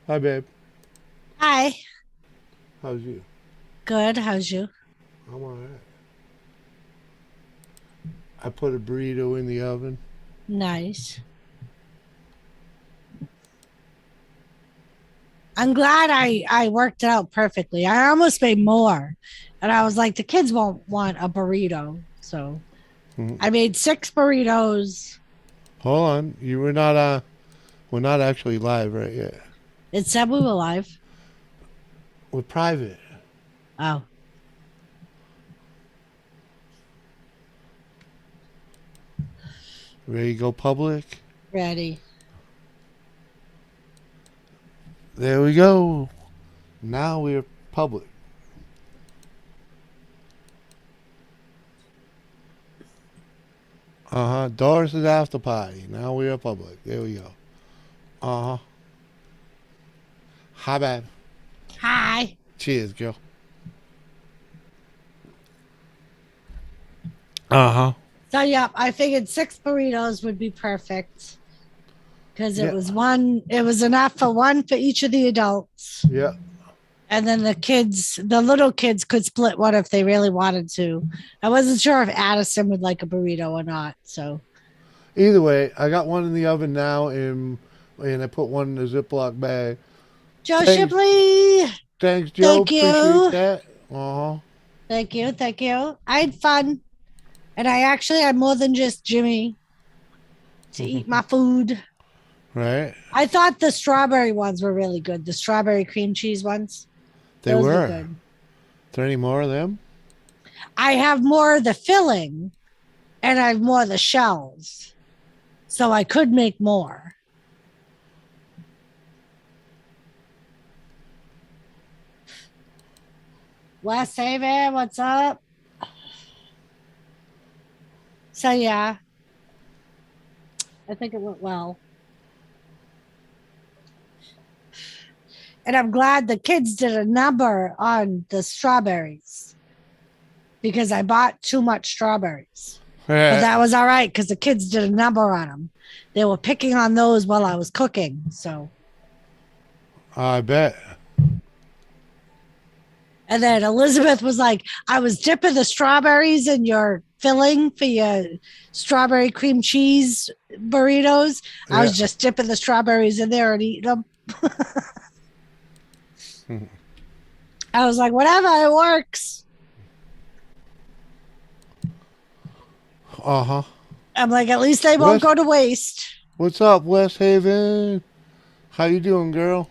Hi, babe. Hi. How's you? Good. How's you? I'm all right. I put a burrito in the oven. Nice. I'm glad I worked it out perfectly. I almost made more. And I was like, the kids won't want a burrito. So Mhm. I made 6 burritos. Hold on. We're not actually live right yet. It said we were live. We're private. Oh, Ready to go public? ready. There we go. Now we're public. Doris is after party. Now we are public. There we go. Uh huh. Hi, babe. Hi. Cheers, girl. Uh huh. So yeah, I figured 6 burritos would be perfect because Yeah. it was enough for one for each of the adults. Yeah. And then the little kids could split one if they really wanted to. I wasn't sure if Addison would like a burrito or not. So, Either way, I got one in the oven now, and I put one in a Ziploc bag. Joe Thanks, Shipley, thanks, Joe. thank Appreciate you. that. Uh huh. Thank you. Thank you. I had fun. And I actually had more than just Jimmy to eat my food. Right? I thought the strawberry ones were really good. The strawberry cream cheese ones, They those were were. Is good. there any more of them? I have more of the filling and I have more of the shells. So I could make more. West Haven, what's up? So yeah, I think it went well. And I'm glad the kids did a number on the strawberries because I bought too much strawberries. But that was all right because the kids did a number on them. They were picking on those while I was cooking. So, I bet. and then Elizabeth was like, I was dipping the strawberries in your filling for your strawberry cream cheese burritos. I Yeah. was just dipping the strawberries in there and eating them. I was like, whatever, it works. Uh huh. I'm like, at least they won't West, go to waste. what's up, West Haven? How you doing, girl?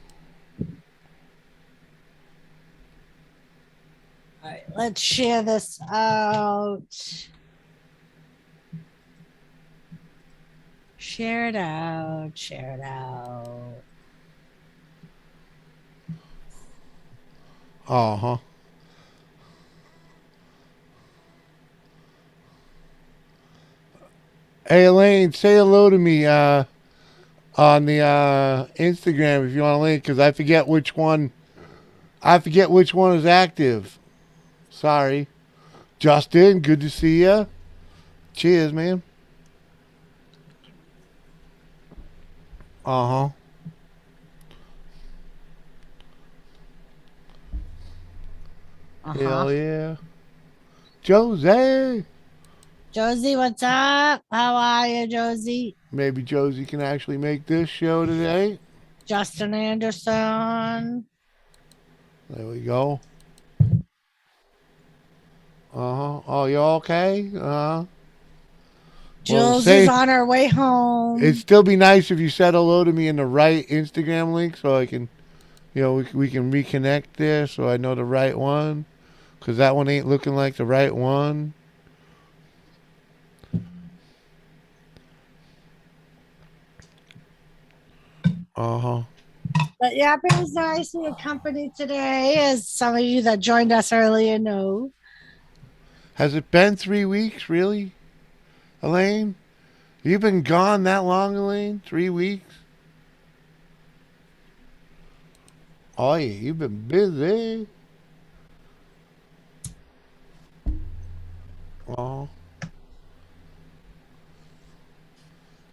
All right, let's share this out. Share it out. Share it out. Uh huh. Hey, Elaine, say hello to me on the Instagram if you want to link, because I forget which one. I forget which one is active. Sorry, Justin. Good to see you. Cheers, man. Uh-huh. Uh-huh. Hell yeah. Josie! Josie, what's up? How are you, Josie? Maybe Josie can actually make this show today. Justin Anderson. There we go. Uh-huh. Oh, you okay? Uh-huh. Well, Jules is say on her way it'd home. still be nice if you said hello to me in the right Instagram link so I can, we can reconnect there so I know the right one. Because that one ain't looking like the right one. Uh-huh. But yeah, it was nice to your company today, as some of you that joined us earlier know. Has it been 3 weeks, really, Elaine? You've been gone that long, Elaine? 3 weeks? Oh, yeah, you've been busy. Oh,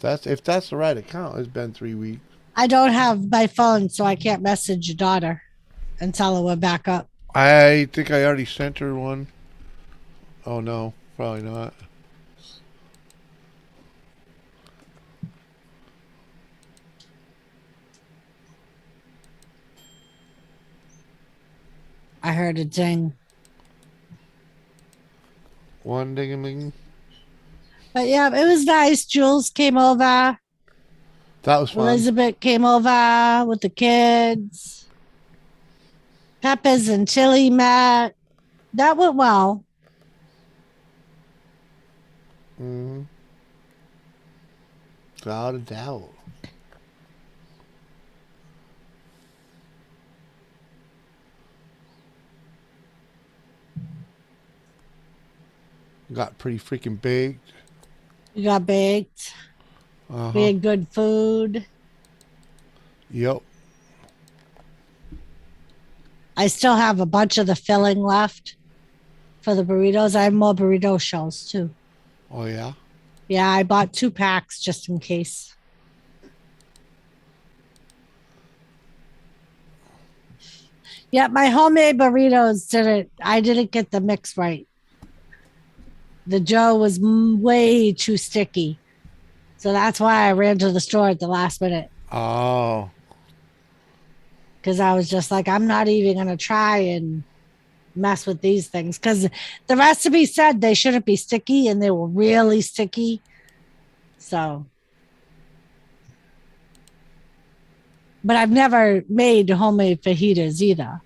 if that's the right account, it's been 3 weeks. I don't have my phone, so I can't message your daughter and tell her we're back up. I think I already sent her one. Oh, no, probably not. I heard a ding. One ding. But yeah, it was nice. Jules came over. That was fun. Elizabeth came over with the kids. Peppers and Tilly met. That went well. Mm-hmm. Without a doubt. Got pretty freaking baked. We got baked. Uh-huh. We had good food. Yep. I still have a bunch of the filling left for the burritos. I have more burrito shells too. Oh, yeah? Yeah, I bought 2 packs just in case. Yeah, my homemade burritos I didn't get the mix right. The dough was way too sticky. So that's why I ran to the store at the last minute. Oh. Because I was just like, I'm not even going to try and mess with these things. Because the recipe said they shouldn't be sticky, and they were really sticky. So. But I've never made homemade fajitas either.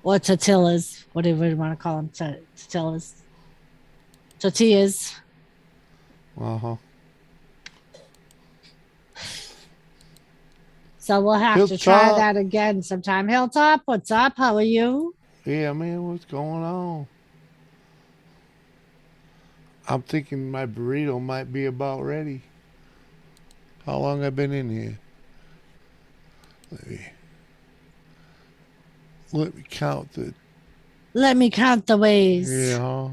Or tortillas, whatever you want to call them. Tortillas. Tortillas. Uh-huh. So we'll have to try that again sometime. Hilltop, what's up? How are you? Yeah, man, what's going on? I'm thinking my burrito might be about ready. How long I've been in here? Let me count the. Let me count the ways. Yeah.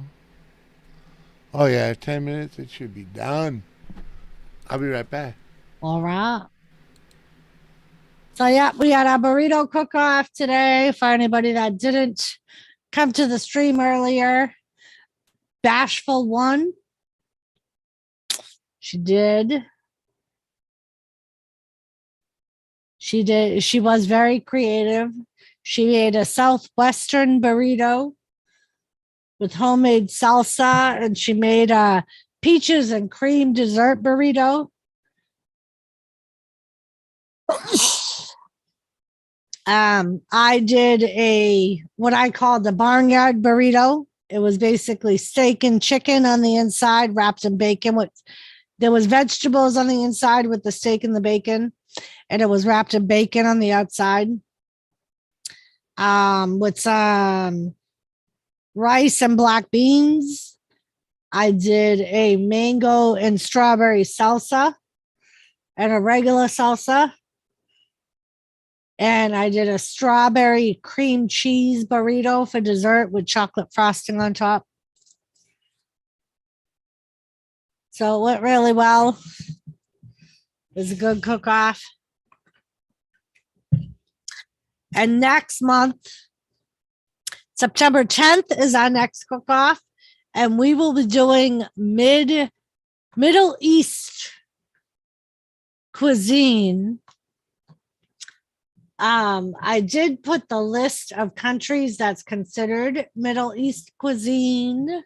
Oh yeah, 10 minutes. It should be done. I'll be right back. All right. So yeah, we had our burrito cook-off today. For anybody that didn't come to the stream earlier, Bashful won. She did. She did. She was very creative. She made a Southwestern burrito with homemade salsa, and she made a peaches and cream dessert burrito. I did what I called the barnyard burrito. It was basically steak and chicken on the inside, wrapped in bacon. There was vegetables on the inside with the steak and the bacon, and it was wrapped in bacon on the outside. With some rice and black beans. I did a mango and strawberry salsa and a regular salsa. And I did a strawberry cream cheese burrito for dessert with chocolate frosting on top. So it went really well. is a good cook-off. And next month, September 10th is our next cook-off. And we will be doing Middle East cuisine. I did put the list of countries that's considered Middle East cuisine.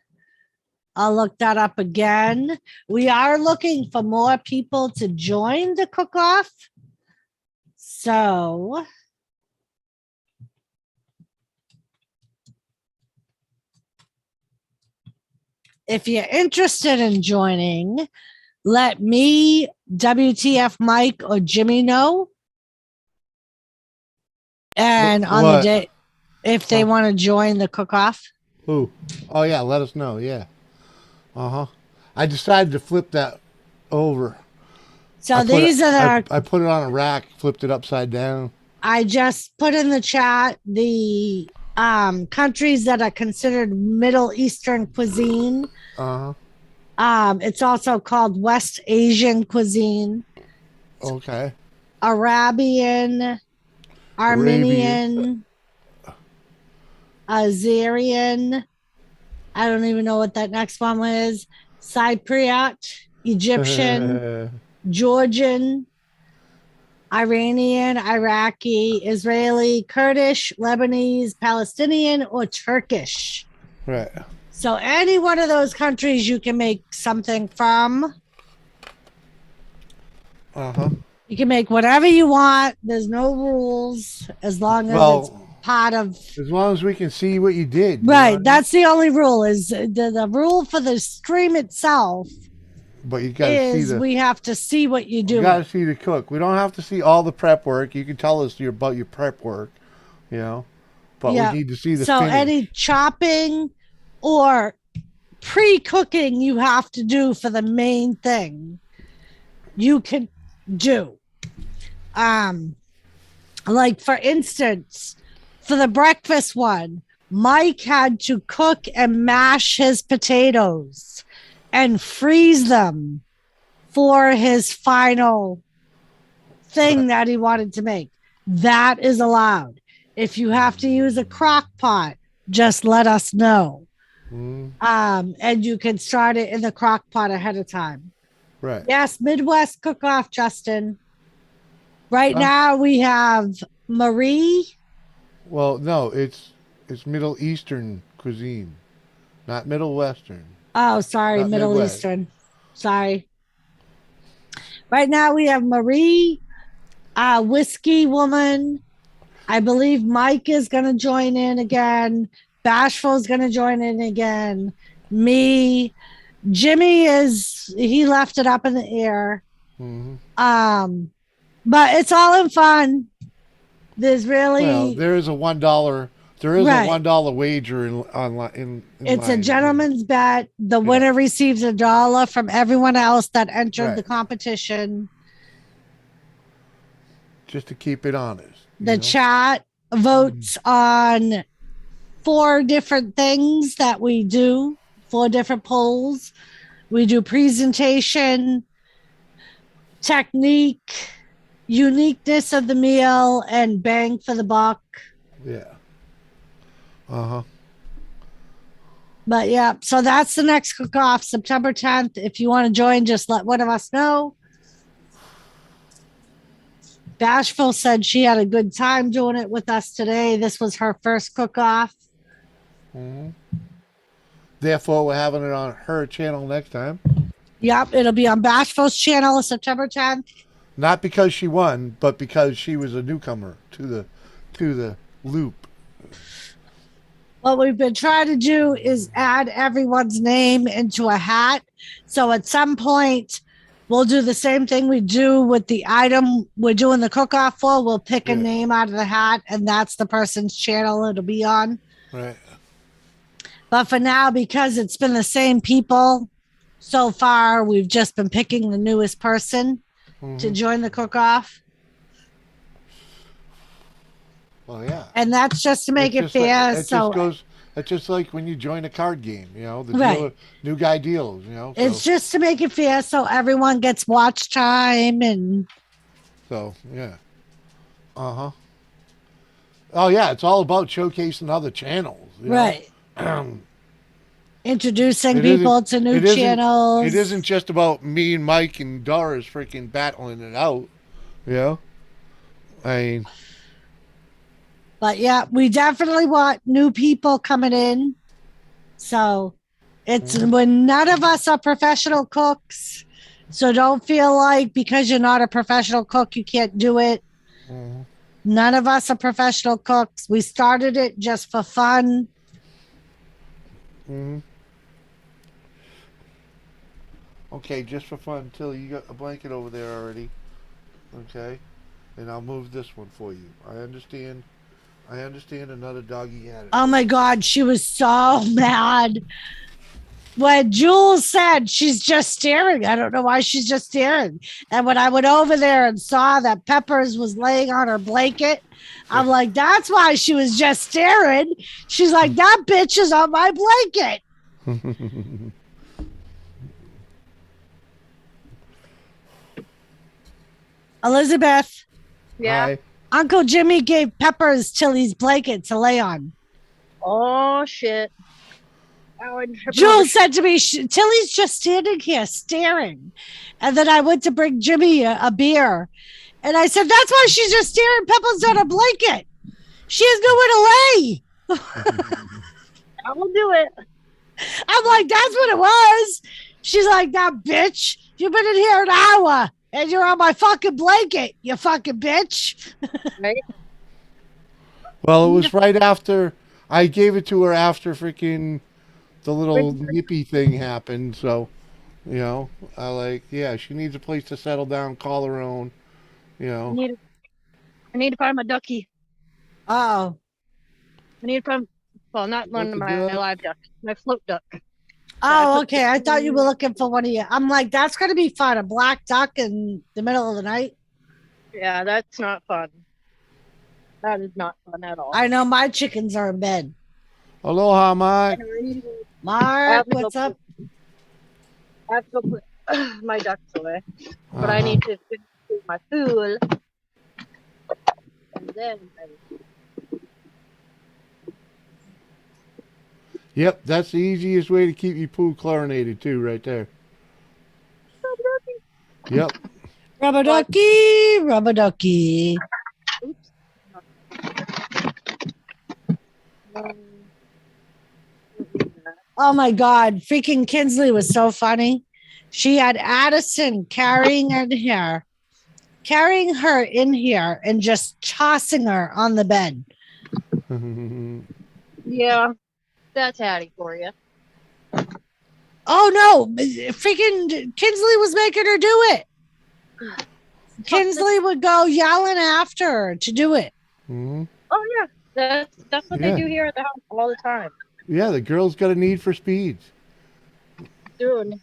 I'll look that up again. We are looking for more people to join the cook-off. So if you're interested in joining, let me, WTF Mike, or Jimmy know. And on the day, if they want to join the cook-off. Who? Oh, yeah, let us know. Yeah. Uh-huh. I decided to flip that over. So I put it on a rack, flipped it upside down. I just put in the chat the countries that are considered Middle Eastern cuisine. It's also called West Asian cuisine. Okay. Arabian, Armenian, Azerian. I don't even know what that next one was. Cypriot, Egyptian, Georgian, Iranian, Iraqi, Israeli, Kurdish, Lebanese, Palestinian, or Turkish. Right. So any one of those countries you can make something from. You can make whatever you want. There's no rules as long as it's part of. As long as we can see what you did. Right. That's the only rule. Is the rule for the stream itself. But you got to see we have to see what you do. You got to see the cook. We don't have to see all the prep work. You can tell us about your prep work, But we need to see the finish. Any chopping or pre-cooking you have to do for the main thing, you can do. Like for instance, for the breakfast one, Mike had to cook and mash his potatoes and freeze them for his final thing that he wanted to make. That is allowed. If you have to use a crock pot, just let us know. And you can start it in the crock pot ahead of time. Right. Yes, Midwest cook-off, Justin. Right now we have Marie. Well, no, it's Middle Eastern cuisine, not Middle Western. Oh, sorry, Middle Midwest. Eastern. Sorry. Right now we have Marie, Whiskey Woman. I believe Mike is going to join in again. Bashful is going to join in again. Me. Jimmy he left it up in the air. But it's all in fun. There's really there is a $1. There is a $1 wager in it's a gentleman's bet. The winner receives $1 from everyone else that entered the competition. Just to keep it honest. The chat votes on 4 different things that we do, 4 different polls. We do presentation, technique, uniqueness of the meal, and bang for the buck. Yeah. But yeah, so that's the next cook-off, September 10th. If you want to join, just let one of us know. Bashful said she had a good time doing it with us today. This was her first cook-off. Therefore, we're having it on her channel next time. Yep, it'll be on Bashful's channel September 10th. Not because she won, but because she was a newcomer to the loop. What we've been trying to do is add everyone's name into a hat. So at some point, we'll do the same thing we do with the item we're doing the cook-off for. We'll pick a name out of the hat, and that's the person's channel it'll be on. Right. But for now, because it's been the same people so far, we've just been picking the newest person to join the cook-off. Well, yeah. And that's just to make it fair. It That's just like when you join a card game, the Right. dealer, new guy deals, It's So, just to make it fair so everyone gets watch time and so yeah. Uh huh. Oh yeah, it's all about showcasing other channels. right. Introducing It isn't. people to new It isn't. It channels. isn't just about me and Mike and Doris freaking battling it out. You know. I mean, But yeah, we definitely want new people coming in. So it's when none of us are professional cooks. So don't feel like because you're not a professional cook, you can't do it. mhm, None of us are professional cooks. We started it just for fun. mhm. Okay, just for fun, Tilly, you got a blanket over there already. Okay, and I'll move this one for you. I understand. I understand another doggy had it. Oh my God, she was so mad when Jules said she's just staring. I don't know why she's just staring. And when I went over there and saw that Peppers was laying on her blanket, I'm like, that's why she was just staring. She's like, that bitch is on my blanket. Elizabeth, Yeah. Hi. Uncle Jimmy gave Peppers Tilly's blanket to lay on. Oh shit. Oh, I'm tripping Jules over said to me, Tilly's just standing here staring. And then I went to bring Jimmy a beer. And I said, that's why she's just staring. Peppers on a blanket. She has nowhere to lay. I will do it. I'm like, that's what it was. She's like, that bitch. You've been in here an hour and you're on my fucking blanket, you fucking bitch. Right? Well, it was right after I gave it to her after freaking the little nippy thing happened. So, I like, yeah, she needs a place to settle down, call her own. I need to find my ducky. Oh. I need to find, well, not one of my live ducks, my float duck. Oh, okay. I thought you were looking for one of you. I'm like, that's going to be fun. A black duck in the middle of the night. Yeah, that's not fun. That is not fun at all. I know my chickens are in bed. Aloha, Mike. Mark, what's up? I have to go put my ducks away. But I need to finish my food. And then Yep, that's the easiest way to keep your poo chlorinated too, right there. Yep. Rubber ducky, rubber ducky. oops. Oh my God. Freaking Kinsley was so funny. She had Addison carrying her in here and just tossing her on the bed. Yeah, that's Hattie for you. Oh no, freaking Kinsley was making her do it. Kinsley would go yelling after her to do it. Mhm. Oh yeah, that's what Yeah. they do here at the house all the time. Yeah, the girl's got a need for speeds Dude,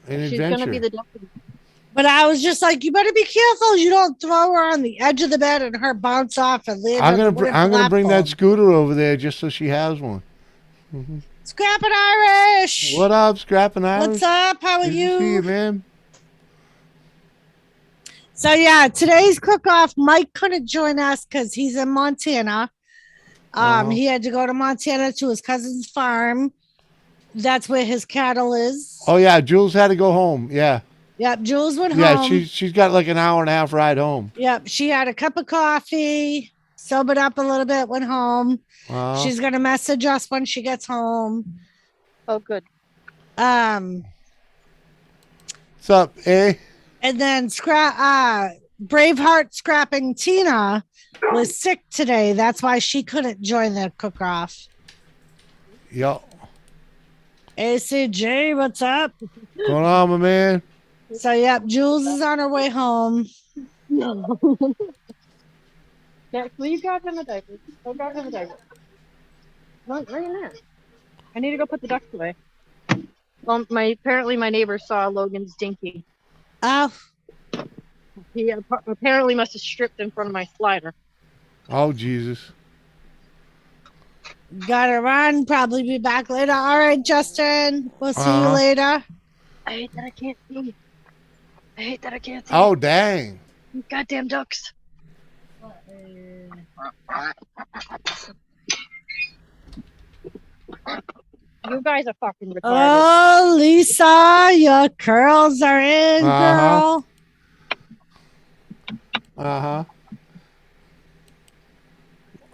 and she's adventure. gonna be the deputy. But I was just like, you better be careful. You don't throw her on the edge of the bed and her bounce off and land I'm on gonna the wooden I'm gonna bring that platform. scooter over there just so she has one. Scrapping Irish. What up, Scrapping Irish? What's up? How are Good to see you, you? man. So yeah, today's cook-off. Mike couldn't join us because he's in Montana. He had to go to Montana to his cousin's farm. That's where his cattle is. Oh yeah, Jules had to go home. Yeah, Yep, Jules went yeah. home. She's got like an hour and a half ride home. Yep, she had a cup of coffee, sobered up a little bit, went home. She's gonna message us when she gets home. Oh, good. Um, What's up, eh? and then Braveheart scrapping Tina was sick today. That's why she couldn't join the cook-off. Yo, ACJ, what's up? going on, my man? So yep, Jules is on her way home. No. Yeah, will you grab him a diaper? Go grab him a diaper. Right in there. I need to go put the ducks away. Well, apparently my neighbor saw Logan's dinky. Oh, He apparently must have stripped in front of my slider. Oh Jesus. Gotta run. Probably be back later. All right, Justin. We'll see you Uh-huh. later. I hate that I can't see. I hate that I can't see. Oh, dang. Goddamn ducks. You guys are fucking retarded. Oh, Lisa, your curls are in, Uh-huh. girl. Uh-huh.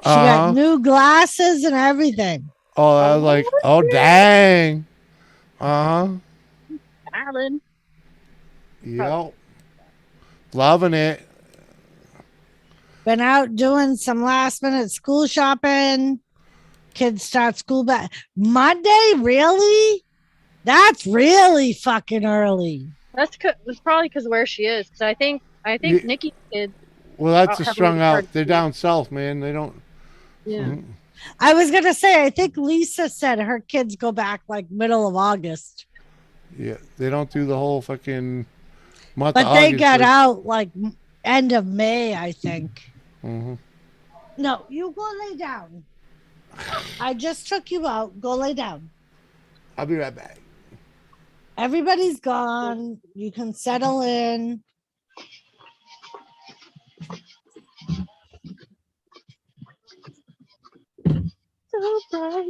She got Uh-huh. new glasses and everything. Oh, I was like, oh, dang. Uh-huh. Alan. Yep. Loving it. Been out doing some last minute school shopping. Kids start school back Monday. Really? That's really fucking early. It's probably because where she is. Because I think Yeah. Nikki's kids. Well, that's a have strung already out. started They're school. down south, man. They don't. Yeah. Mhm. I was gonna say, I think Lisa said her kids go back like middle of August, Yeah, they don't do the whole fucking month but of they August. got out like end of May, I think. Mm-hmm. No, you go lay down. I just took you out. Go lay down. I'll be right back. Everybody's gone. You can settle in. So bright.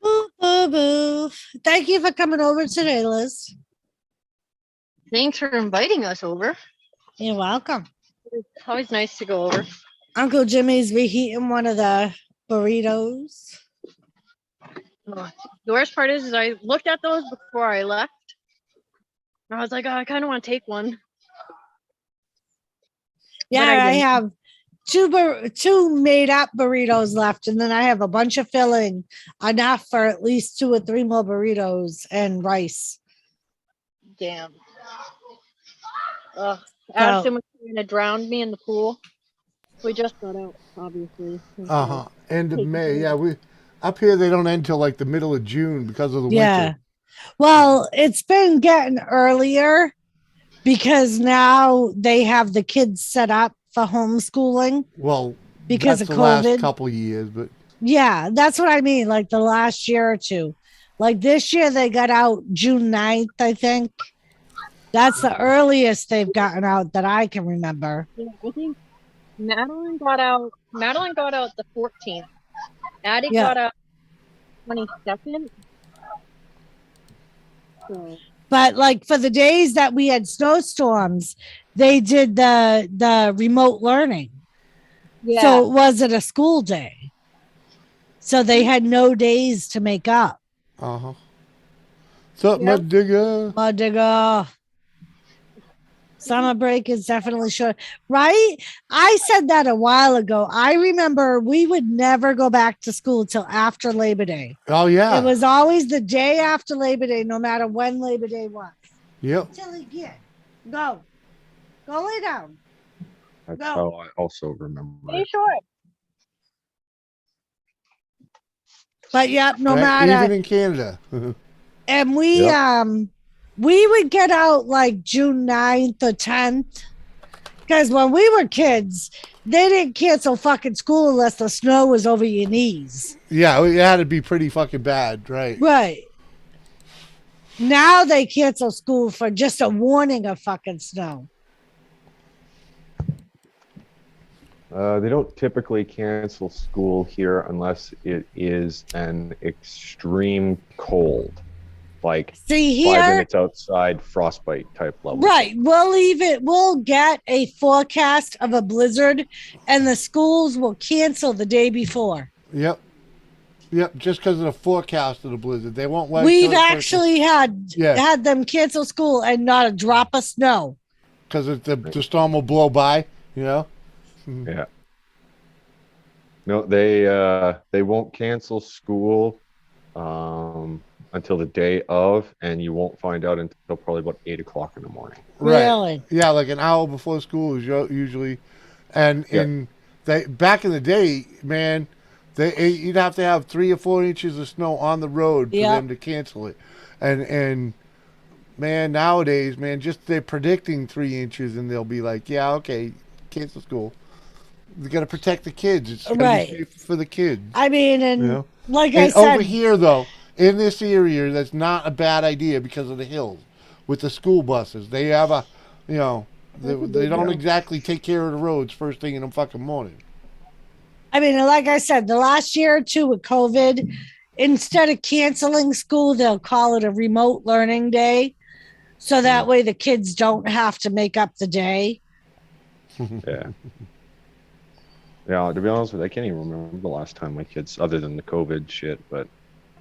Boo, boo, boo. Thank you for coming over today, Liz. Thanks for inviting us over. You're welcome. It's always nice to go over. Uncle Jimmy's reheating one of the burritos. The worst part is I looked at those before I left. And I was like, oh, I kind of want to take one. Yeah, I I didn't. have two made up burritos left, and then I have a bunch of filling, enough for at least 2 or 3 more burritos and rice. Damn. Addison was trying to drown me in the pool. We just got out, obviously. Uh-huh. End of May. Yeah, we up here they don't end till like the middle of June because of the winter. Well, it's been getting earlier because now they have the kids set up for homeschooling Well, because that's of the last COVID. couple years, but Yeah, that's what I mean. Like the last year or two. Like this year, they got out June 9th, I think. That's the earliest they've gotten out that I can remember. Yeah, I think Madeline got out the 14th. Addie got out 22nd. So. But like for the days that we had snowstorms, they did the remote learning. Yeah. So it wasn't a school day. So they had no days to make up. uh-huh. What's up, Mud Digger? Mud digger. Summer break is definitely short, right? I said that a while ago. I remember we would never go back to school till after Labor Day. Oh yeah. It was always the day after Labor Day, no matter when Labor Day was. Yep. Till again. Go lay down. That's No. how I also remember Hey, it. sure. But yep, no Right? matter. Even in Canada. And we would get out like June 9th or 10th. Because when we were kids, they didn't cancel fucking school unless the snow was over your knees. Yeah, it had to be pretty fucking bad, right? Right. Now they cancel school for just a warning of fucking snow. They don't typically cancel school here unless it is an extreme cold, like See 5 here, minutes outside, frostbite type level. right? We'll get a forecast of a blizzard, and the schools will cancel the day before. Yep. Yep, just because of the forecast of the blizzard. They won't wait. We've actually had Yeah. them cancel school and not a drop of snow. Because the storm will blow by, you know? Yeah. No, they won't cancel school until the day of, and you won't find out until probably about 8 o'clock in the morning. Right. Really? Yeah, like an hour before school is usually. And they back in the day, man, you'd have to have 3 or 4 inches of snow on the road for them to cancel it. And man, nowadays, man, just they're predicting 3 inches and they'll be like, yeah, okay, cancel school. You got to protect the kids. It's gotta be Right. safe for the kids. I mean, and You know? like I And said, over here, though, in this area, that's not a bad idea because of the hills with the school buses. They have a, you know, they don't exactly take care of the roads first thing in the fucking morning. I mean, like I said, the last year or two with COVID, instead of canceling school, they'll call it a remote learning day. So that way the kids don't have to make up the day. Yeah. Yeah, to be honest with you, I can't even remember the last time my kids, other than the COVID shit, but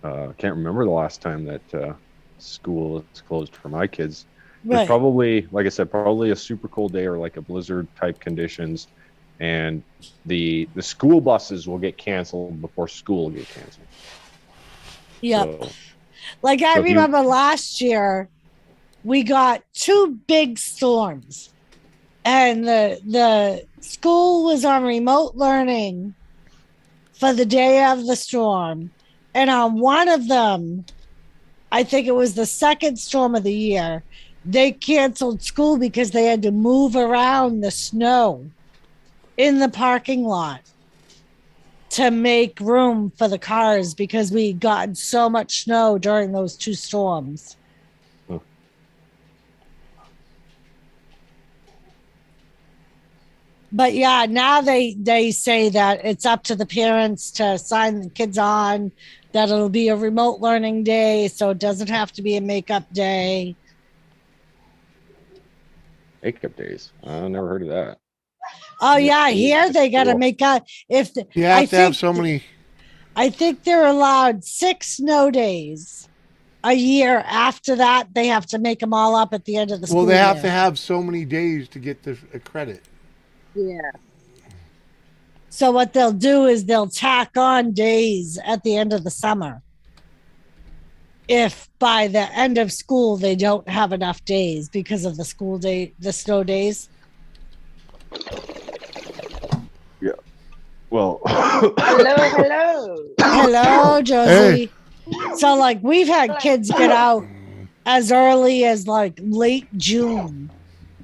I can't remember the last time that school is closed for my kids. There's Right. probably, like I said, probably a super cold day or like a blizzard type conditions, and the school buses will get canceled before school will get canceled. Yep. So, Like I So if you- remember last year, we got 2 big storms, and the school was on remote learning for the day of the storm. And on one of them, I think it was the second storm of the year, they canceled school because they had to move around the snow in the parking lot to make room for the cars because we got so much snow during those 2 storms. But yeah, now they say that it's up to the parents to sign the kids on, that it'll be a remote learning day, so it doesn't have to be a makeup day. makeup days. I never heard of that. Oh Yeah, yeah, here they got to cool. make up. If the, You have I to have think so many. I think they're allowed 6 snow days a year. After that, they have to make them all up at the end of the school Well, they have year. to have so many days to get the credit. Yeah. So what they'll do is they'll tack on days at the end of the summer. If by the end of school they don't have enough days because of the school day, the snow days. Well, Hello. Hello, Josie. So like we've had kids get out as early as like late June.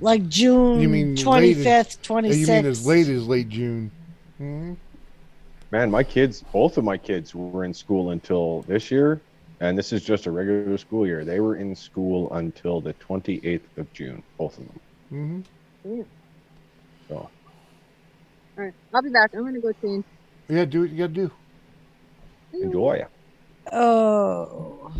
Like June You mean 25th, 26th. You mean as late as late June? Hmm? man, both of my kids were in school until this year, and this is just a regular school year. They were in school until the 28th of June, both of them. Mm-hmm. So, All right, I'll be back. I'm gonna go change. Yeah, do what you gotta do. enjoy. Oh.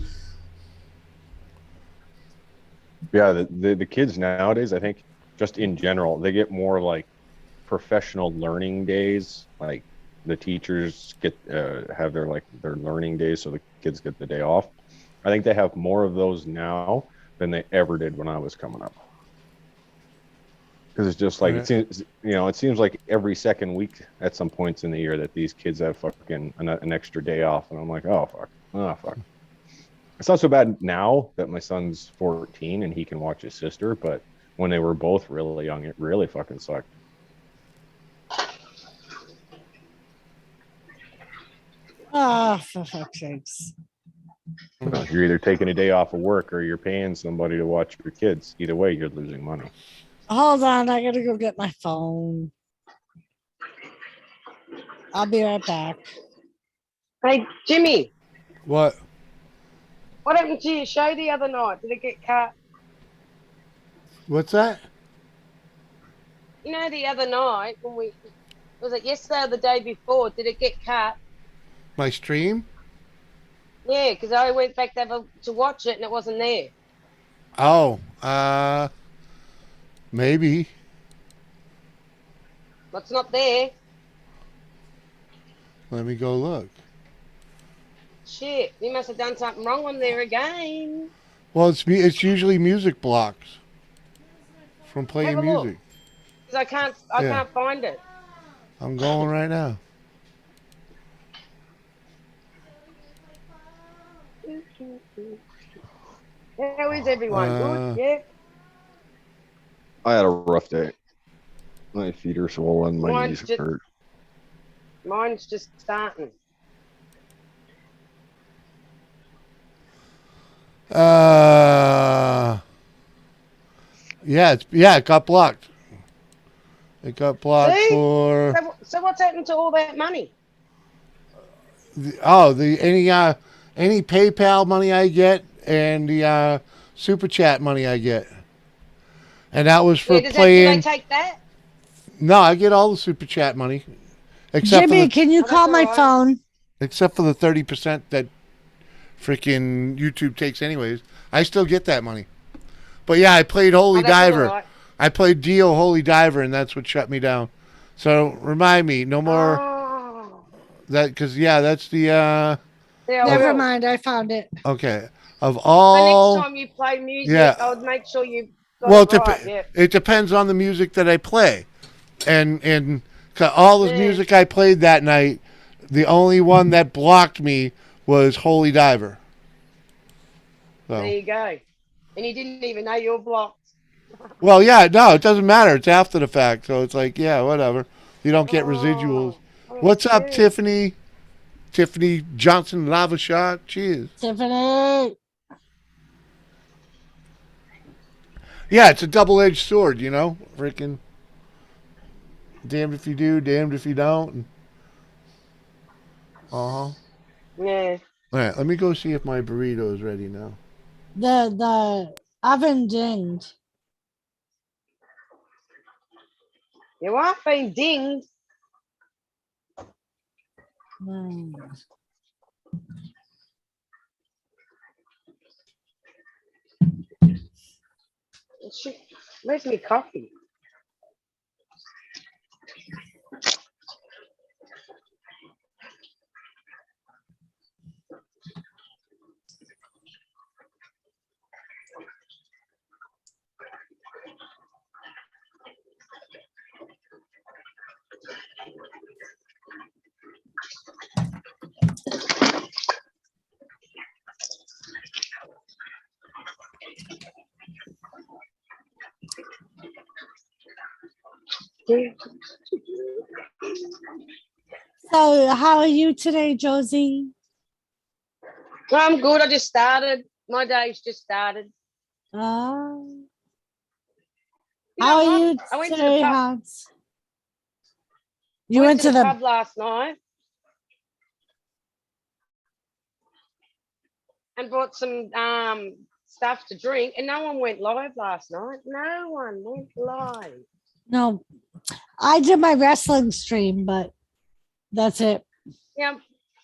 Yeah, the kids nowadays, I think, just in general, they get more like professional learning days. Like the teachers get have their learning days, so the kids get the day off. I think they have more of those now than they ever did when I was coming up. Because it's just like Right. it seems like every second week at some points in the year that these kids have fucking an extra day off, and I'm like, oh fuck. It's not so bad now that my son's 14 and he can watch his sister, but when they were both really young, it really fucking sucked. Oh, for fuck's sakes. You're either taking a day off of work or you're paying somebody to watch your kids. Either way, you're losing money. Hold on, I gotta go get my phone. I'll be right back. Hey, Jimmy, What? what happened to your show the other night? Did it get cut? What's that? You know, the other night when was it yesterday or the day before? Did it get cut? My stream? Yeah, because I went back to watch it and it wasn't there. Oh, maybe. It's not there. Let me go look. Shit, you must have done something wrong on there again. Well, it's usually music blocks from playing Have a look. music. 'Cause I can't find it. I'm going right now. How is everyone? Good? Yeah. I had a rough day. My feet are swollen. My Mine's knees just- hurt. Mine's just starting. Yeah, it got blocked. It got blocked See? for. So what's happened to all that money? Any PayPal money I get and the super chat money I get, and that was for Do playing. they take that? No, I get all the super chat money, except Jimmy, for the, can you call my phone? except for the 30% that freaking YouTube takes anyways. I still get that money. But yeah, I played Holy Diver. Right. I played Dio Holy Diver, and that's what shut me down. So remind me, no more that, because that's the Never mind, I found it. okay. Of all, the next time you play music, I would make sure you got well, it right. it depends on the music that I play, and 'cause all the music I played that night, the only one that blocked me was Holy Diver. So. There you go. And you didn't even know you were blocked. Well, yeah, no, it doesn't matter. It's after the fact, so it's like, yeah, whatever. You don't get residuals. What's up, Tiffany? Tiffany Johnson, Lava Shot. Cheers. Tiffany. Yeah, it's a double-edged sword, you know? Freaking damned if you do, damned if you don't. Uh-huh. Yeah. All right, let me go see if my burrito is ready now. The oven dinged. You are being dinged. Where's my coffee? So, how are you today, Josie? I'm good. I just started. My day's just started. How You know are what? you I went to today, the pub. Hans? You went to the pub last night and bought some stuff to drink, and no one went live last night. No one went live. No, I did my wrestling stream, but that's it. Yeah,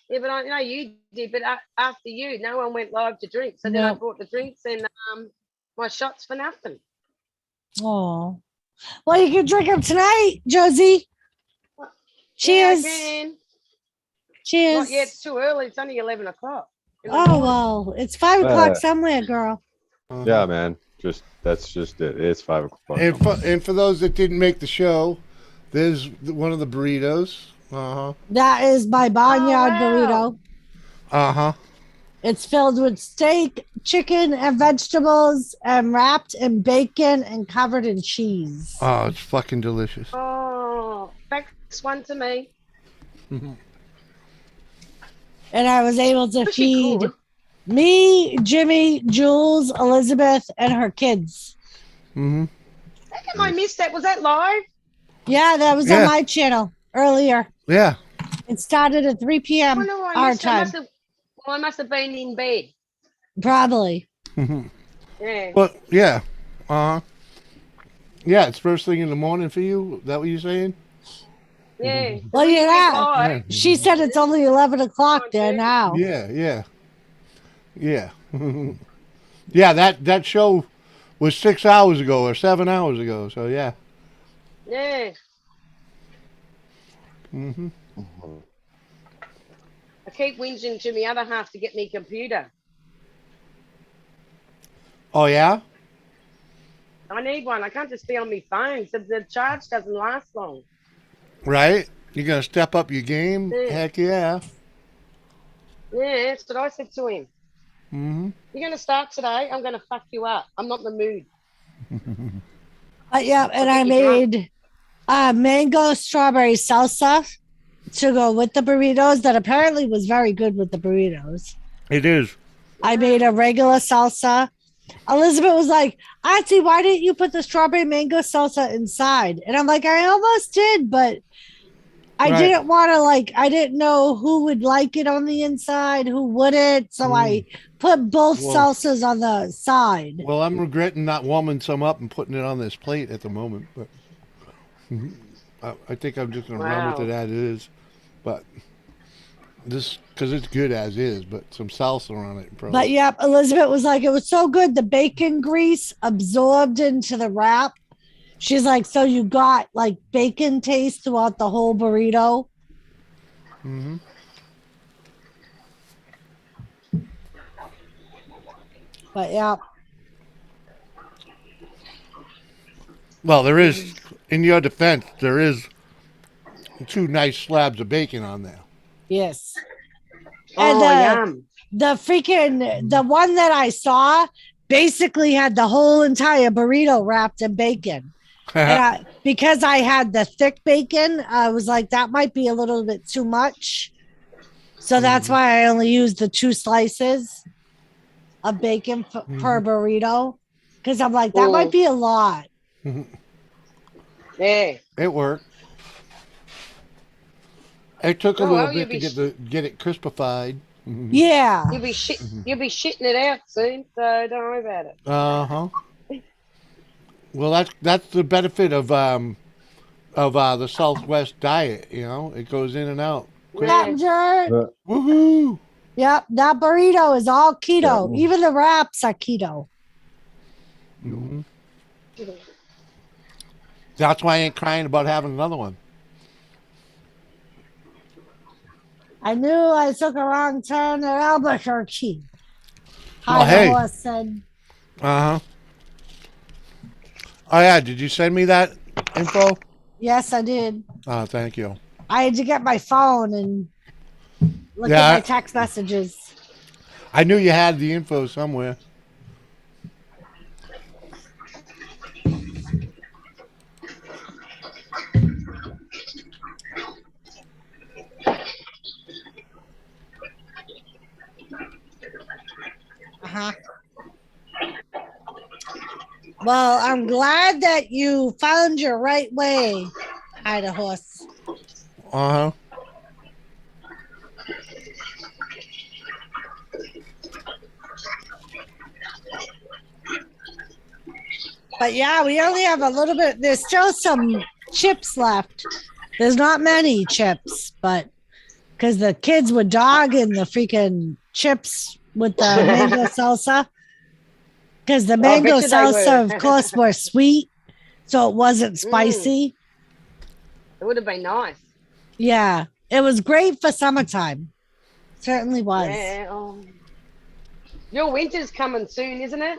but I know you did. But after you, no one went live to drink. So then I bought the drinks and my shots for nothing. Oh, well, you can drink them tonight, Josie. Cheers. Yeah, cheers. Not yet. It's too early. It's only 11 o'clock. Oh well, it's 5 o'clock somewhere, girl. Yeah, man. That's just it. It's 5 o'clock. And for those that didn't make the show, there's one of the burritos. That is my barnyard burrito. It's filled with steak, chicken, and vegetables, and wrapped in bacon and covered in cheese. Oh, it's fucking delicious. Oh, fax one to me. And I was able to feed me, Jimmy, Jules, Elizabeth, and her kids. How come I missed that? Was that live? Yeah, that was on my channel earlier. Yeah. It started at 3 p.m. our time. I must have been in bed. Probably. Yeah. But yeah. Yeah, it's first thing in the morning for you. Is that what you're saying? Yeah. Well, yeah. She said it's only 11 o'clock there now. Yeah. Yeah, that show was 6 hours ago or 7 hours ago. So yeah. Yeah. I keep whinging to my other half to get me computer. Oh yeah. I need one. I can't just be on my phone. So the charge doesn't last long. Right? You're gonna step up your game? Yeah. Heck yeah. Yeah, that's what I said to him. You're gonna start today. I'm gonna fuck you up. I'm not in the mood. Yeah, and I made mango strawberry salsa to go with the burritos. That apparently was very good with the burritos. It is. I made a regular salsa. Elizabeth was like, Auntie, why didn't you put the strawberry mango salsa inside? And I'm like, I almost did, but I Right. didn't want to I didn't know who would like it on the inside, who wouldn't. So I put both Well- salsas on the side. Well, I'm regretting not warming some up and putting it on this plate at the moment, but I think I'm just gonna run with Wow. it as is. But this because it's good as is, but some salsa on it. Probably. But yep, Elizabeth was like, it was so good. The bacon grease absorbed into the wrap. She's like, so you got like bacon taste throughout the whole burrito. Mm-hmm. But yeah, Well, there is, in your defense, there is 2 nice slabs of bacon on there. yes. And Oh, yum. the one that I saw basically had the whole entire burrito wrapped in bacon. And because I had the thick bacon, I was like, that might be a little bit too much. So that's why I only used the 2 slices of bacon per burrito. Because I'm like, that might be a lot. Yeah. It worked. It took a Oh, little well, bit to get it crispified. Yeah. You'll be shitting it out soon, so don't worry about it. Uh-huh. Well, that's the benefit of the Southwest diet. You know, it goes in and out. Captain Jerk. Woohoo! Yep, that burrito is all keto. Yeah. Even the wraps are keto. Mm-hmm. That's why I ain't crying about having another one. I knew I took a wrong turn at Albuquerque. Well, Hi, hey. the horse said. Uh-huh. Oh, yeah. Did you send me that info? Yes, I did. Oh, thank you. I had to get my phone and look at my text messages. I knew you had the info somewhere. Uh-huh. Well, I'm glad that you found your right way, Hi, the horse. Uh-huh. But yeah, we only have a little bit. There's still some chips left. There's not many chips, but because the kids were dogging the freaking chips with the mango salsa. Because the mango salsa, of course, were sweet, so it wasn't spicy. It would have been nice. Yeah, it was great for summertime. Certainly was. Yeah. Your winter's coming soon, isn't it?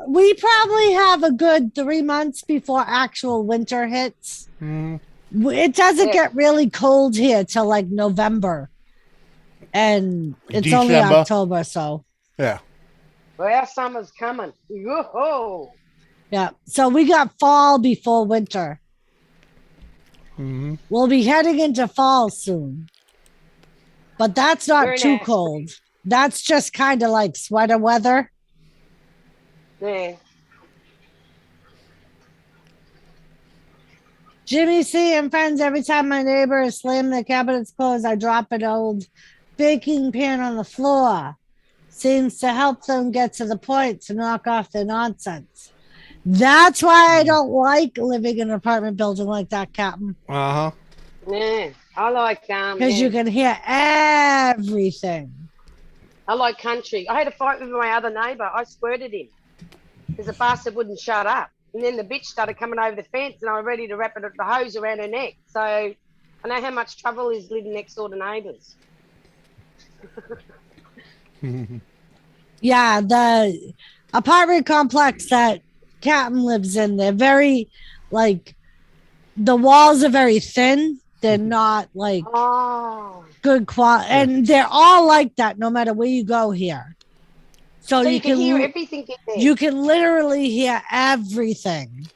We probably have a good 3 months before actual winter hits. It doesn't get really cold here till like November, and it's only December. October, so Yeah. Well, our summer's coming. Whoa. yeah. So we got fall before winter. Mm-hmm. We'll be heading into fall soon, but that's not Very too nice. cold. That's just kind of like sweater weather. Yeah. Jimmy C and friends, every time my neighbors slam the cabinets closed, I drop an old baking pan on the floor. Seems to help them get to the point to knock off their nonsense. That's why I don't like living in an apartment building like that, Captain. Uh-huh. Yeah. I like Because you can hear everything. I like country. I had a fight with my other neighbour. I squirted him because the bastard wouldn't shut up. And then the bitch started coming over the fence and I was ready to wrap the hose around her neck. So I know how much trouble is living next door to neighbours. Yeah, the apartment complex that Captain lives in, they're very, like, the walls are very thin. They're not, like, good quality. And they're all like that no matter where you go here. So you can hear everything in there. You can literally hear everything.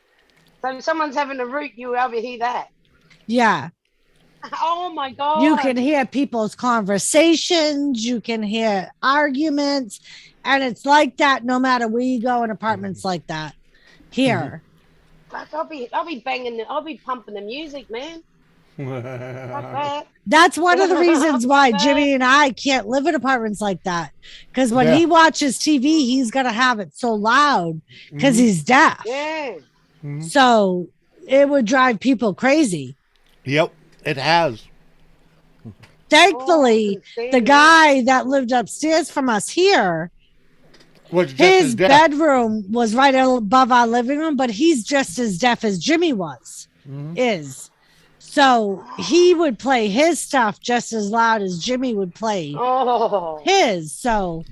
So if someone's having a root, you overhear that. Yeah. Oh my God. You can hear people's conversations. You can hear arguments. And it's like that no matter where you go in apartments like that. Here. Fuck, I'll be banging, I'll be pumping the music, man. That's one of the reasons why Jimmy and I can't live in apartments like that. Because when he watches TV, he's going to have it so loud because he's deaf. Yeah. So it would drive people crazy. Yep, it has. Thankfully, the guy that lived upstairs from us here, his bedroom was right above our living room, but he's just as deaf as Jimmy is. So he would play his stuff just as loud as Jimmy would play his. So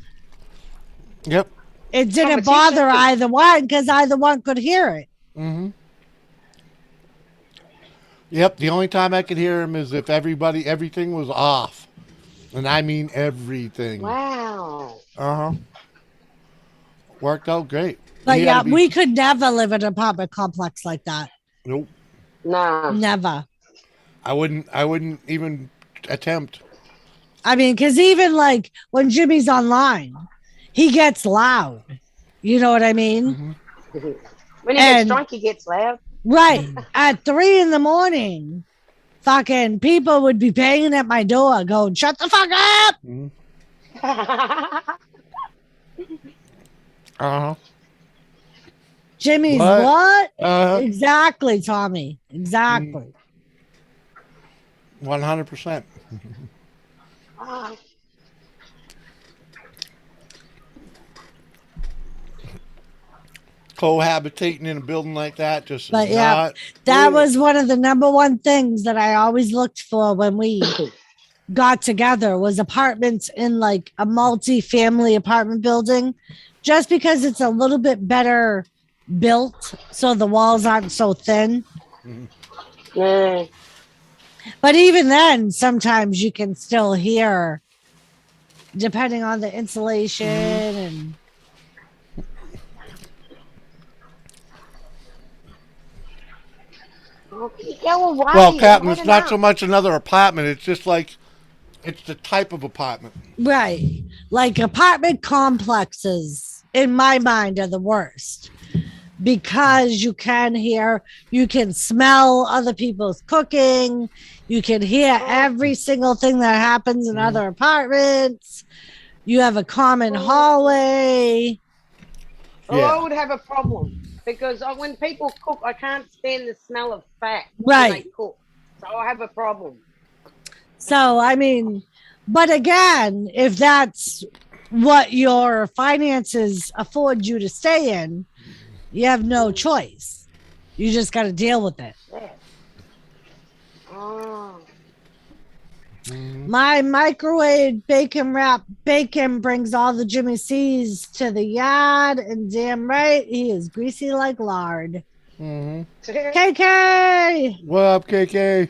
yep, it didn't bother either one because either one could hear it. Yep, the only time I could hear him is if everything was off. And I mean everything. Wow. Worked out great. But yeah, we could never live in an apartment complex like that. Nope. Nah. Never. I wouldn't even attempt. I mean, because even like when Jimmy's online, he gets loud. You know what I mean? When he gets drunk, he gets loud. Right. At 3 a.m, fucking people would be banging at my door going, shut the fuck up. Jimmy's what? Exactly, Tommy. Exactly. 100%. Cohabitating in a building like that that was one of the number one things that I always looked for when we got together was apartments in like a multi-family apartment building, just because it's a little bit better built so the walls aren't so thin. But even then, sometimes you can still hear, depending on the insulation and well, Captain, it's not so much another apartment. It's just like, it's the type of apartment. Right. Like apartment complexes, in my mind, are the worst. Because you can hear, you can smell other people's cooking. You can hear every single thing that happens in other apartments. You have a common hallway. Oh, I would have a problem. Because when people cook, I can't stand the smell of fat when they cook. So I have a problem. So, I mean, but again, if that's what your finances afford you to stay in, you have no choice. You just got to deal with it. Yeah. My microwave bacon wrap bacon brings all the Jimmy C's to the yard, and damn right, he is greasy like lard. KK! What up, KK?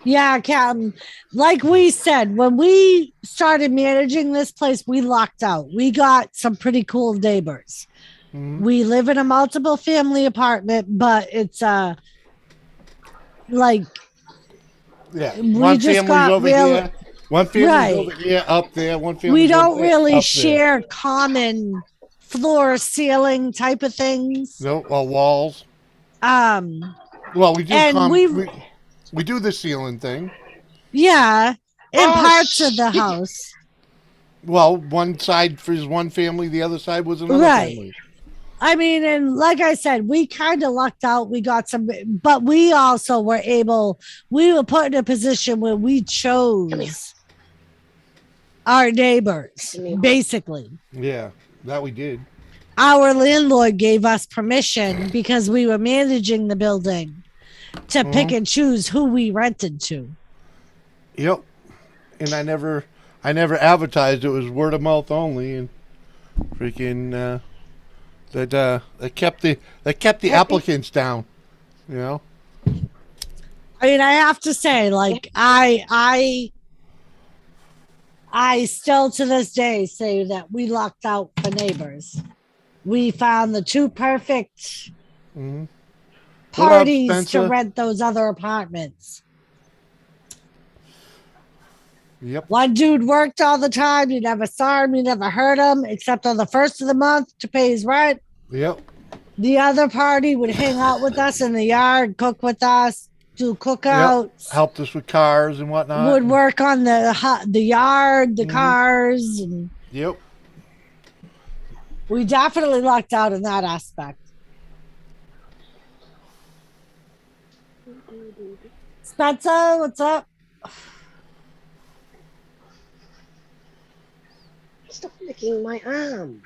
Yeah, Captain. Like we said, when we started managing this place, we locked out. We got some pretty cool neighbors. We live in a multiple family apartment, but it's like one family's over here, one family's over here, up there, one family. We don't really share common floor, ceiling type of things. No, well, walls. Well, we do. And we do the ceiling thing. Yeah, in parts of the house. Well, one side is one family, the other side was another family. I mean, and like I said, we kind of lucked out. We got some, but we also were put in a position where we chose our neighbors, basically. Yeah, that we did. Our landlord gave us permission because we were managing the building to pick and choose who we rented to. Yep. And I never advertised. It was word of mouth only, and freaking they kept the applicants down, you know. I mean, I have to say, like, I still to this day say that we lucked out for neighbors. We found the two perfect parties to rent those other apartments. Yep. One dude worked all the time. You never saw him. You never heard him, except on the first of the month to pay his rent. Yep. The other party would hang out with us in the yard, cook with us, do cookouts, Helped us with cars and whatnot. would work on the yard, the cars, and Yep. we definitely lucked out in that aspect. Spencer, what's up? Stop licking my arm.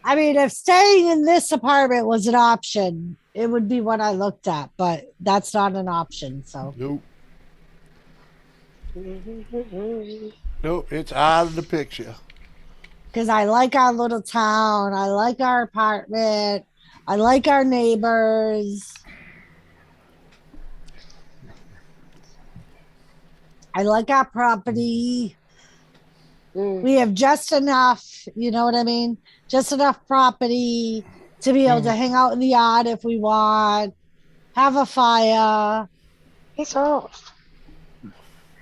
I mean, if staying in this apartment was an option, it would be what I looked at, but that's not an option. So, Nope. Nope. It's out of the picture. because I like our little town, I like our apartment, I like our neighbors. I like our property. We have just enough, you know what I mean? Just enough property to be able to hang out in the yard if we want, have a fire. Piss off.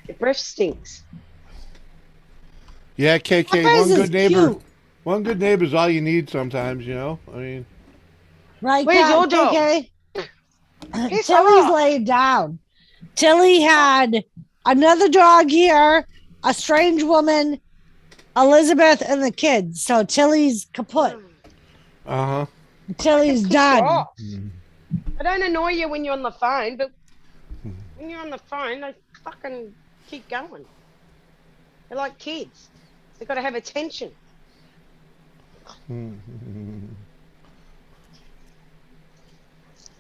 Your breath stinks. Yeah, KK. That One is good neighbor. cute. One good neighbor is all you need sometimes. You know. I mean. Right, Where's your dog? KK? Piss Tilly's off. laid down. Tilly had another dog here, a strange woman, Elizabeth, and the kids. So Tilly's kaput. Uh huh. Tilly's Piss done. off. I don't annoy you when you're on the phone, but when you're on the phone, they fucking keep going. They're like kids. They've got to have attention.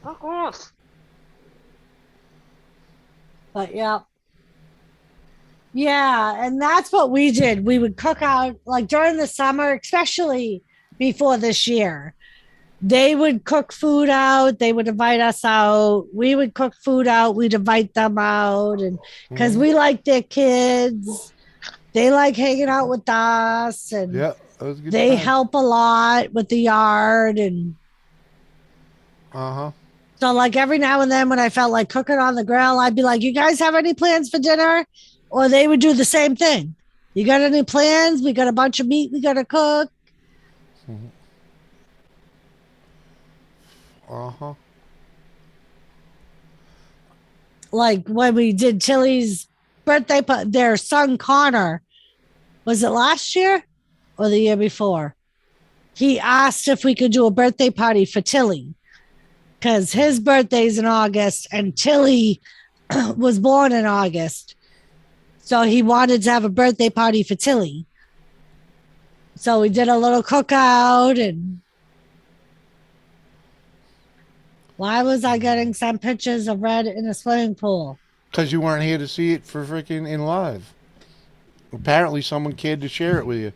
Fuck off. But yeah. Yeah, and that's what we did. We would cook out like during the summer, especially before this year. They would cook food out, they would invite us out. We would cook food out, we'd invite them out, and because we like their kids, they like hanging out with us, and Yeah, that was a good they time. help a lot with the yard. And so like every now and then when I felt like cooking on the grill, I'd be like, you guys have any plans for dinner? Or they would do the same thing. You got any plans? We got a bunch of meat we got to cook. Like when we did Tilly's birthday, their son Connor, was it last year or the year before? He asked if we could do a birthday party for Tilly because his birthday's in August and Tilly was born in August. So he wanted to have a birthday party for Tilly. So we did a little cookout. And why was I getting some pictures of Red in a swimming pool? Because you weren't here to see it for freaking in live. Apparently, someone cared to share it with you.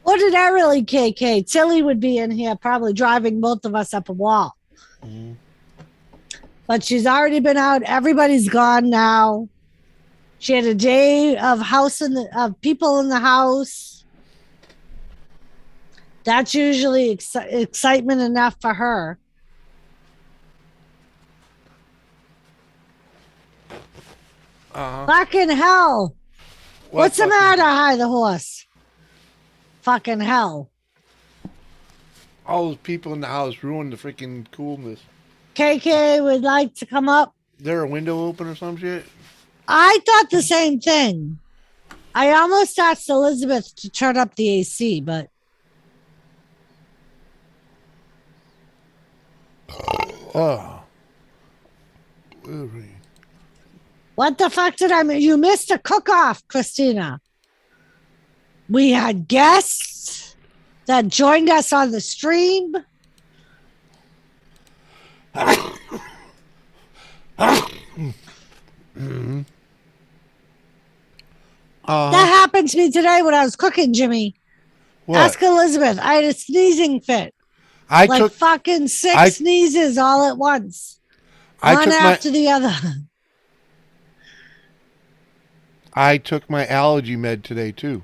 What did I really, KK? Tilly would be in here probably driving both of us up a wall. But she's already been out. Everybody's gone now. She had a day of of people in the house. That's usually excitement enough for her. Fucking hell. What's the matter, Hi the horse? Fucking hell. All those people in the house ruined the freaking coolness. KK would like to come up. Is there a window open or some shit? I thought the same thing. I almost asked Elizabeth to turn up the AC, but what the fuck did I miss? You missed a cook-off, Christina. We had guests that joined us on the stream. That happened to me today when I was cooking, Jimmy. What? Ask Elizabeth. I had a sneezing fit. I like took fucking six sneezes all at once. One after the other. I took my allergy med today too.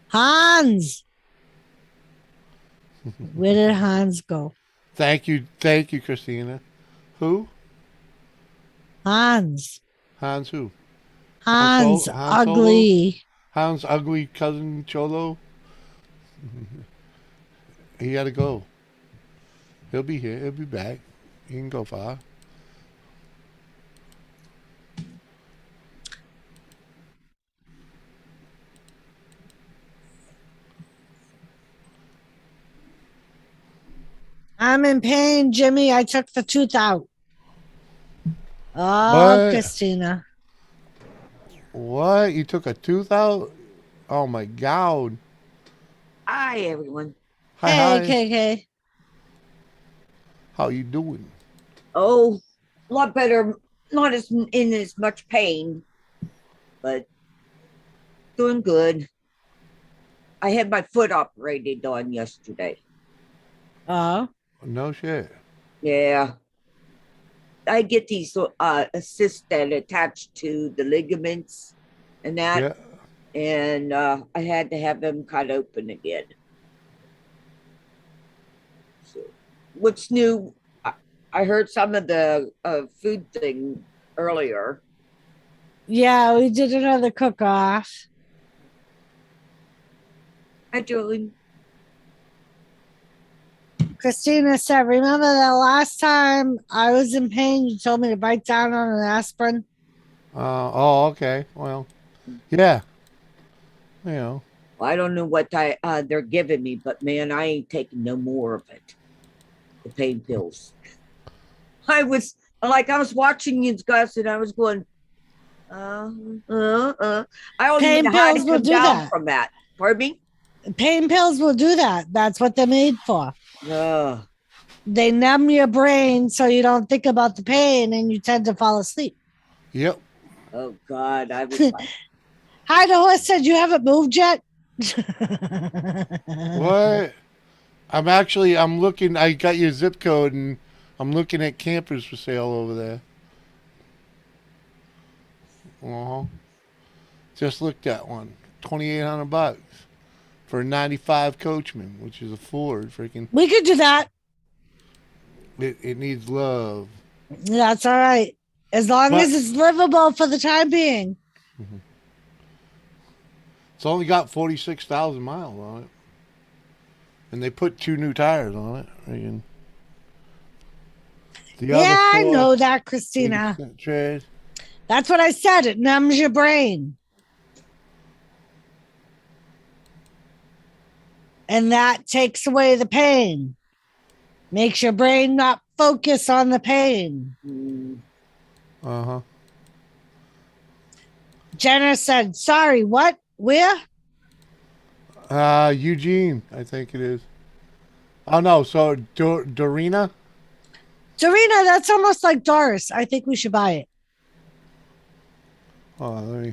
Hans. Where did Hans go? Thank you, Christina. Who? Hans. Hans who? Hans Solo? ugly. Hans ugly cousin Cholo. He got to go. He'll be here. He'll be back. He can go far. I'm in pain, Jimmy. I took the tooth out. Oh, What? Christina. What? You took a tooth out? Oh my God. Hi, everyone. Hi, Hey, hi. KK. How you doing? Oh, a lot better. Not as in as much pain, but doing good. I had my foot operated on yesterday. Oh. No shit. Yeah. I get these cysts that attach to the ligaments and that, Yeah. and I had to have them cut open again. So, what's new? I heard some of the food thing earlier. Yeah, we did another cook-off. Hi, Julie. Christina said, remember the last time I was in pain, you told me to bite down on an aspirin? Oh, okay. Well, yeah. You know. Well, I don't know what they're giving me, but man, I ain't taking no more of it. The pain pills. I was watching you guys, and I was going, I don't Pain even know how to pills will come do down that. from that. Pardon me? Pain pills will do that. That's what they're made for. They numb your brain so you don't think about the pain and you tend to fall asleep. Yep. Oh God, I was like, Hi, the horse said you haven't moved yet. What? I'm looking. I got your zip code, and I'm looking at campers for sale over there. Just looked at one. $2,800 for a 95 Coachman, which is a Ford. Freaking. We could do that. It needs love. That's all right. As long as it's livable for the time being. It's only got 46,000 miles on it. And they put 2 new tires on it. Yeah, I know that, Christina. Tread. That's what I said. It numbs your brain. And that takes away the pain. Makes your brain not focus on the pain. Uh-huh. Jenna said, sorry, what? Where? Eugene, I think it is. Oh, no. So, Dorina? Dorina, that's almost like Doris. I think we should buy it. Oh,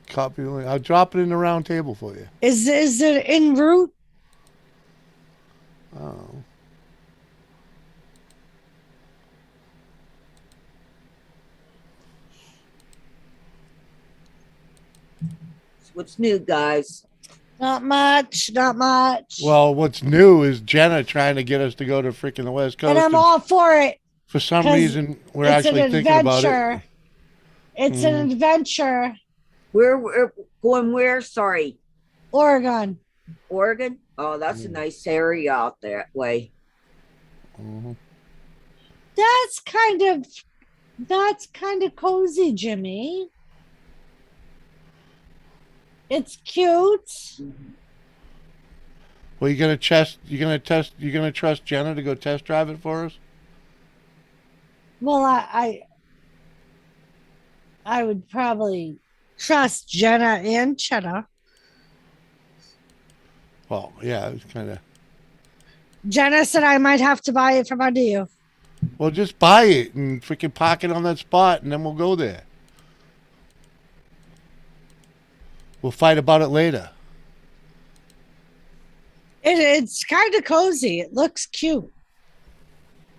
copy the link. I'll drop it in the round table for you. Is it en route? Oh. what's new, guys? Not much. Well, what's new is Jenna trying to get us to go to freaking the West Coast. And I'm all for it. For some reason, we're actually thinking about it. It's an adventure. We're going where? Sorry. Oregon. Oregon? Oh, that's a nice area out that way. That's kind of cozy, Jimmy. It's cute. Well, you're gonna trust Jenna to go test drive it for us? Well, I would probably trust Jenna and Cheddar. Well, yeah, it was kind of. Jenna said I might have to buy it from under you. Well, just buy it and freaking park it on that spot, and then we'll go there. We'll fight about it later. It's kind of cozy. It looks cute.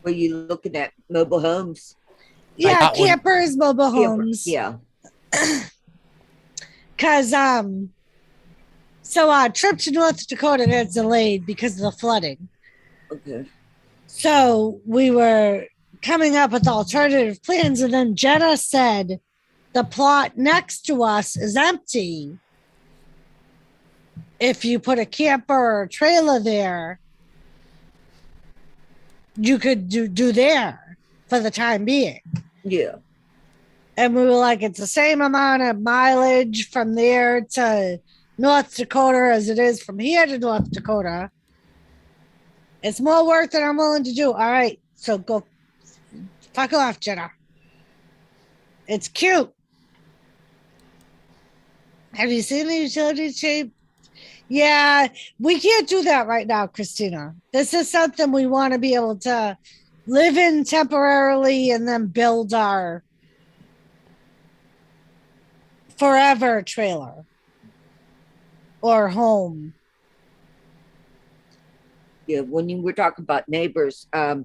Were you looking at mobile homes? Yeah, campers, mobile homes. Yeah. because so our trip to North Dakota got delayed because of the flooding. Okay. So we were coming up with alternative plans, and then Jenna said the plot next to us is empty. If you put a camper or a trailer there, you could do there for the time being. Yeah. And we were like, it's the same amount of mileage from there to North Dakota as it is from here to North Dakota. It's more work than I'm willing to do. All right, so go fuck off, Jenna. It's cute. Have you seen the utility shape? Yeah, we can't do that right now, Christina. This is something we want to be able to live in temporarily and then build our forever trailer or home. Yeah, when you were talking about neighbors, I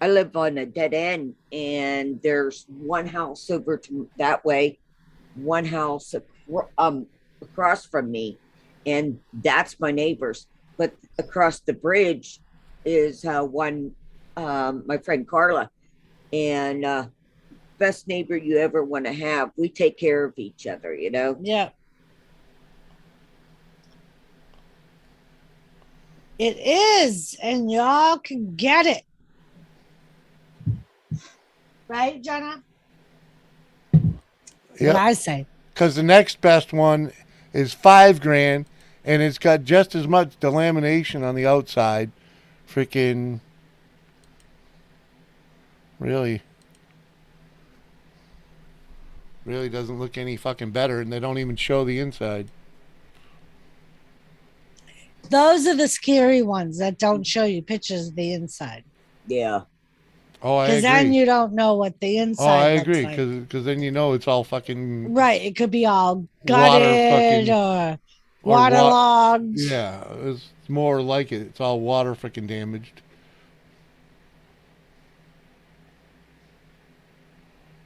live on a dead end, and there's one house over to that way, one house across from me, and that's my neighbors. But across the bridge is one, my friend Carla, and best neighbor you ever want to have. We take care of each other, you know? Yeah. It is, and y'all can get it. Right, Jenna? Yep. What I say. Because the next best one is $5,000, and it's got just as much delamination on the outside. Freaking, really doesn't look any fucking better, and they don't even show the inside. Those are the scary ones that don't show you pictures of the inside. Yeah. Oh, I agree. Because then you don't know what the inside I looks agree, like. because then you know it's all fucking Right. It could be all gutted or waterlogged. Yeah, it's more like it. It's all water freaking damaged.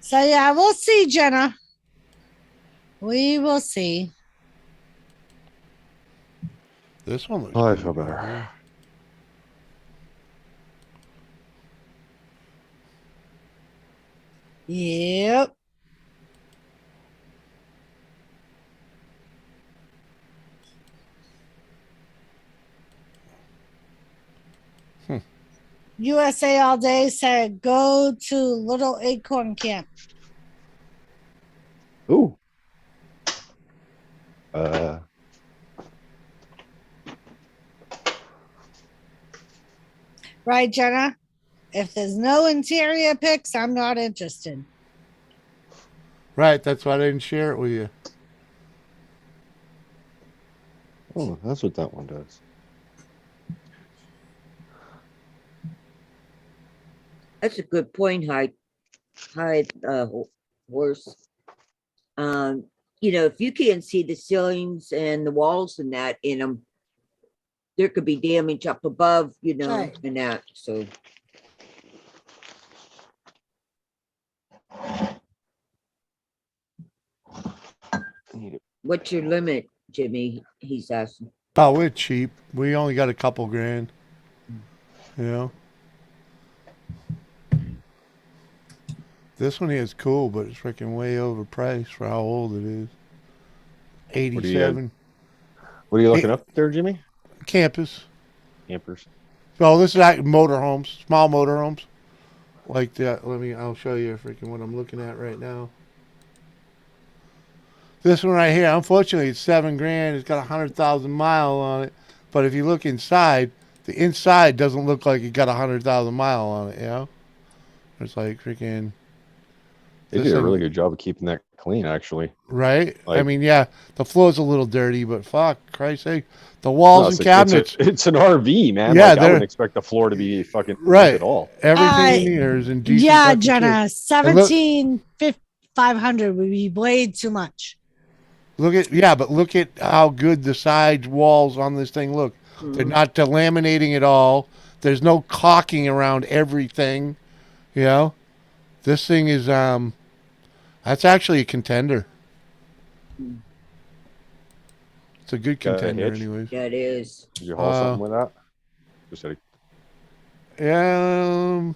So yeah, we'll see, Jenna. We will see. This one looks. Oh, I feel better. Yep. USA All Day said go to Little Acorn Camp. Ooh. Right, Jenna? If there's no interior pics, I'm not interested. Right, that's why I didn't share it with you. Oh, that's what that one does. That's a good point, Hyde horse. You know, if you can't see the ceilings and the walls and that in them, there could be damage up above, you know, Right. and that. So what's your limit, Jimmy? He's asking. Oh, we're cheap. We only got a couple grand. You know? This one here is cool, but it's freaking way overpriced for how old it is. 87. What are you looking up there, Jimmy? Campus. Campers. So this is like motorhomes, small motorhomes. Like that. I'll show you freaking what I'm looking at right now. This one right here, unfortunately, it's $7,000. It's got 100,000 miles on it. But if you look inside, the inside doesn't look like it got 100,000 miles on it, you know? It's like freaking... They did a really good job of keeping that clean, actually. Right? Like, I mean, yeah, the floor's a little dirty, but fuck, Christ's sake. The walls and cabinets... It's an RV, man. Yeah, like, I wouldn't expect the floor to be fucking right at all. Everything in here is in decent Yeah, fucking Jenna, shape. 17,500 would be way too much. Look at how good the side walls on this thing look. Mm-hmm. They're not delaminating at all. There's no caulking around everything. You know, this thing is that's actually a contender. It's a good Got a contender, hitch? anyways. Yeah, it is. Did you haul something with that? Just out of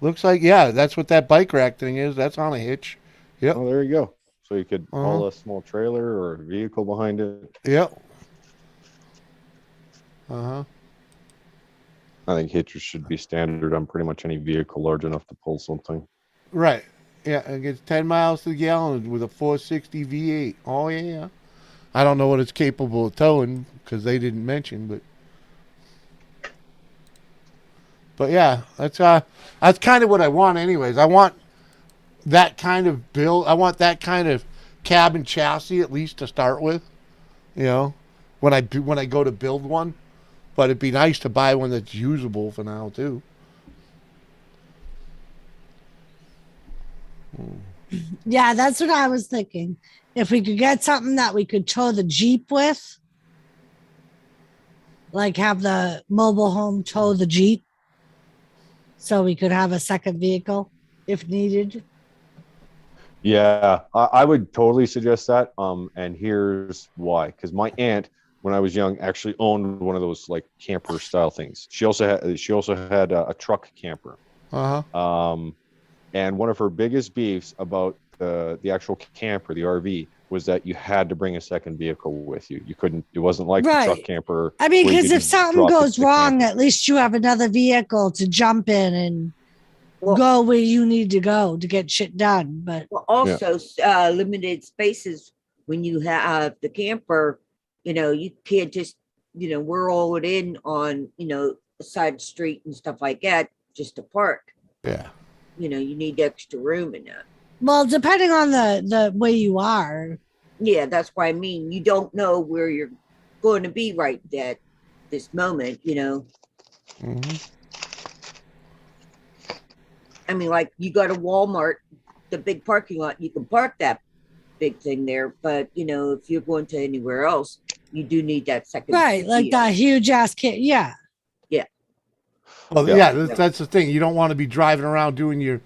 Looks like, yeah, that's what that bike rack thing is. That's on a hitch. Yep. Oh, there you go. So you could Uh-huh. haul a small trailer or a vehicle behind it. Yep. Uh-huh. I think hitches should be standard on pretty much any vehicle large enough to pull something. Right. Yeah, it gets 10 miles to the gallon with a 460 V8. Oh, yeah. I don't know what it's capable of towing because they didn't mention, but yeah, that's kind of what I want anyways. I want that kind of build. I want that kind of cabin chassis at least to start with, you know, when I go to build one. But it'd be nice to buy one that's usable for now too. Yeah, that's what I was thinking. If we could get something that we could tow the Jeep with, like have the mobile home tow the Jeep, so we could have a second vehicle if needed. Yeah, I would totally suggest that. And here's why. Because my aunt, when I was young, actually owned one of those like camper style things. She also had a truck camper. And one of her biggest beefs about the actual camper, the RV, was that you had to bring a second vehicle with you. You couldn't. It wasn't like the truck camper. I mean, where you because could if just something drop goes the wrong, camper. at least you have another vehicle to jump in and go where you need to go to get shit done. But also limited spaces when you have the camper. You know, you can't just we're all in on a side street and stuff like that just to park. Yeah. You need extra room in that. Well, depending on the way you are. Yeah, that's why I mean you don't know where you're going to be right at this moment. Mm-hmm. I mean, like you got a Walmart, the big parking lot, you can park that big thing there. But, if you're going to anywhere else, you do need that second. Right. Like that huge ass kit. Yeah. Yeah. Well, yeah, that's the thing. You don't want to be driving around doing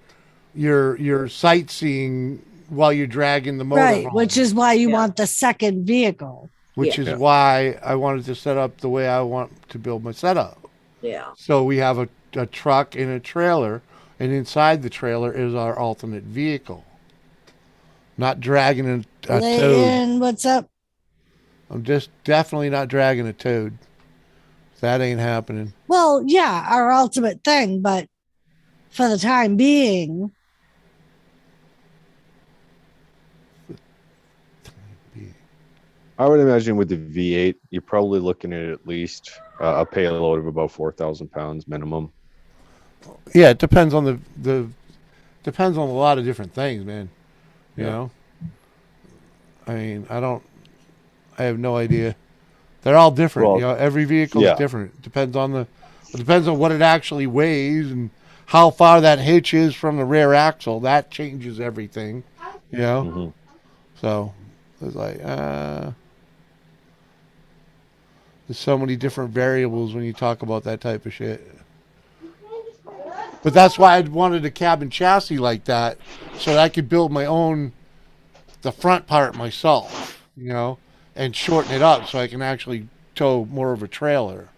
your sightseeing while you're dragging the motor. Right. home. Which is why you want the second vehicle. Which is why I wanted to set up the way I want to build my setup. Yeah. So we have a truck and a trailer. And inside the trailer is our alternate vehicle. Not dragging a toad. What's up? I'm just definitely not dragging a toad. That ain't happening. Well, yeah, our ultimate thing, but for the time being. I would imagine with the V8, you're probably looking at least a payload of about 4,000 pounds minimum. Yeah, it depends on depends on a lot of different things, man. You know? I mean, I have no idea. They're all different. Well, every vehicle is different. Depends on what it actually weighs and how far that hitch is from the rear axle. That changes everything. Mm-hmm. So it's like there's so many different variables when you talk about that type of shit. But that's why I wanted a cabin chassis like that, so that I could build the front part myself, and shorten it up so I can actually tow more of a trailer.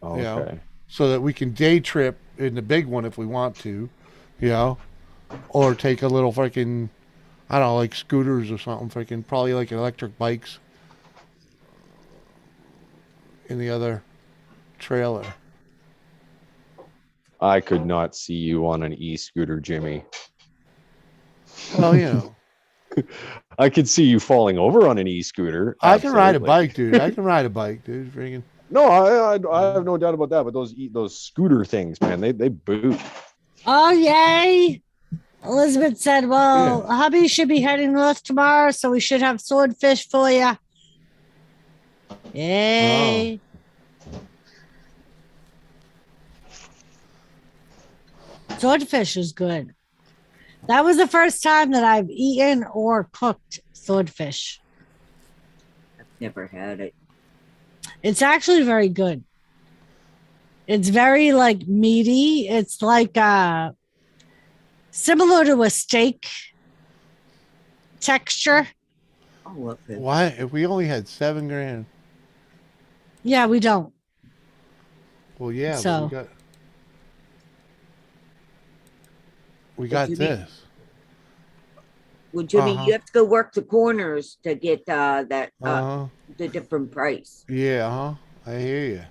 Okay. So that we can day trip in the big one if we want to, or take a little freaking, I don't know, like scooters or something, freaking probably like electric bikes in the other trailer. I could not see you on an e-scooter, Jimmy. Well, I could see you falling over on an e-scooter. I can ride a bike, dude. Freaking. No, I have no doubt about that. But those scooter things, man, they boot. Oh, yay. Elizabeth said, well, hubby should be heading north tomorrow, so we should have swordfish for you. Yay. Swordfish is good. That was the first time that I've eaten or cooked swordfish. I've never had it. It's actually very good. It's very meaty. It's like similar to a steak texture. Oh, okay. Why? If we only had $7,000. Yeah, we don't. Well, yeah, but So- we got you need- this. Well, Jimmy, Uh-huh. you have to go work the corners to get that the different price. Yeah, I hear you.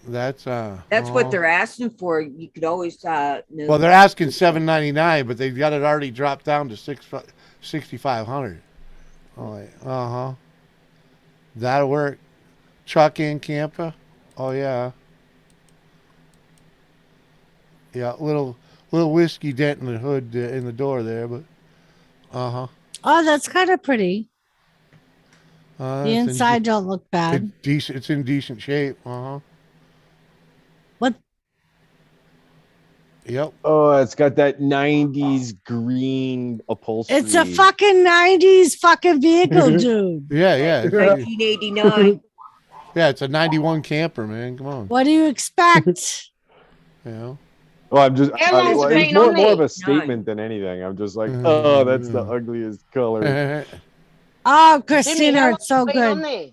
That's That's what they're asking for. You could always know. Well, they're asking $799, but they've got it already dropped down to $6,500. Oh, that'll work. Truck and camper. Oh yeah. Yeah, little whiskey dent in the hood in the door there, but Oh, that's kind of pretty. The inside don't look bad. It's in decent shape. What? Yep. Oh, it's got that 90s green upholstery. It's a fucking 90s fucking vehicle, dude. Yeah. 1989. Yeah, it's a 91 camper, man. Come on. What do you expect? You know. Well, I'm just How long's it it's been more on of there? a statement than anything. I'm just like, oh, that's the ugliest color. Oh, Jimmy, Christina, how it's so long's it been on good. there?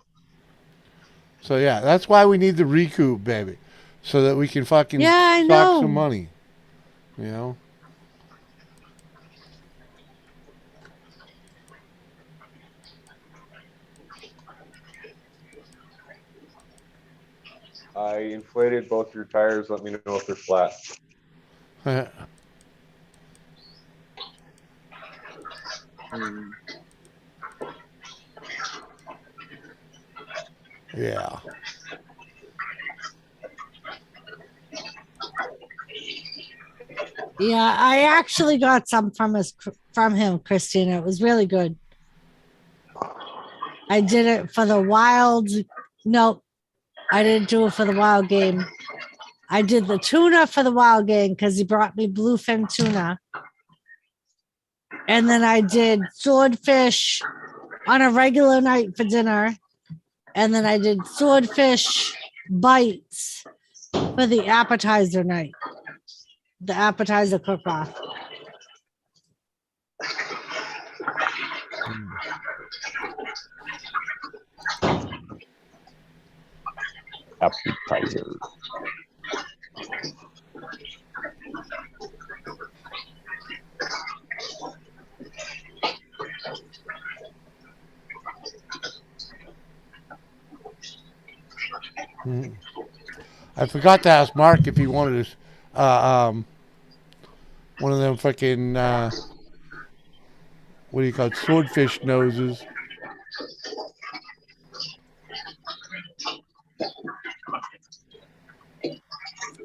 So yeah, that's why we need the recoup, baby, so that we can fucking Yeah, I stock know. some money. You know. I inflated both your tires. Let me know if they're flat. Yeah. Yeah, I actually got some from him, Christina. It was really good. I did it for the wild. Nope, I didn't do it for the wild game. I did the tuna for the wild game because he brought me bluefin tuna. And then I did swordfish on a regular night for dinner. And then I did swordfish bites for the appetizer night. The appetizer cook-off. Appetizer. I forgot to ask Mark if he wanted one of them fucking what do you call it? Swordfish noses.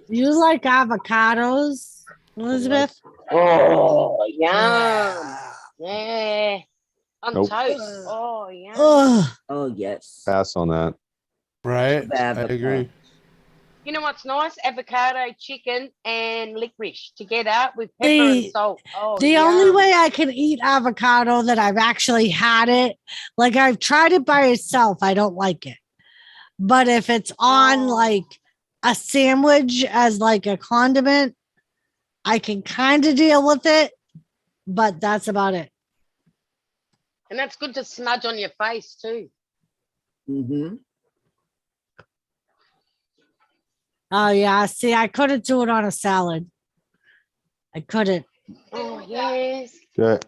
You like avocados, Elizabeth? Oh, yum. Yeah. On Nope. toast. Oh, yeah. Ugh. Oh yes. Pass on that. Right? I Avocado. agree. You know what's nice? Avocado, chicken, and licorice together with pepper The- and salt. Oh, The yum. only way I can eat avocado that I've actually had it, like I've tried it by itself, I don't like it. But if it's on Oh. like a sandwich as like a condiment, I can kind of deal with it, but that's about it. And that's good to smudge on your face too. Mm-hmm. Oh yeah, see, I couldn't do it on a salad. I couldn't. Oh, yes. Okay.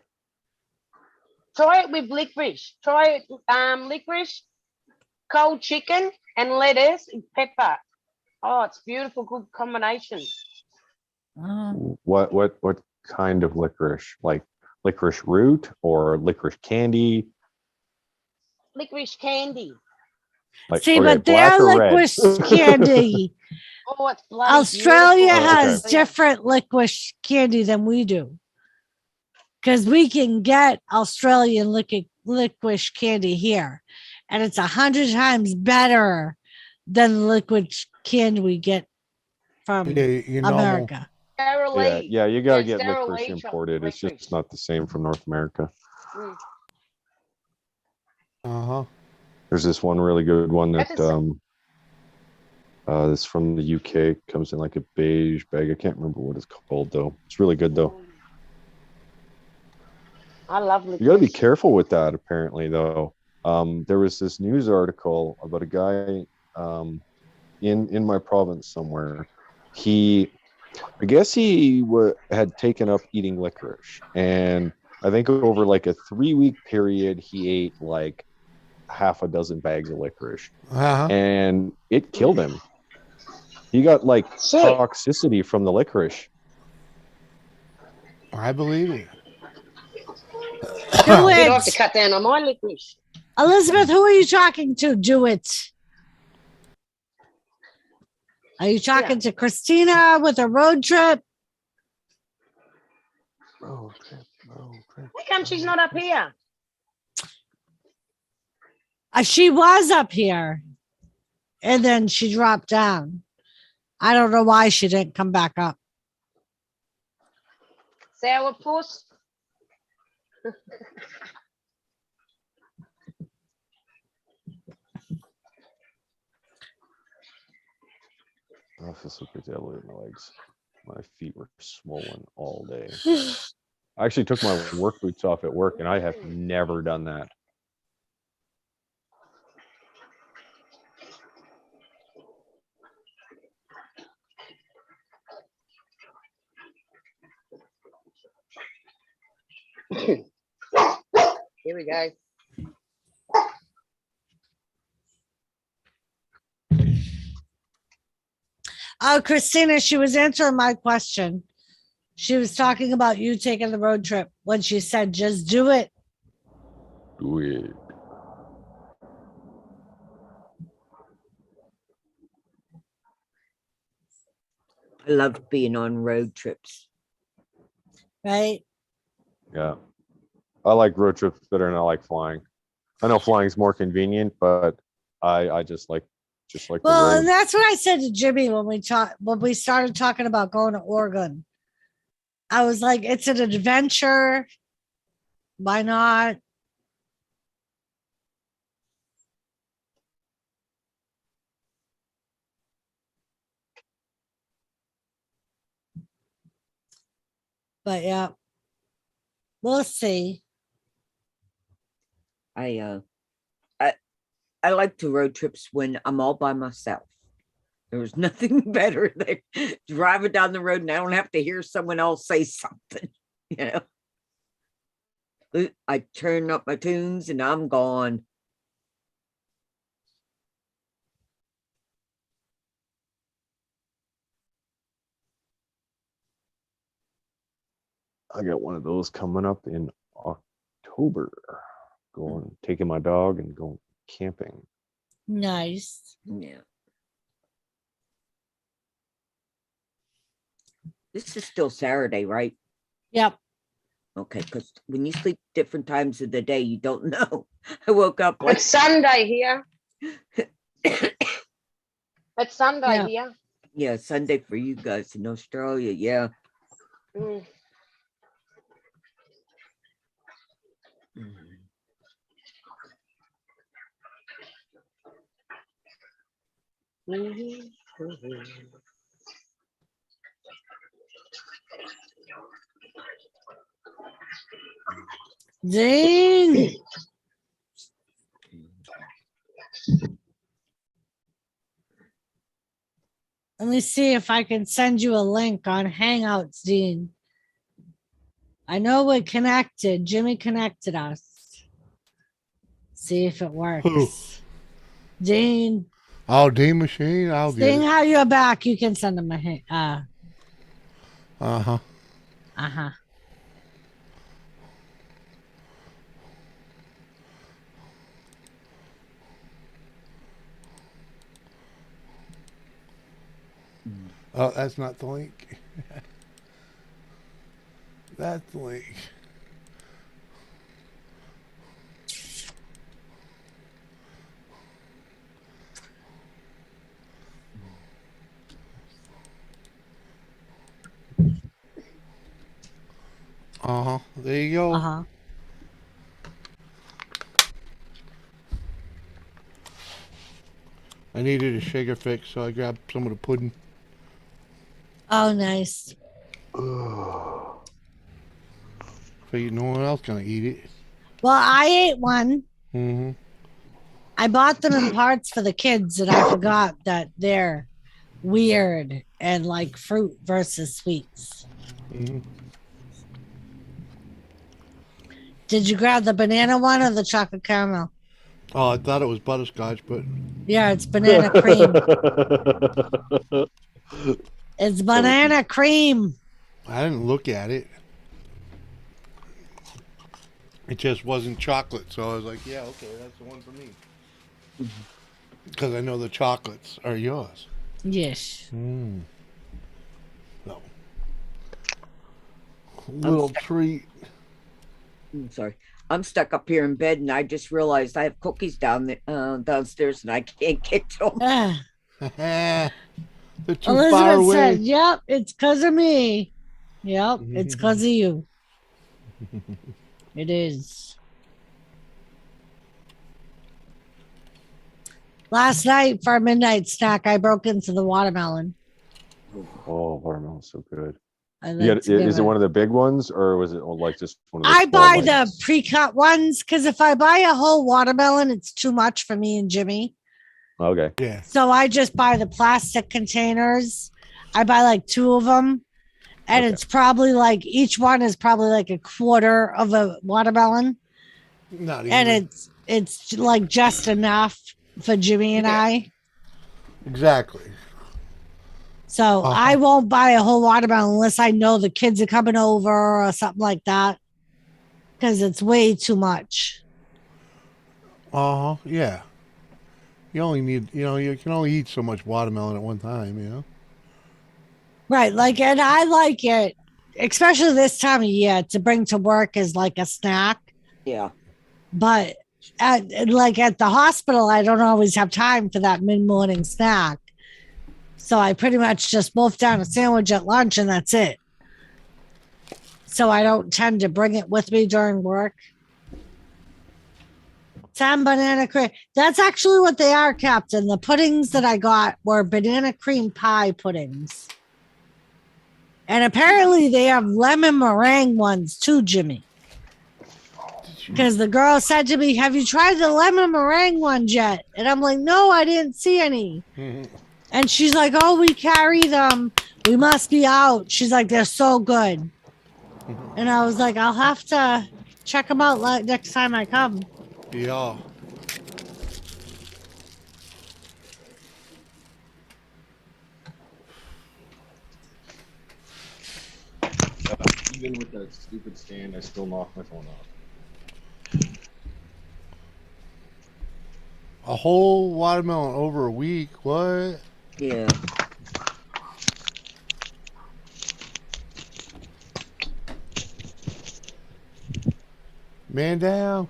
Try it with licorice. Try it, licorice, cold chicken, and lettuce and pepper. Oh, it's beautiful, good combination. What kind of licorice? Like licorice root or licorice candy? Licorice candy. Like, See, okay, but their black or red? licorice candy, Oh, it's bloody Australia beautiful. has Okay. different licorice candy than we do. Because we can get Australian licorice candy here, and it's 100 times better than the licorice candy we get from Yeah, you know. America. Sterile Yeah, leaf. yeah, you gotta Yeah, get sterile licorice leaf imported. It's licorice. just not the same from North America. Mm. There's this one really good one that That is- it's from the UK. Comes in like a beige bag. I can't remember what it's called though. It's really good though. I love You got to be licorice. careful with that, apparently, though. There was this news article about a guy in my province somewhere. I guess he had taken up eating licorice, and I think over like a 3-week period, he ate like half a dozen bags of licorice, Uh-huh. and it killed him. He got like Shit. toxicity from the licorice. I believe it. Do You'd have to it. cut down on my licorice. Elizabeth, who are you talking to? Do it. Are you talking to Christina with a road trip? Road trip. How come she's not up here? She was up here and then she dropped down. I don't know why she didn't come back up. Sourpuss? I feel so good to elevate my legs. My feet were swollen all day. I actually took my work boots off at work, and I have never done that. Here we go. Oh, Christina, she was answering my question. She was talking about you taking the road trip when she said, just do it. Do it. I love being on road trips. Right? Yeah. I like road trips better than I like flying. I know flying's more convenient, but I just like the Well, road. and that's what I said to Jimmy when we started talking about going to Oregon. I was like, it's an adventure. Why not? But yeah, we'll see. I like to road trips when I'm all by myself. There's nothing better than driving down the road and I don't have to hear someone else say something. You know, I turn up my tunes and I'm gone. I got one of those coming up in October. Taking my dog and going camping. Nice. Yeah. This is still Saturday, right? Yep. Okay, because when you sleep different times of the day, you don't know. I woke up like It's Sunday here. It's Sunday Yeah. here. yeah, Sunday for you guys in Australia. Yeah. Mm. Mhm, mhm. Dean. Let me see if I can send you a link on Hangouts, Dean. I know we're connected. Jimmy connected us. See if it works. Who? Dean. Oh, D machine. I'll get Seeing it. how you're back, you can send him a hint. Uh-huh. Uh-huh. Oh, that's not the link. That's the link. Uh-huh. There you go. Uh-huh. I needed a sugar fix, so I grabbed some of the pudding. Oh, nice. But no one else gonna eat it. Well, I ate one. Mm-hmm. I bought them in parts for the kids, and I forgot that they're weird and like fruit versus sweets. Mm-hmm. Did you grab the banana one or the chocolate caramel? Oh, I thought it was butterscotch, but Yeah, it's banana cream. It's banana cream. I didn't look at it. It just wasn't chocolate, so I was like, yeah, okay, that's the one for me. Because I know the chocolates are yours. Yes. Mm. So, little treat. I'm sorry. I'm stuck up here in bed, and I just realized I have cookies downstairs, and I can't get to them. They're too far Elizabeth away. said, yep, it's because of me. Yep, it's because of you. It is. Last night for a midnight snack, I broke into the watermelon. Oh, watermelon's so good. Is it one of the big ones, or was it like just one of the I small buy ones? the pre-cut ones because if I buy a whole watermelon, it's too much for me and Jimmy. Okay. Yeah. So I just buy the plastic containers. I buy like 2 of them. And Okay. it's probably like each one is probably like a quarter of a watermelon. Not even. And it's like just enough for Jimmy and I. Exactly. So I won't buy a whole watermelon unless I know the kids are coming over or something like that. Because it's way too much. Yeah. You only need, you can only eat so much watermelon at one time, Right. Like, and I like it, especially this time of year, to bring to work as like a snack. Yeah. But at the hospital, I don't always have time for that mid-morning snack. So I pretty much just wolf down a sandwich at lunch and that's it. So I don't tend to bring it with me during work. 10 banana cream. That's actually what they are, Captain. The puddings that I got were banana cream pie puddings. And apparently they have lemon meringue ones too, Jimmy. Because the girl said to me, have you tried the lemon meringue ones yet? And I'm like, no, I didn't see any. And she's like, oh, we carry them. We must be out. She's like, they're so good. And I was like, I'll have to check them out next time I come. Yeah. Even with that stupid stand, I still knock my phone off. A whole watermelon over a week? What? Yeah. Man down.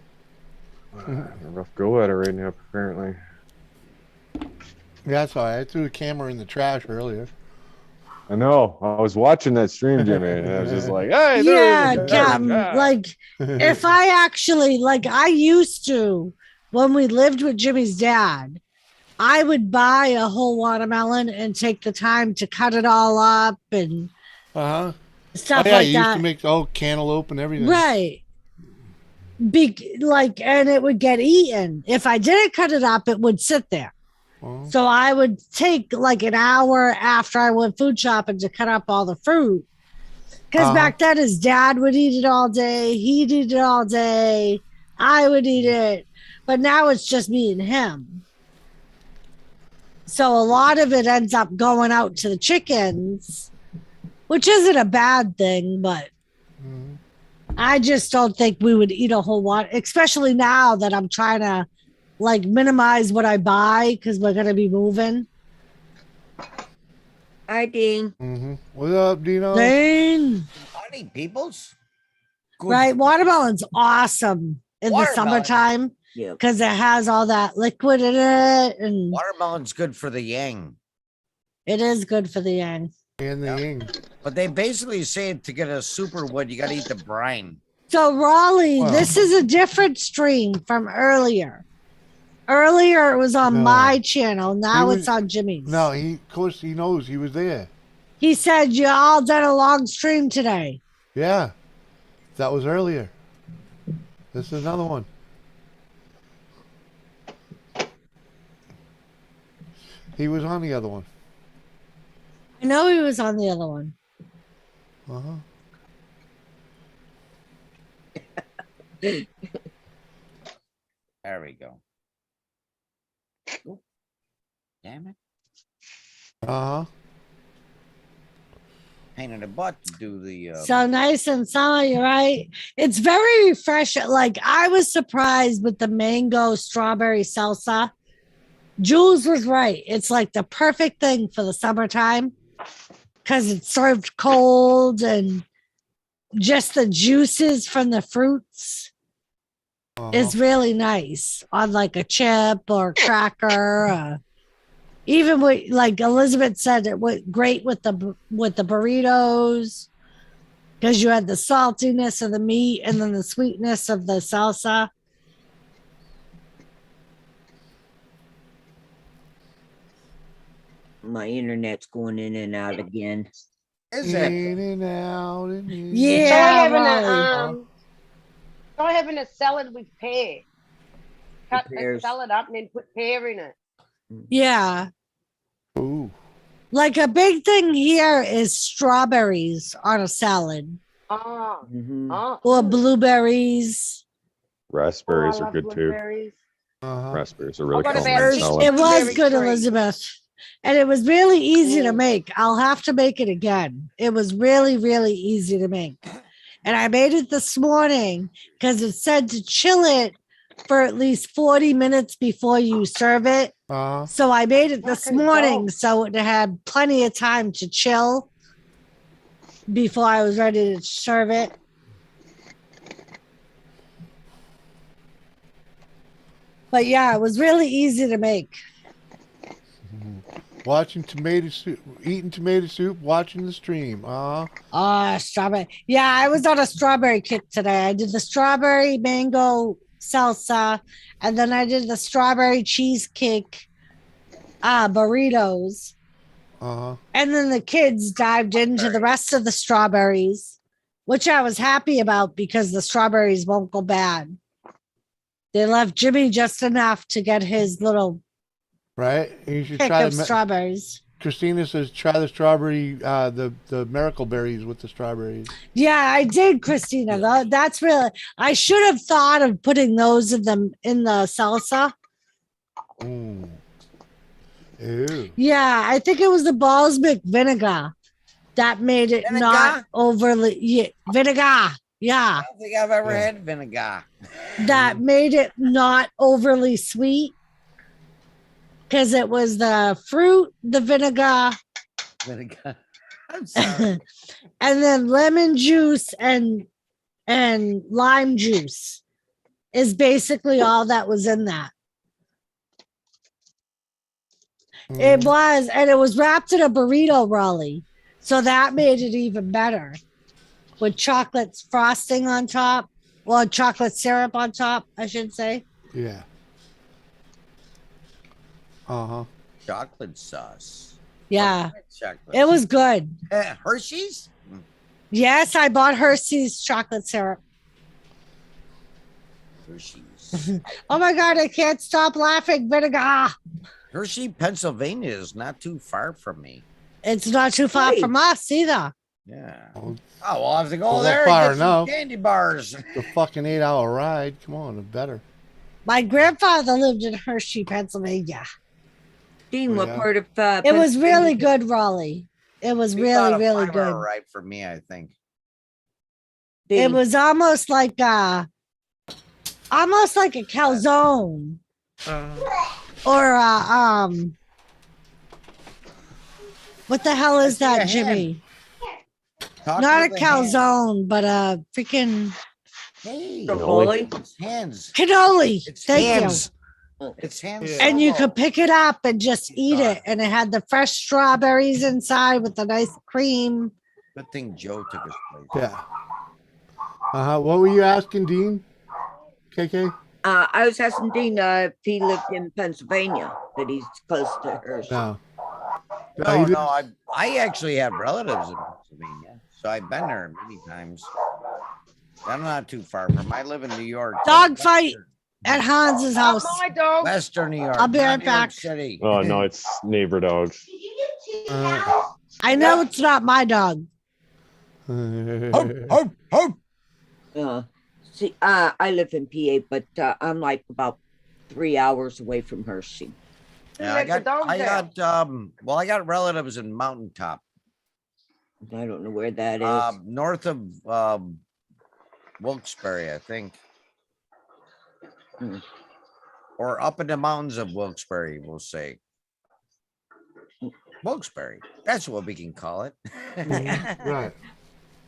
A rough go at it right now, apparently. Yeah, that's all right. I threw the camera in the trash earlier. I know. I was watching that stream, Jimmy, and I was just like, hey, Yeah, there it is. Captain. Yeah. Like, if I actually, like, I used to, when we lived with Jimmy's dad, I would buy a whole watermelon and take the time to cut it all up and stuff yeah, like you that. used to make cantaloupe and everything. Right. And it would get eaten. If I didn't cut it up, it would sit there. So I would take like an hour after I went food shopping to cut up all the fruit. Because back then his dad would eat it all day. He'd eat it all day. I would eat it. But now it's just me and him. So a lot of it ends up going out to the chickens, which isn't a bad thing, but I just don't think we would eat a whole lot, especially now that I'm trying to like minimize what I buy because we're going to be moving. Hi, Dean. What up, Dino? Dean. Howdy, peoples. Good. Right. Watermelon's awesome in the Watermelon. summertime Yeah. because it has all that liquid in it. And Watermelon's good for the yang. it is good for the yang. And the ying. But they basically say to get a super wood, you got to eat the brine. So Raleigh, Wow. this is a different stream from earlier. Earlier it was on No. my channel. Now was- it's on Jimmy's. No, of course he knows he was there. He said you all done a long stream today. Yeah. That was earlier. This is another one. He was on the other one. I know he was on the other one. Uh-huh. There we go. Oop. Damn it. Uh-huh. Pain in the butt to do the. So nice and summer, you're right. It's very refreshing. Like, I was surprised with the mango strawberry salsa. Jules was right. It's like the perfect thing for the summertime because it's served cold and just the juices from the fruits is really nice on like a chip or cracker. Even with, like Elizabeth said, it went great with the burritos because you had the saltiness of the meat and then the sweetness of the salsa. My internet's going in and out again. Is it? In and out. Yeah, Try having a salad with pear. Cut the Pears. salad up and then put pear in it. Yeah. Ooh. Like a big thing here is strawberries on a salad Oh, Mhm. or blueberries. Raspberries I are love good too. blueberries. Uh-huh. Raspberries are really got a common bad in thing. salad. It was Blueberry good, tree. Elizabeth. And it was really easy to make. I'll have to make it again. It was really, really easy to make. And I made it this morning because it said to chill it for at least 40 minutes before you serve it. Uh-huh. So I made it this Fucking morning dope. so it had plenty of time to chill before I was ready to serve it. But yeah, it was really easy to make. Watching tomato soup, eating tomato soup, watching the stream. Strawberry. Yeah, I was on a strawberry kick today. I did the strawberry mango salsa, and then I did the strawberry cheesecake burritos. Uh-huh. And then the kids dived into the rest of the strawberries, which I was happy about because the strawberries won't go bad. They left Jimmy just enough to get his little Right? You should kick try of the strawberries. Christina says try the strawberry, the miracle berries with the strawberries. Yeah, I did, Christina. That's really. I should have thought of putting those in the salsa. Ooh. Ew. Yeah, I think it was the balsamic vinegar that made it not overly vinegar. Yeah, I don't think I've ever had vinegar. that made it not overly sweet because it was the fruit, the vinegar, Vinegar. I'm sorry. and then lemon juice and lime juice is basically all that was in that. It was, and it was wrapped in a burrito rolly, so that made it even better with chocolate frosting on top. Well, chocolate syrup on top, I should say. Yeah. Uh-huh. Chocolate sauce. Yeah, Chocolate. it was good. Hershey's? Yes, I bought Hershey's chocolate syrup. Hershey's. Oh my God, I can't stop laughing. Vinegar. Hershey, Pennsylvania is not too far from me. It's not too far from us either. Yeah. Oh, Oh, we'll have to go Well, there far and get some enough. candy bars. the fucking 8-hour ride. Come on, it's better. My grandfather lived in Hershey, Pennsylvania. Dean, what Yeah. part of It was really Pennsylvania- good, Raleigh. It was Be really, about a really 5-hour good. ride for me, I think. It Dean, was almost like a calzone or what the hell is I see a that, Jimmy? Talk Not a with the hands. calzone, but a freaking Hey, Cannoli? it's hands. cannoli. It's Thank hands. you. It's hands. And you solo. could pick it up and just eat it, and it had the fresh strawberries inside with the nice cream. Good thing Joe took his place. Yeah. Uh-huh. What were you asking, Dean? KK? I was asking Dean if he lived in Pennsylvania, that he's close to Hershey. No. No, he no, I actually have relatives in Pennsylvania, so I've been there many times. I'm not too far from. I live in New York. Dog fight at Hans's Not house. my dog. Western New York. I'll be not right New York back. City. Oh no, it's neighbor dogs. I know it's not my dog. Hope. See, I live in PA, but I'm like about 3 hours away from Hershey. Yeah, Let the dogs out. I got relatives in Mountaintop, I don't know where that is. north of Wilkes-Barre, I think. Or up in the mountains of Wilkes-Barre, we'll say. Wilkes-Barre. That's what we can call it. Right.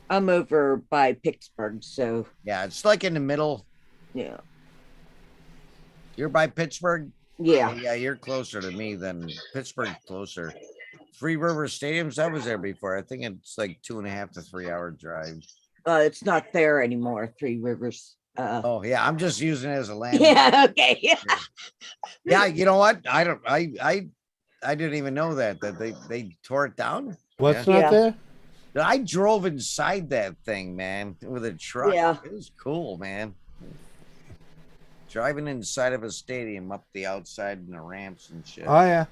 I'm over by Pittsburgh, so Yeah, it's like in the middle. yeah. You're by Pittsburgh? Yeah. Yeah, you're closer to me than Pittsburgh closer. Three River Stadiums, I was there before. I think it's like 2.5 to 3 hour drive. It's not there anymore, Three Rivers. Oh yeah, I'm just using it as a land. Yeah, okay. Yeah, you know what? I didn't even know that they tore it down. What's Yeah. not there? I drove inside that thing, man, with a truck. Yeah. It was cool, man. Driving inside of a stadium up the outside and the ramps and shit. Oh yeah.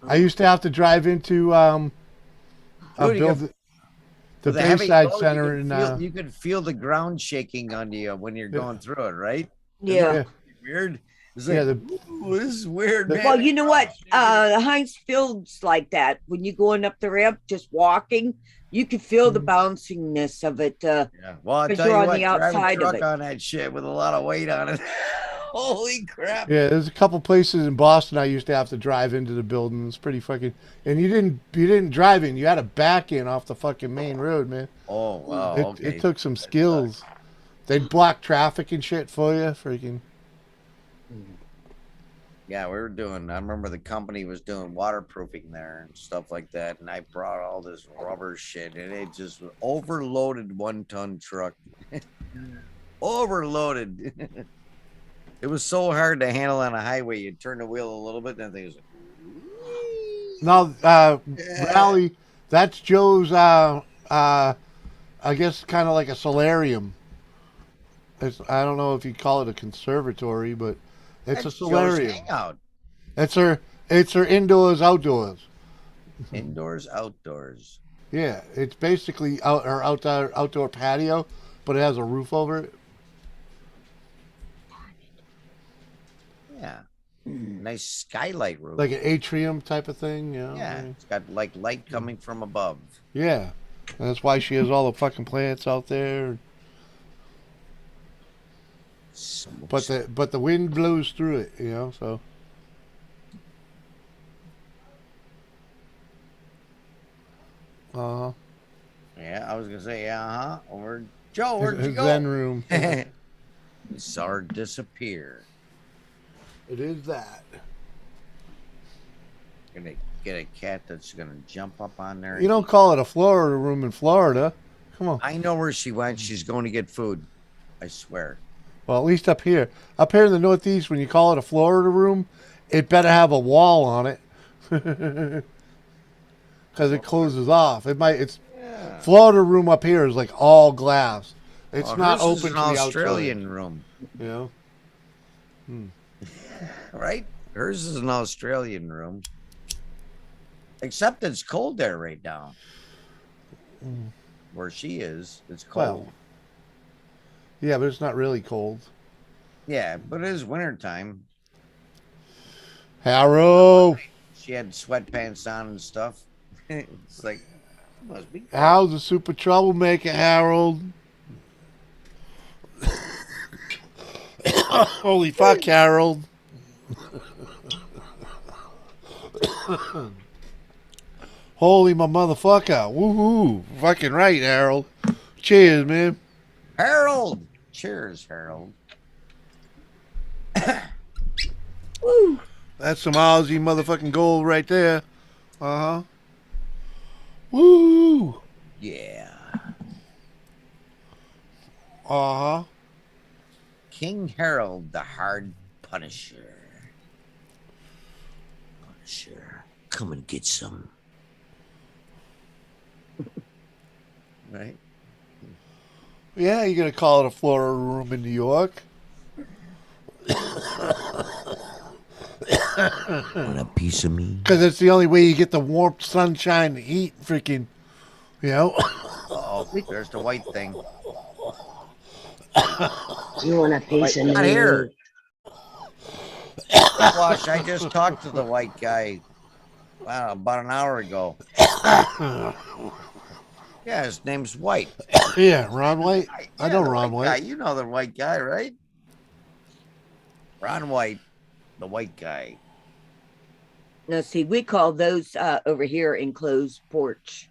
I used to have to drive into Dude, the with a heavy Bayside load, Center you could feel the ground shaking under you when you're going through it, right? Yeah. Weird. It's Yeah, like, ooh, this is weird, man. Well, you know what? Heinz Field's like that. When you're going up the ramp, just walking, you can feel the bouncingness of it. Yeah. Well, I'll 'cause tell you're you on what, the driving outside of truck it. on that shit with a lot of weight on it. Holy crap. Yeah, there's a couple places in Boston I used to have to drive into the building. It's pretty fucking, and you didn't drive in. You had to back in off the fucking main road, man. Oh, wow. Okay. It took some skills. They'd block traffic and shit for you, freaking. Yeah, I remember the company was doing waterproofing there and stuff like that. And I brought all this rubber shit and it just overloaded 1-ton truck. Overloaded. It was so hard to handle on a highway. You turn the wheel a little bit and then things. No, Rally, that's Joe's, I guess kind of like a solarium. I don't know if you call it a conservatory, but it's a solarium. Hangout. It's her indoors, outdoors. Indoors, outdoors. Yeah, it's basically her outdoor patio, but it has a roof over it. Yeah. Nice skylight roof. Like an atrium type of thing, you know? Yeah, it's got like light coming from above. Yeah. And that's why she has all the fucking plants out there. But the wind blows through it, you know, so. Uh-huh. Yeah, I was gonna say, over Joe, where'd you go? Zen room. Saw her disappear. It is that. Gonna get a cat that's gonna jump up on there. You don't call it a Florida room in Florida. Come on. I know where she went. She's going to get food. I swear. Well, at least up here. Up here in the Northeast, when you call it a Florida room, it better have a wall on it. Because it closes off. It's Florida room up here is like all glass. It's not hers is open an to the Australian outside. room. You know? Right? Hers is an Australian room. Except it's cold there right now. Where she is, it's cold. Well, yeah, but it's not really cold. Yeah, but it is wintertime. Harrow! She had sweatpants on and stuff. It's like, must be. How's a super troublemaker, Harold? Holy fuck, Harold. Holy my motherfucker. Woohoo. Fucking right, Harold. Cheers, man. Harold! Cheers, Harold. Woo. That's some Aussie motherfucking gold right there. Uh-huh. Woo! Yeah. Uh-huh. King Harold, the Hard Punisher. Punisher, come and get some. Right? Yeah, you're gonna call it a floral room in New York. Want a piece of me? Because it's the only way you get the warmth, sunshine, the heat, freaking, you know. Oh, there's the white thing. You want a piece of Not me? here. Wash, I just talked to the white guy. Wow, about an hour ago. Yeah, his name's White. Yeah, Ron White. I know the Ron white guy. White. You know the white guy, right? Ron White, the white guy. Now, see, we call those over here enclosed porch.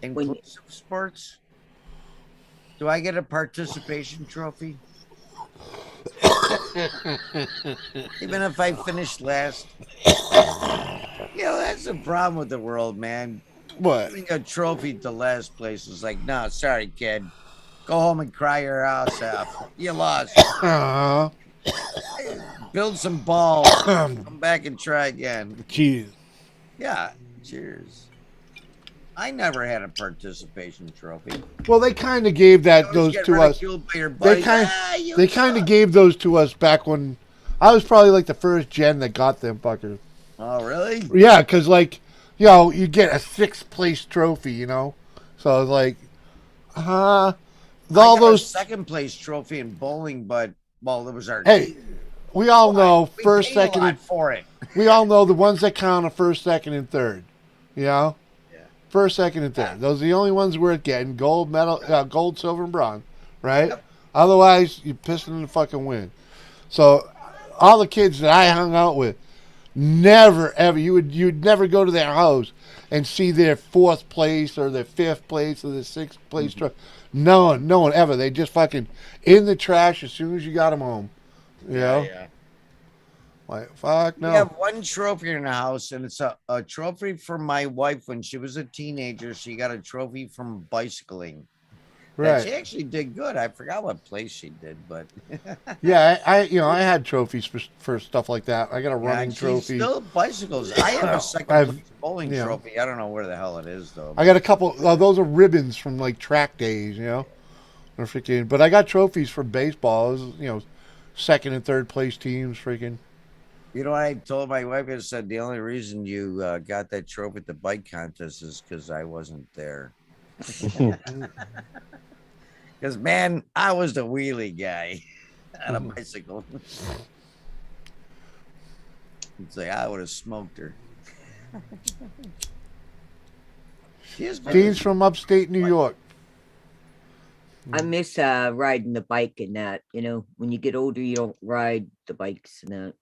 Inclusive sports. Do I get a participation trophy? Even if I finish last. You know, that's the problem with the world, man. What? Giving a trophy to last place is like, no, sorry, kid. Go home and cry your house off. You lost. Build some balls. Come back and try again. Cheers. Yeah, cheers. I never had a participation trophy. Well, they kind of gave those to us. They kind of gave those to us back when I was probably like the first gen that got them fuckers. Oh, really? Yeah, because like, you know, you get a 6th place trophy, you know. So I was like, all those second place trophy in bowling, but well, there was our. Hey, we all know we first, paid second, a lot and for it. We all know the ones that count are first, second, and third. You know. Yeah. First, second, and third. Those are the only ones worth getting. Gold, medal, gold, silver, and bronze. Right. Yep. Otherwise, you're pissing in the fucking wind. So, all the kids that I hung out with, never ever you'd never go to their house and see their 4th place or their 5th place or their 6th place. No one ever. They just fucking in the trash as soon as you got them home. You know? Yeah. Like, fuck no. We have one trophy in the house, and it's a trophy for my wife when she was a teenager. She got a trophy from bicycling. Right. She actually did good. I forgot what place she did, but yeah, I had trophies for stuff like that. I got a running trophy. Still bicycles. I have a second place bowling trophy. I don't know where the hell it is though. I got a couple. Those are ribbons from like track days, you know. Or freaking. But I got trophies for baseball. It was, you know, 2nd and 3rd place teams, freaking. You know what I told my wife? I said the only reason you got that trophy at the bike contest is because I wasn't there. Because, man, I was the wheelie guy on a bicycle. It's like I would have smoked her. Dean's from upstate New York. I miss riding the bike and that. You know, when you get older, you don't ride the bikes and that.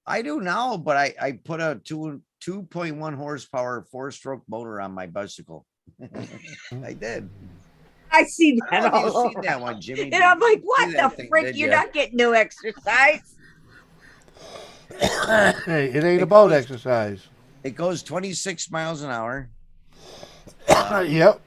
I do now, but I put a 2.1 horsepower 4-stroke motor on my bicycle. I did. I see that. You've seen that one, Jimmy. And I'm like, what the frick? You're not getting no exercise. Hey, it ain't about exercise. It goes 26 miles an hour. Yep.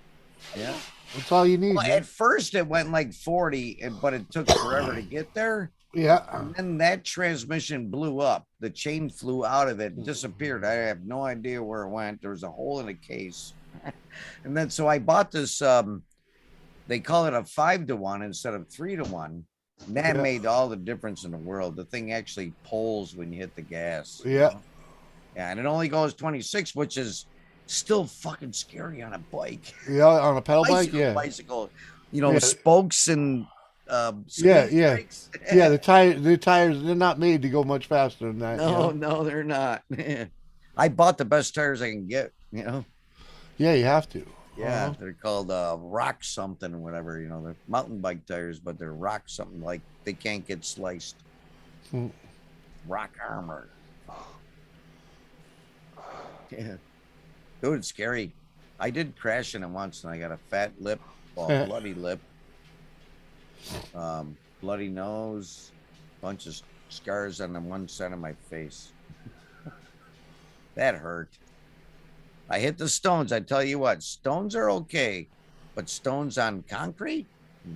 Yeah. That's all you need. Well, at first it went like 40, but it took forever to get there. Yeah. And then that transmission blew up. The chain flew out of it and disappeared. I have no idea where it went. There was a hole in the case. And then so I bought this they call it a 5-to-1 instead of 3-to-1. And that made all the difference in the world. The thing actually pulls when you hit the gas. Yeah. Yeah, and it only goes 26, which is still fucking scary on a bike. Yeah, on a pedal bike, yeah. Bicycle, you know, spokes and yeah. Yeah, the tires, they're not made to go much faster than that. No, they're not. I bought the best tires I can get, you know. Yeah, you have to. Yeah, they're called rock something or whatever, you know. They're mountain bike tires, but they're rock something, like they can't get sliced. Rock armor. Yeah. Dude, it's scary. I did crash in it once and I got a fat lip, bloody lip, bloody nose, bunch of scars on the one side of my face. That hurt. I hit the stones. I tell you what, stones are okay, but stones on concrete,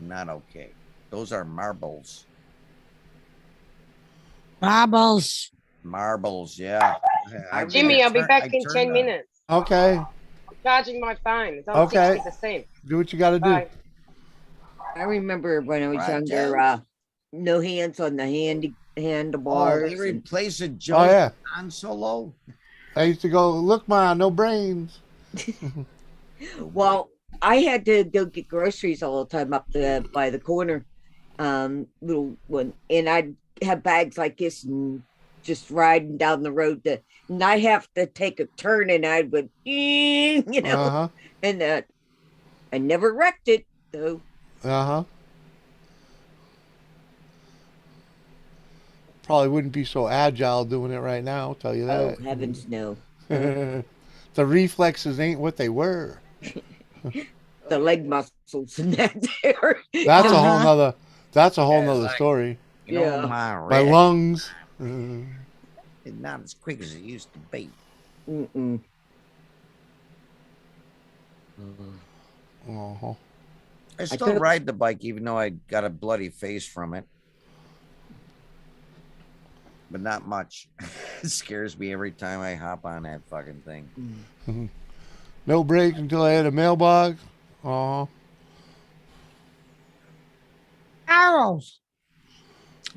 not okay. Those are marbles. Marbles, yeah. Jimmy, I'll be back in 10 minutes. Okay. I'm charging my phone. It's on 60%. Do what you got to do. Bye. I remember when I was Right, younger, Joe? no hands on the Oh, handlebars. they and- replaced a Oh Joe yeah. Han Solo. I used to go, look, Ma, no brains. Well, I had to go get groceries all the time up by the corner, little one, and I'd have bags like this and just riding down the road and I have to take a turn and I would, you know, Uh-huh. and I never wrecked it though. Uh-huh. Probably wouldn't be so agile doing it right now, I'll tell you Oh, that. heavens no. The reflexes ain't what they were. The leg muscles and that there. That's a whole Uh-huh. nother Yeah, nother like- story. You know, Yeah. my My wreck lungs. is not as quick as it used to be. Mm-mm. Uh-huh. I still took- ride the bike even though I got a bloody face from it. But not much. It scares me every time I hop on that fucking thing. No brakes until I hit a mailbox. Uh-huh. Arrows.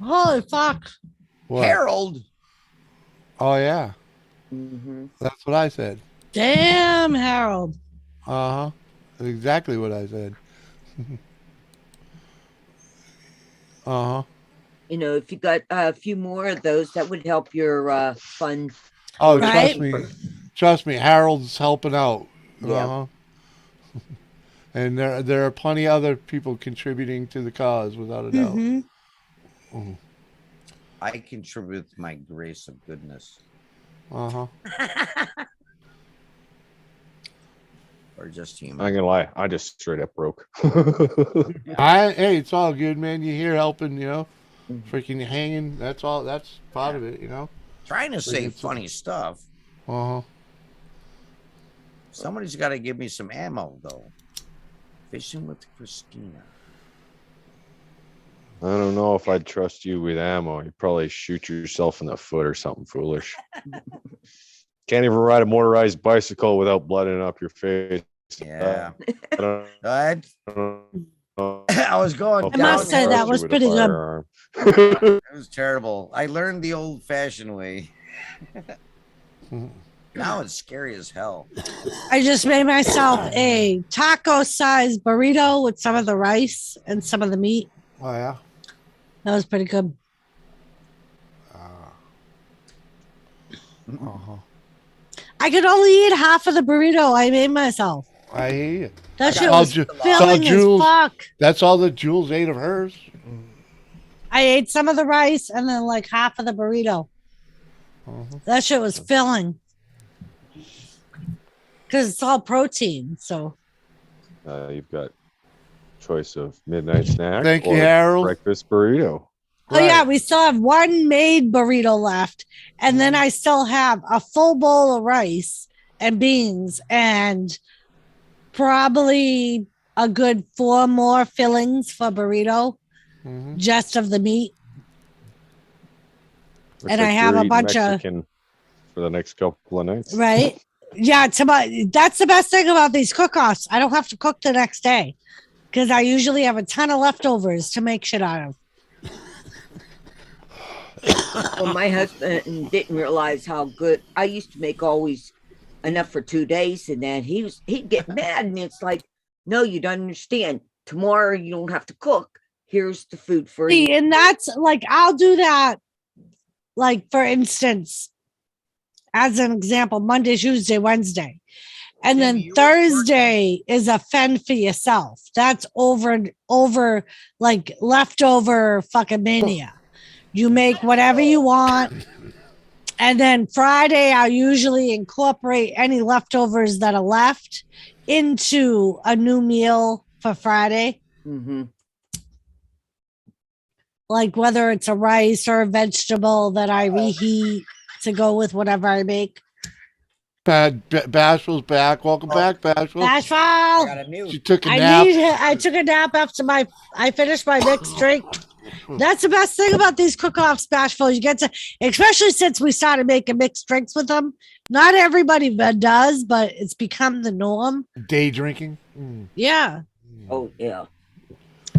Holy fuck. What? Harold. Oh yeah. Mm-hmm. That's what I said. Damn, Harold. Uh-huh. That's exactly what I said. Uh-huh. You know, if you got a few more of those, that would help your fun. Oh, Right? trust me, Harold's helping out. Yeah. Uh-huh. And there are plenty of other people contributing to the cause, without a doubt. Mm-hmm. I contribute with my grace of goodness. Uh-huh. Or just I'm human. not gonna lie, I just straight up broke. Hey, it's all good, man. You're here helping, you know. Mhm. Freaking hanging. That's all. That's part of it, you know. Trying to say it's- funny stuff. Uh-huh. Somebody's got to give me some ammo, though. Fishing with Christina. I don't know if I'd trust you with ammo. You'd probably shoot yourself in the foot or something foolish. Can't even ride a motorized bicycle without blooding up your face. Yeah. I don't I, know. I was going I down. must say there. that was pretty good. good. It was terrible. I learned the old-fashioned way. Now it's scary as hell. I just made myself a taco-sized burrito with some of the rice and some of the meat. Oh yeah. That was pretty good. Uh-huh. I could only eat half of the burrito I made myself. I hear you. That shit all was Ju- filling as Jules. fuck. That's all that Jules ate of hers. I ate some of the rice and then like half of the burrito. Uh-huh. That shit was filling. Because it's all protein. So You've got choice of midnight snack. Thank you, or Harold. breakfast burrito. Oh yeah, Right. we still have one made burrito left, and then I still have a full bowl of rice and beans, and probably a good 4 more fillings for burrito, Mhm. just of the meat. Looks And I like have you're a eating bunch of- Mexican for the next couple of nights. Right? Yeah, that's the best thing about these cook-offs. I don't have to cook the next day because I usually have a ton of leftovers to make shit out of. Well, my husband didn't realize how good I used to make always enough for 2 days, and then he'd get mad, and it's like, no, you don't understand. Tomorrow you don't have to cook. Here's the food for you. See, and that's like I'll do that. Like for instance, as an example, Monday, Tuesday, Wednesday, and then Jimmy, you were Thursday is a fend for yourself. That's over like leftover fucking mania. You make whatever you want. And then Friday, I'll usually incorporate any leftovers that are left into a new meal for Friday. Mm-hmm. Like whether it's a rice or a vegetable that I reheat to go with whatever I make. Bashful's back. Welcome back, Bashful. I Bashful, got a new. She took a nap. I took a nap after I finished my mixed drink. That's the best thing about these cook-offs, Bashful. You get to, especially since we started making mixed drinks with them. Not everybody does, but it's become the norm. Day drinking. Mm. Yeah. Oh yeah.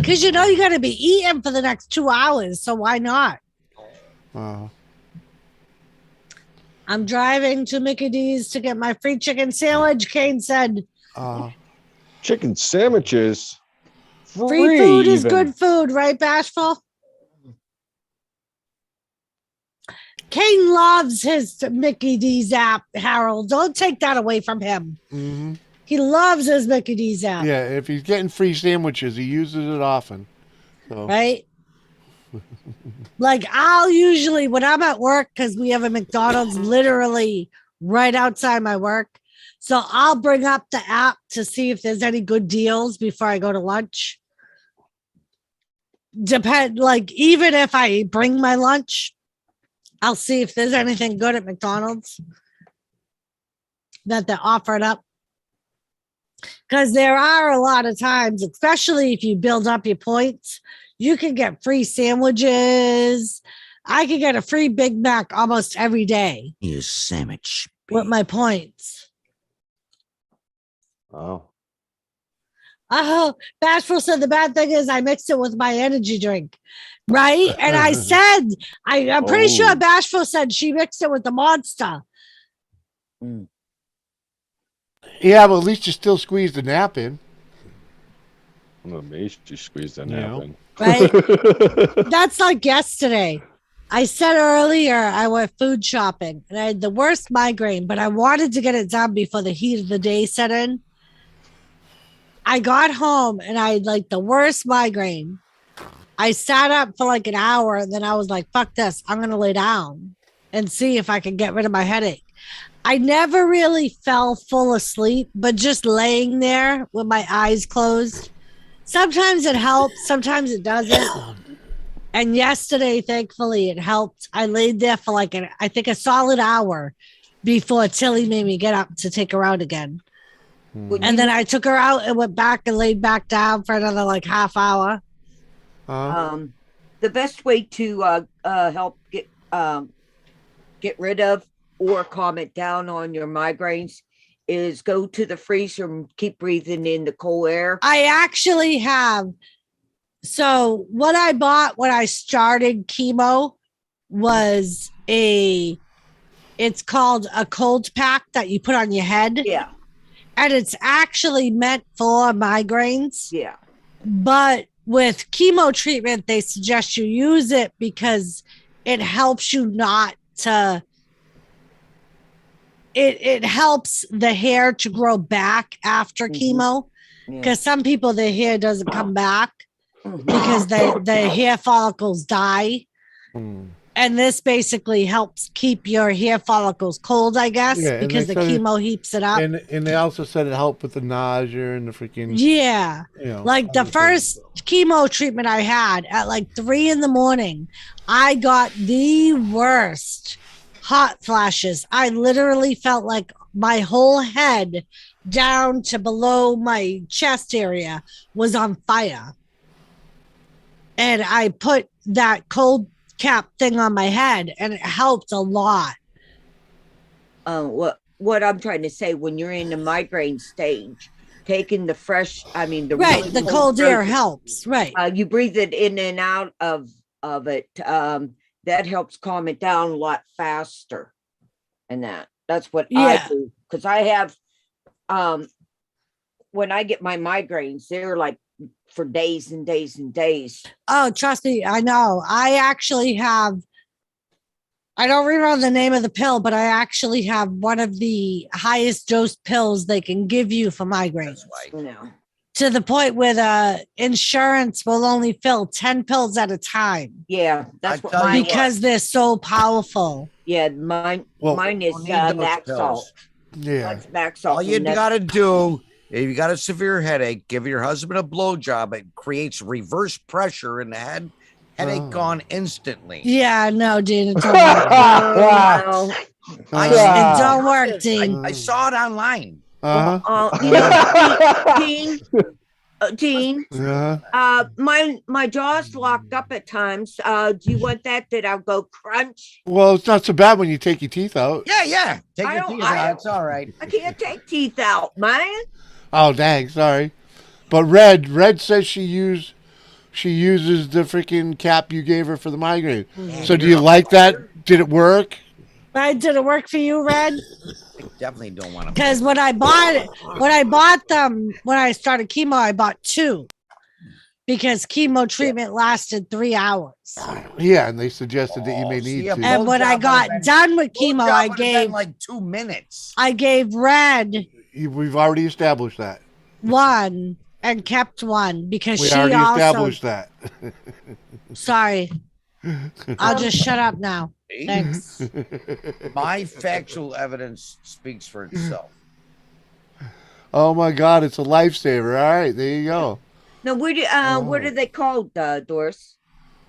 Because you know you're going to be eating for the next 2 hours, so why not? I'm driving to Mickey D's to get my free chicken sandwich. Kane said, Chicken sandwiches. free food is even. good food, right, Bashful? Kane loves his Mickey D's app, Harold. Don't take that away from him. Mm-hmm. He loves his Mickey D's app. Yeah, if he's getting free sandwiches, he uses it often. So. Right? Like, I'll usually, when I'm at work, because we have a McDonald's literally right outside my work, so I'll bring up the app to see if there's any good deals before I go to lunch. Like, even if I bring my lunch, I'll see if there's anything good at McDonald's that they're offering up. Because there are a lot of times, especially if you build up your points, you can get free sandwiches. I can get a free Big Mac almost every day. You sandwich. With my points. Oh. Oh, Bashful said the bad thing is I mixed it with my energy drink. Right? And I said, I'm pretty sure Bashful said she mixed it with the Monster. Yeah, but at least you still squeeze the nap in. I'm amazed you squeezed that nap in. Right? That's like yesterday. I said earlier I went food shopping and I had the worst migraine, but I wanted to get it done before the heat of the day set in. I got home and I had like the worst migraine. I sat up for like an hour and then I was like, fuck this. I'm going to lay down and see if I can get rid of my headache. I never really fell full asleep, but just laying there with my eyes closed. Sometimes it helps, sometimes it doesn't. And yesterday, thankfully, it helped. I laid there for like, I think a solid hour before Tilly made me get up to take her out again. And then I took her out and went back and laid back down for another like half hour. The best way to help get rid of or calm it down on your migraines is go to the freezer and keep breathing in the cold air. I actually have. So what I bought when I started chemo was it's called a cold pack that you put on your head. Yeah. And it's actually meant for migraines. Yeah. But with chemo treatment, they suggest you use it because it helps you not to, it helps the hair to grow back after chemo. Because some people, their hair doesn't come back because the hair follicles die. And this basically helps keep your hair follicles cold, I guess, because the chemo heaps it up. And they also said it helped with the nausea and the freaking... Yeah. You know, like the first chemo treatment I had at like 3 a.m, I got the worst hot flashes. I literally felt like my whole head down to below my chest area was on fire. And I put that cold cap thing on my head and it helped a lot. What I'm trying to say, when you're in the migraine stage, taking the fresh, the right, really the cold air helps, right? You breathe it in and out of it. That helps calm it down a lot faster. And that's what I do, because I have when I get my migraines, they're like for days and days and days. Oh, trust me, I know. I actually have, I don't remember the name of the pill, but I actually have one of the highest dose pills they can give you for migraines. No. To the point where the insurance will only fill 10 pills at a time. Yeah, that's what mine because they're so powerful. Yeah, mine is Maxalt. Yeah. That's Maxalt. All you gotta do, if you got a severe headache, give your husband a blowjob. It creates reverse pressure in the head. Headache gone instantly. Yeah, no, Dean, it don't work. It don't work, Dean. I saw it online. Dean, my jaw's locked up at times. Do you want that I'll go crunch? Well, it's not so bad when you take your teeth out. Yeah. Take your teeth out. It's all right. I can't take teeth out, man. Oh, dang, sorry. But Red says she used she uses the freaking cap you gave her for the migraine. Mhm. So do you like that? Did it work? Right? Did it work for you, Red? I definitely don't want to. Because when I bought them, when I started chemo, I bought 2 because chemo treatment lasted 3 hours. Yeah, and they suggested that you may see, need a to. And when I blowjob got would've been- done with chemo, blowjob I would've been gave like 2 minutes. I gave Red We've already established that. 1 and kept 1 because We she already also. established that. Sorry, I'll just shut up now. See? Thanks. My factual evidence speaks for itself. Oh my God, it's a lifesaver. All right, there you go. Now, what Oh. are they called, Doris?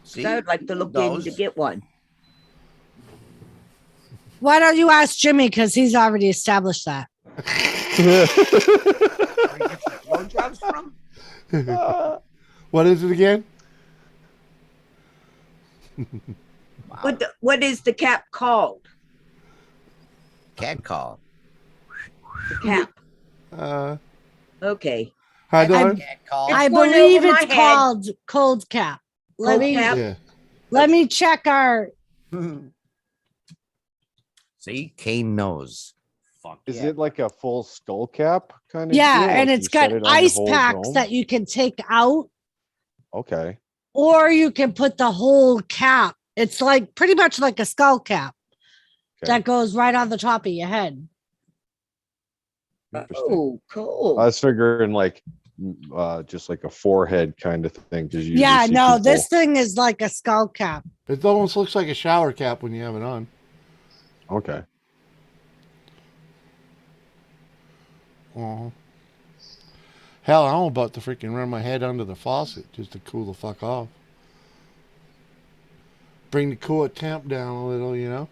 'Cause See? I would like to look in to get one. Why don't you ask Jimmy? Because he's already established that. Where you get your blowjobs from? What is it again? What is the cap called? Cat call. The cap. Okay. Hi, Dawn. Cat call. I going believe over my it's head. called cold cap. Cold cap. Yeah. Let me check our. See, Kane knows. Fuck Is yeah. it like a full skull cap kind of? Yeah, deal? and Like it's you got set it on your ice whole packs dome? that you can take out, Okay. or you can put the whole cap. It's like pretty much like a skull cap Okay. that goes right on the top of your head. Interesting. Oh, cool. I was figuring like just like a forehead kind of thing because you Yeah, usually see no, people- this thing is like a skull cap. It almost looks like a shower cap when you have it on. Okay. Uh-huh. Hell, I'm about to freaking run my head under the faucet just to cool the fuck off. Bring the core temp down a little, you know?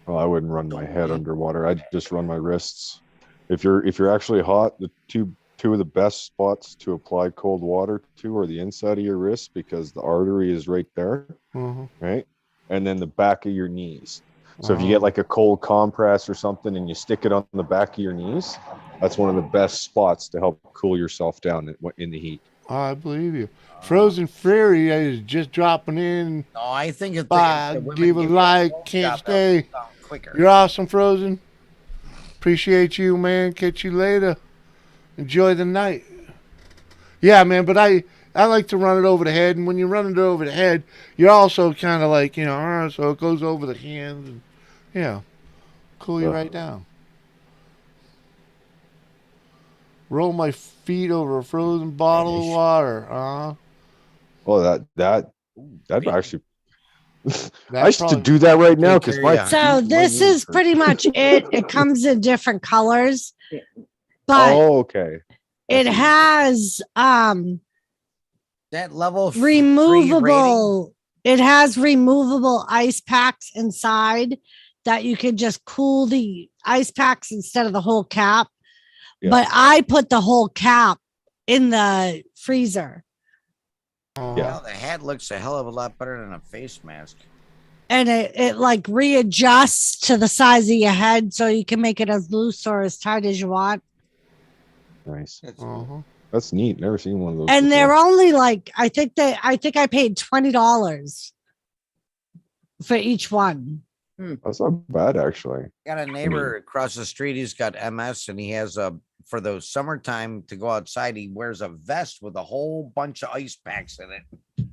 Well, I wouldn't run my head underwater. I'd just run my wrists. If you're actually hot, the two of the best spots to apply cold water to are the inside of your wrists because the artery is right there, Uh-huh. right? And then the back of your knees. So if you get like a cold compress or something and you stick it on the back of your knees, that's one of the best spots to help cool yourself down in the heat. I believe you. Frozen Fury is just dropping in. No, I think if Bye, the women Diva give you a Light, blowjob, can't they'll stay. cool down quicker. You're awesome, Frozen. Appreciate you, man. Catch you later. Enjoy the night. Yeah, man, but I like to run it over the head, and when you run it over the head, you're also kind of like, you know, so it goes over the hands, and yeah, cool you right down. Roll my feet over a frozen bottle of water. Well, that'd actually. I That's should probably- do that right now because Take my care, So feet this really is hurt. pretty much it. It comes in different colors, but Oh, okay. it has That level removable. It has removable ice packs inside that you can just cool the ice packs instead of the whole cap. Yeah. But I put the whole cap in the freezer. Uh-huh. Yeah. Well, the hat looks a hell of a lot better than a face mask. And it like readjusts to the size of your head so you can make it as loose or as tight as you want. Nice. Uh-huh. That's neat. Never seen one of those. And before. they're only like I think I paid $20 for each one. That's not bad, actually. Got a neighbor across the street. He's got MS, and he has for the summertime to go outside. He wears a vest with a whole bunch of ice packs in it.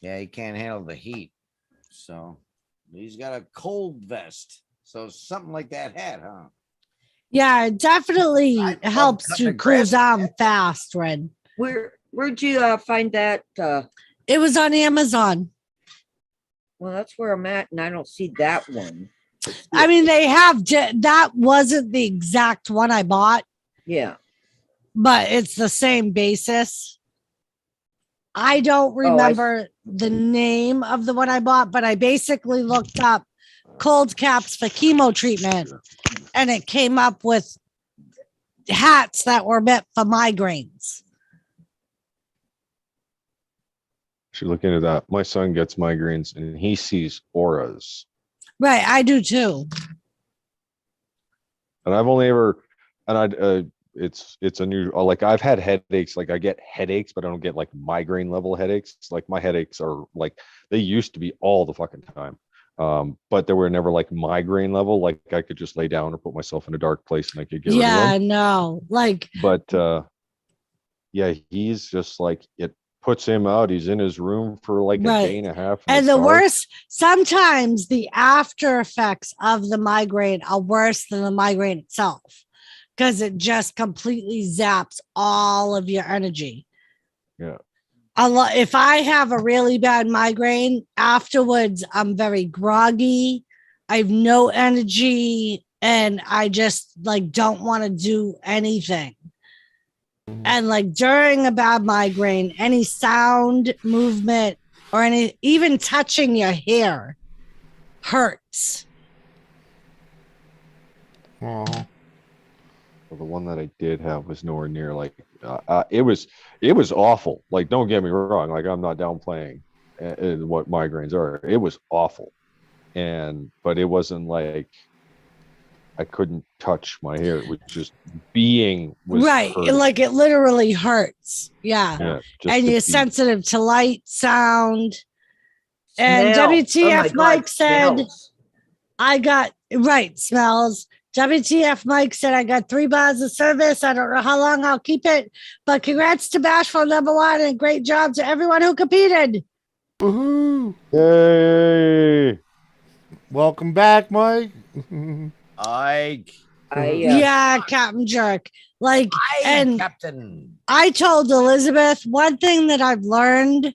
Yeah, he can't handle the heat, so he's got a cold vest. So something like that hat, huh? Yeah, it definitely I love helps cutting you the cool grass. down fast, Red. Where'd you find that? It was on Amazon. Well, that's where I'm at, and I don't see that one. I mean, they have that wasn't the exact one I bought, Yeah. but it's the same basis. I don't remember the name of the one I bought, but I basically looked up cold caps for chemo treatment and it came up with hats that were meant for migraines. Should look into that. My son gets migraines and he sees auras. Right. I do too. And I've only ever, and it's a new, like I've had headaches, like I get headaches, but I don't get like migraine level headaches. Like my headaches are like, they used to be all the fucking time. But they were never like migraine level. Like I could just lay down or put myself in a dark place and I could get rid of Yeah, them. no. Like, But yeah, he's just like, it puts him out. He's in his room for like a day and a half. And it's the dark. worst, sometimes the after effects of the migraine are worse than the migraine itself because it just completely zaps all of your energy. Yeah. If I have a really bad migraine, afterwards, I'm very groggy. I have no energy and I just like don't want to do anything. And like during a bad migraine, any sound, movement, or even touching your hair hurts. Oh. Well, the one that I did have was nowhere near like it was awful. Like, don't get me wrong. Like, I'm not downplaying what migraines are. It was awful, but it wasn't like I couldn't touch my hair. It was just was right. hurting. Like it literally hurts. Yeah. Yeah, And you're sensitive to light, sound. And Smell. WTF Mike said, smells. I got smells. WTF Mike said, I got 3 bars of service. I don't know how long I'll keep it, but congrats to Bashful #1 and great job to everyone who competed. Woohoo! Yay! Welcome back, Mike. Yeah, Captain Jerk. Like, and Captain. I told Elizabeth one thing that I've learned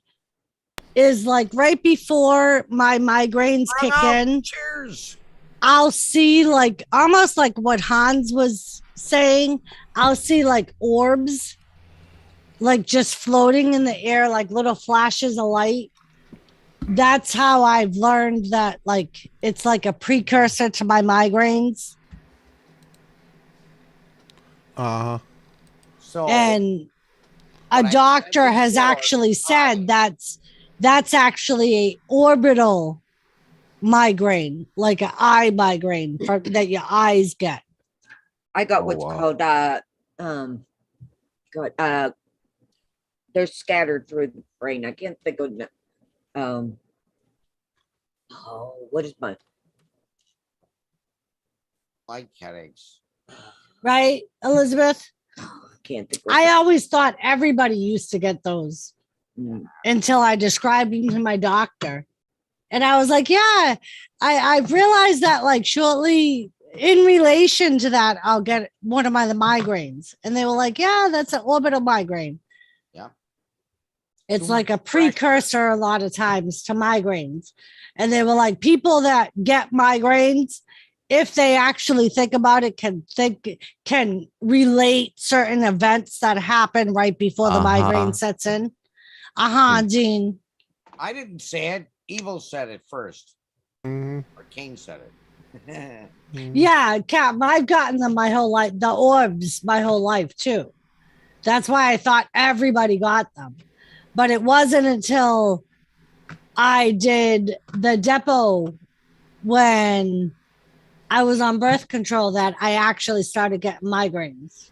is like right before my migraines kick in, Cheers. I'll see like almost like what Hans was saying. I'll see like orbs, like just floating in the air, like little flashes of light. That's how I've learned that like it's like a precursor to my migraines. So, and a doctor has actually said that's actually a orbital migraine, like an eye migraine that your eyes get. I got what's called they're scattered through the brain. I can't think of what is my like headaches. Right, Elizabeth? I can't think of I always thought everybody used to get those until I described them to my doctor. And I was like, yeah, I've realized that like shortly in relation to that, I'll get one of the migraines. And they were like, yeah, that's an orbital migraine. Yeah. It's like a precursor a lot of times to migraines. And they were like, people that get migraines, if they actually think about it, can relate certain events that happen right before the migraine sets in. Dean. I didn't say it. Evil said it first. Mhm. Or Cain said it. Yeah, Cap, I've gotten them my whole life, the orbs my whole life too. That's why I thought everybody got them. But it wasn't until I did the depot when I was on birth control that I actually started getting migraines.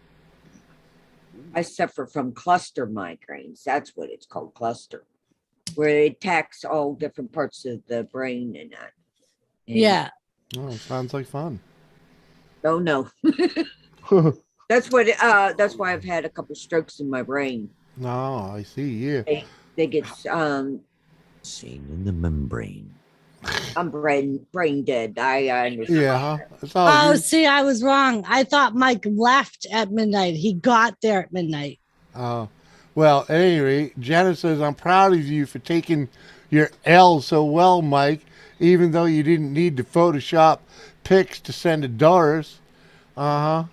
I suffer from cluster migraines. That's what it's called, cluster, where it attacks all different parts of the brain and that. And yeah. Oh, sounds like fun. Oh no. That's why I've had a couple strokes in my brain. No, I see. Yeah. They get Seen in the membrane. I'm brain dead. I understand. Yeah. It's all good. See, I was wrong. I thought Mike left at midnight. He got there at midnight. Well, at any rate, Jenna says, I'm proud of you for taking your L so well, Mike, even though you didn't need to Photoshop pics to send to Doris. I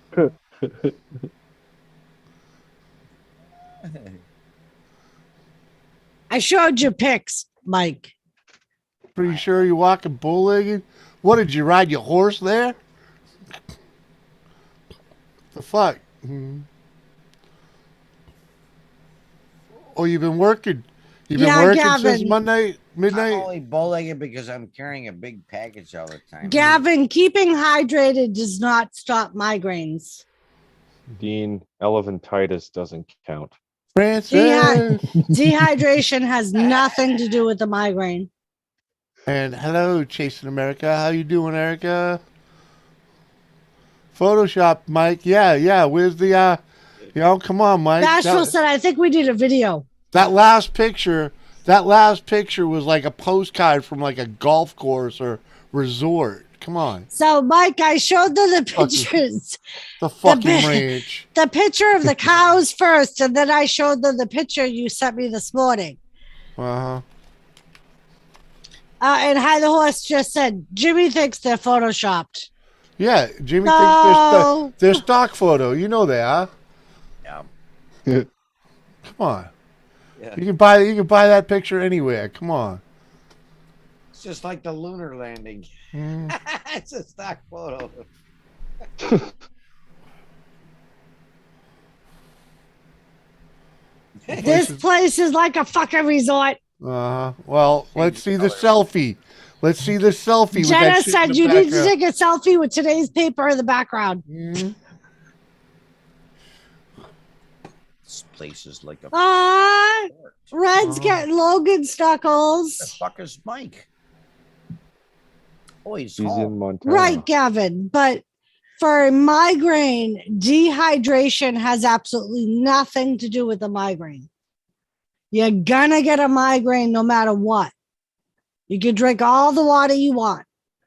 showed you pics, Mike. Pretty sure you're walking bull-legged? What, did you ride your horse there? The fuck? Oh, you've been working You been Yeah, working since Gavin. Monday I'm midnight? only bowlegging because I'm carrying a big package all the time. Gavin, keeping hydrated does not stop migraines. Dean, elephantitis doesn't count. Francis. Dehydration has nothing to do with the migraine. And hello, Chasing America. How you doing, Erica? Photoshop, Mike. Yeah. Where's the come on, Mike. Bashful said, I think we need a video. That last picture was like a postcard from like a golf course or resort. Come on. So, Mike, I showed them the pictures. The fucking ranch. The picture of the cows first, and then I showed them the picture you sent me this morning. Uh-huh. And Hi the Horse just said, Jimmy thinks they're photoshopped. Yeah, Jimmy thinks they're stock photo. You know they are. Yeah. Come on. Yeah. You can buy that picture anywhere. Come on. It's just like the lunar landing. It's a stock photo. This place is like a fucking resort. Well, let's see the selfie. Let's see the selfie. Jenna said you need to take a selfie with today's paper in the background. This place is like a. Red's getting Logan Stuckles. The fuck is Mike? Oh, he's in home. Montana. Right, Gavin. But for migraine, dehydration has absolutely nothing to do with the migraine. You're gonna get a migraine no matter what. You can drink all the water you want.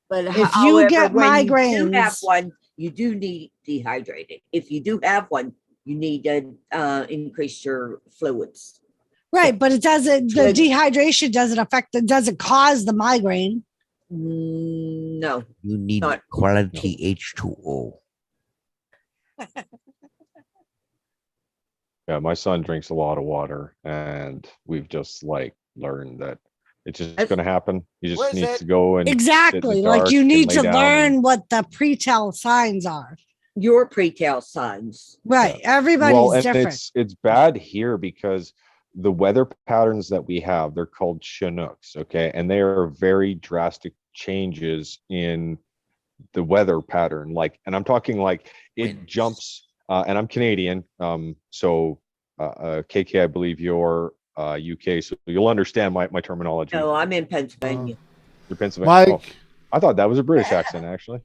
But If you however, get when you do migraines- have one, you do need dehydrated. If you do have one, you need to increase your fluids. Right, but it doesn't. The Good. dehydration doesn't cause the migraine. No. You need Not- quality H2O. Yeah, my son drinks a lot of water, and we've just like learned that it's just That's- going to happen. He just Where's needs it? to go and Exactly. the Like dark you and need lay to down learn what the pre-tell signs are. Your pre-tail signs. Right. Everybody's and different. it's bad here because the weather patterns that we have, they're called Chinooks, okay, and they are very drastic changes in the weather pattern. Like, and I'm talking like it jumps. And I'm Canadian, so KK, I believe you're UK, so you'll understand my terminology. No, I'm in Pennsylvania. You're Pennsylvania. Mike. Oh, I thought that was a British accent, actually.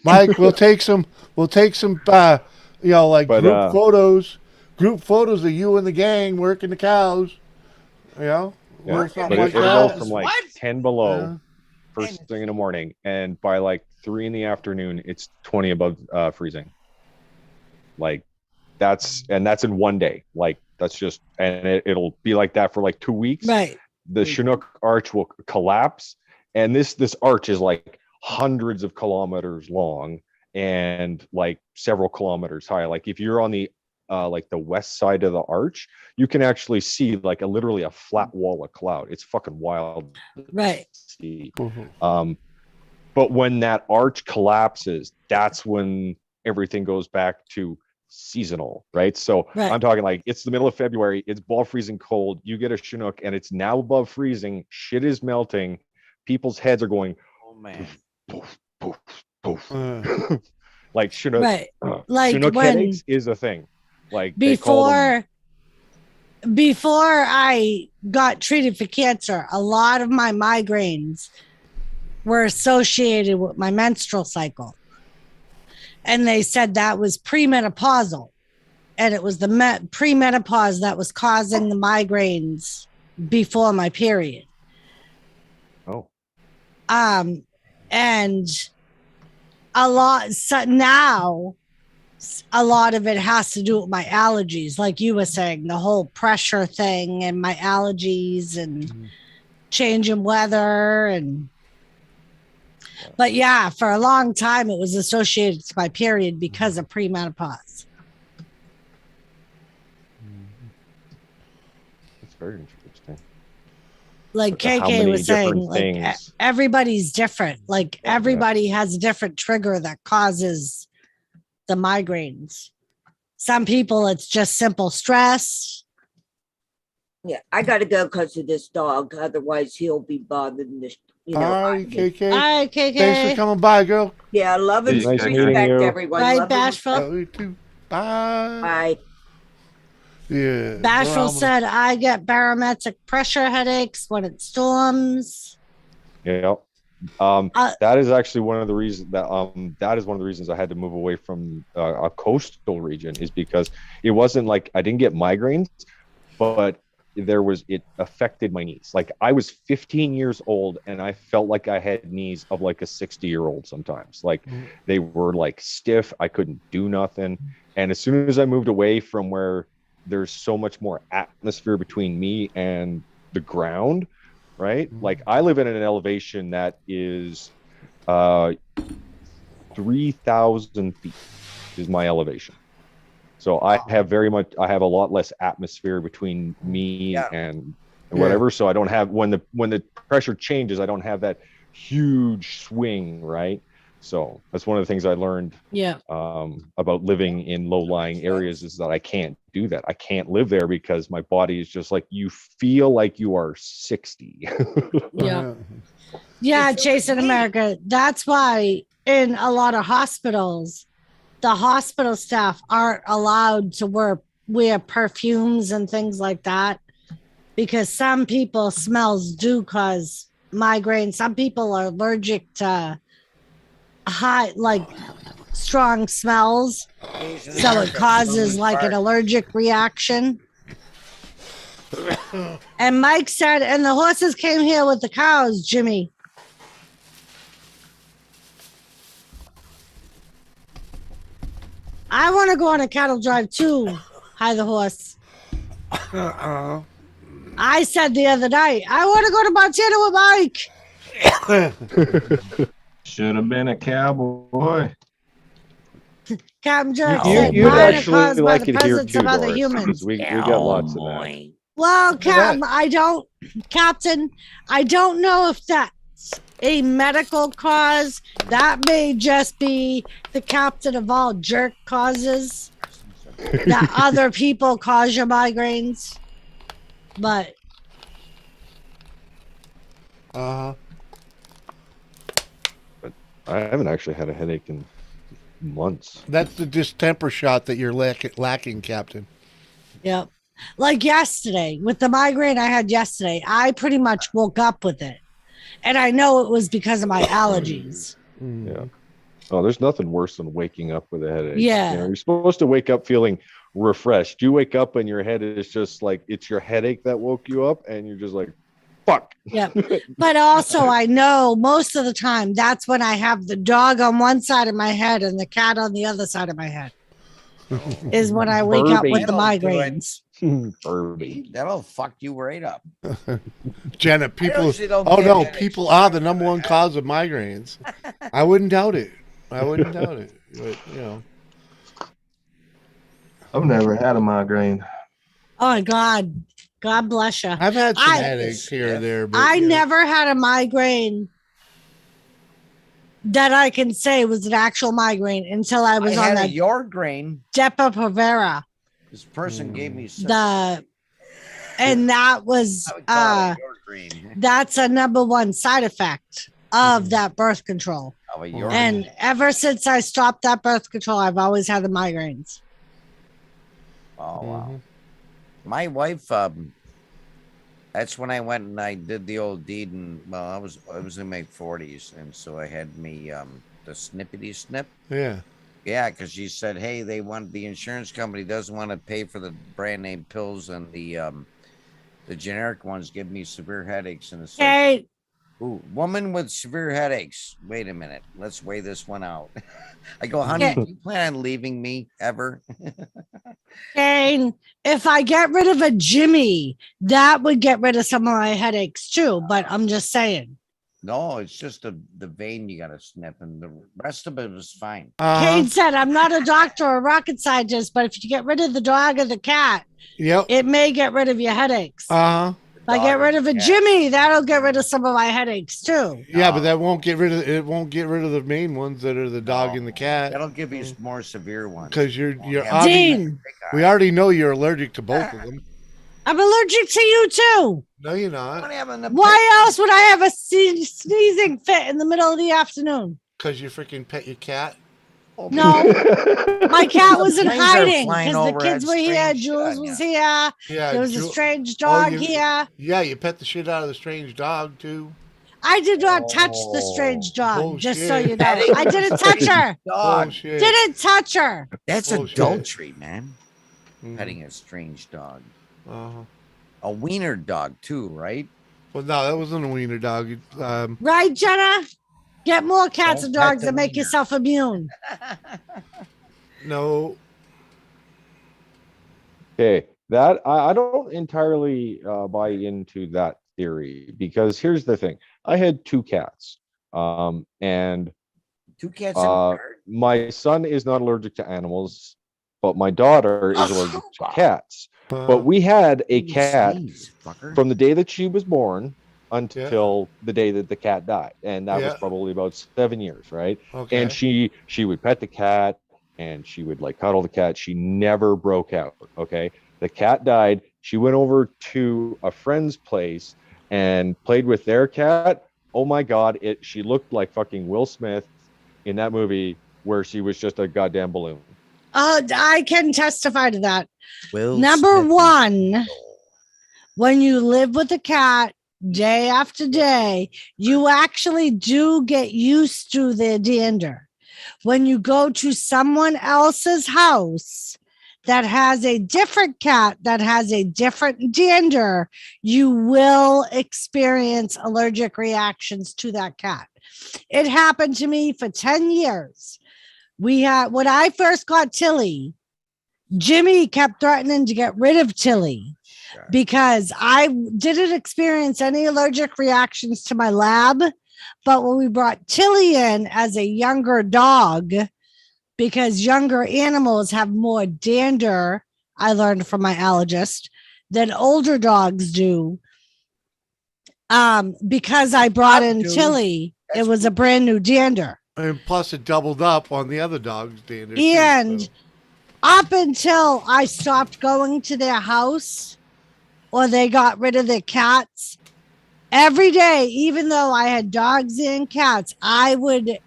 Mike, we'll take some like But, group photos of you and the gang working the cows. Yeah, or but something it'll like go that. from like What? 10 below Yeah. first thing in the morning, and by like 3 in the afternoon, it's 20 above freezing. Like that's in one day. Like that's just, and it'll be like that for like 2 weeks. Right. The Chinook arch will collapse, and this arch is like hundreds of kilometers long and like several kilometers high. Like if you're on the like the west side of the arch, you can actually see like literally a flat wall of cloud. It's fucking wild to Right. see. Mhm. But when that arch collapses, that's when everything goes back to seasonal, right? So Right. I'm talking like it's the middle of February, it's above freezing cold, you get a Chinook and it's now above freezing, shit is melting, people's heads are going Oh man. poof, poof, poof. Uh, Like Chinook, Right. Like Chinook when headaches is a thing. Like they call them, before I got treated for cancer, a lot of my migraines were associated with my menstrual cycle. And they said that was premenopausal. And it was the premenopause that was causing the migraines before my period. oh, And now a lot of it has to do with my allergies, like you were saying, the whole pressure thing and my allergies and change in weather. But yeah, for a long time it was associated to my period because of premenopause. that's very interesting. Like How KK many was saying, different like things? everybody's different. Like everybody has a different trigger that causes the migraines. Some people it's just simple stress. Yeah, I got to go because of this dog. Otherwise, he'll be bothering this. All right, KK. All right, Thanks for KK. coming by, girl. Yeah, love and Nice meeting respect, you. everyone. Bye, Love and Bashful. Love you too. Bye. Bye. Yeah. Bashful phenomenal. said, I get barometric pressure headaches when it storms. Yeah. That is actually one of the reasons that is one of the reasons I had to move away from a coastal region, is because it wasn't like I didn't get migraines, but it affected my knees. Like I was 15 years old and I felt like I had knees of like a 60-year-old sometimes. Like they were like stiff. I couldn't do nothing. And as soon as I moved away from where there's so much more atmosphere between me and the ground, right? Like I live in an elevation that is 3,000 feet is my elevation. So I have a lot less atmosphere between me and whatever. So I don't have, when the pressure changes, I don't have that huge swing, right? So that's one of the things I learned about living in low-lying areas, is that I can't do that. I can't live there because my body is just like, you feel like you are 60. Yeah, Chase in America. That's why in a lot of hospitals, the hospital staff aren't allowed to wear perfumes and things like that, because some people smells do cause migraine. Some people are allergic to strong smells, so it causes like an allergic reaction. And Mike said, and the horses came here with the cows, Jimmy. I want to go on a cattle drive too. Hi, the horse. I said the other night, I want to go to Montana with Mike. Should have been a cowboy. Captain Jerk said, You'd mine are actually caused by like the it here presence too, of other Doris, humans. because we got lots of that. Well, Captain, I don't know if that's a medical cause. That may just be the captain of all jerk causes that other people cause your migraines. But But I haven't actually had a headache in months. That's the distemper shot that you're lacking, Captain. yep. Like yesterday, with the migraine I had yesterday, I pretty much woke up with it. And I know it was because of my allergies. Yeah. Oh, there's nothing worse than waking up with a headache. Yeah. You know, you're supposed to wake up feeling refreshed. You wake up and your head is just like, it's your headache that woke you up, and you're just like, fuck. Yeah. But also, I know most of the time that's when I have the dog on one side of my head and the cat on the other side of my head, is when I wake up with the migraines. Furby. That'll fuck you right up. Jenna, people. usually don't Oh get no, headaches. people are the number one cause of migraines. I wouldn't doubt it. But you know. I've never had a migraine. Oh my God. God bless you. I've had some headaches here or there, but I never had a migraine that I can say was an actual migraine until I was I on had a the your grain. Depo-Provera. This person gave me And that was that's a number one side effect of that birth control. And ever since I stopped that birth control, I've always had the migraines. Oh wow. My wife, that's when I went and I did the old deed, and well, I was in my 40s, and so I had me the snippety snip. Yeah, because she said, hey, the insurance company doesn't want to pay for the brand name pills, and the generic ones give me severe headaches. And it's like, ooh, woman with severe headaches. Wait a minute, let's weigh this one out. I go, honey, do you plan on leaving me ever? Kane, if I get rid of a Jimmy, that would get rid of some of my headaches too. But I'm just saying. No, it's just the vein you got to snip, and the rest of it was fine. Kane said, I'm not a doctor or a rocket scientist, but if you get rid of the dog or the cat, it may get rid of your headaches. If I get rid of a Jimmy, that'll get rid of some of my headaches too. Yeah, but that won't get rid of the main ones that are the dog and the cat. That'll give you more severe ones. Because you're Dean. We already know you're allergic to both of them. I'm allergic to you too. No, you're not. Why else would I have a sneezing fit in the middle of the afternoon? Because you freaking pet your cat. No, my cat was in Planes are hiding flying because the over kids at were here. strange Jules time, was yeah. here. Yeah, There was a strange Oh, dog you- here. Yeah, you pet the shit out of the strange dog too. I did not touch the strange dog. Just so you know, Petting I didn't touch her. Dog. Bullshit. Didn't touch her. That's Bullshit. adultery, man. Mhm. Petting a strange dog. Uh-huh. A wiener dog, too, right? Well, no, that wasn't a wiener dog. Right, Jenna? Get more cats Don't and pet dogs the and make wiener. yourself immune. No. Okay, that I don't entirely buy into that theory because here's the thing: I had two cats, and 2 cats in a uh, yard? my son is not allergic to animals, but my daughter is allergic to cats. But we had a You cat sneeze, fucker. from the day that she was born until the day that the cat died, and that was Yeah. probably about 7 years, right? Okay. And she would pet the cat and she would like cuddle the cat. She never broke out. Okay, the cat died. She went over to a friend's place and played with their cat. Oh my god, she looked like fucking Will Smith in that movie where she was just a goddamn balloon. I can testify to that. Will Number Smith is one, evil. when you live with a cat day after day, you actually do get used to their dander. When you go to someone else's house that has a different cat that has a different dander, you will experience allergic reactions to that cat. It happened to me for 10 years. When I first got Tilly, Jimmy kept threatening to get rid of Tilly because I didn't experience any allergic reactions to my lab. But when we brought Tilly in as a younger dog, because younger animals have more dander, I learned from my allergist, than older dogs do. Because I brought in Tilly, it was a brand new dander. And plus, it doubled up on the other dog's dander. too, And so. up until I stopped going to their house or they got rid of their cats, every day, even though I had dogs and cats, I would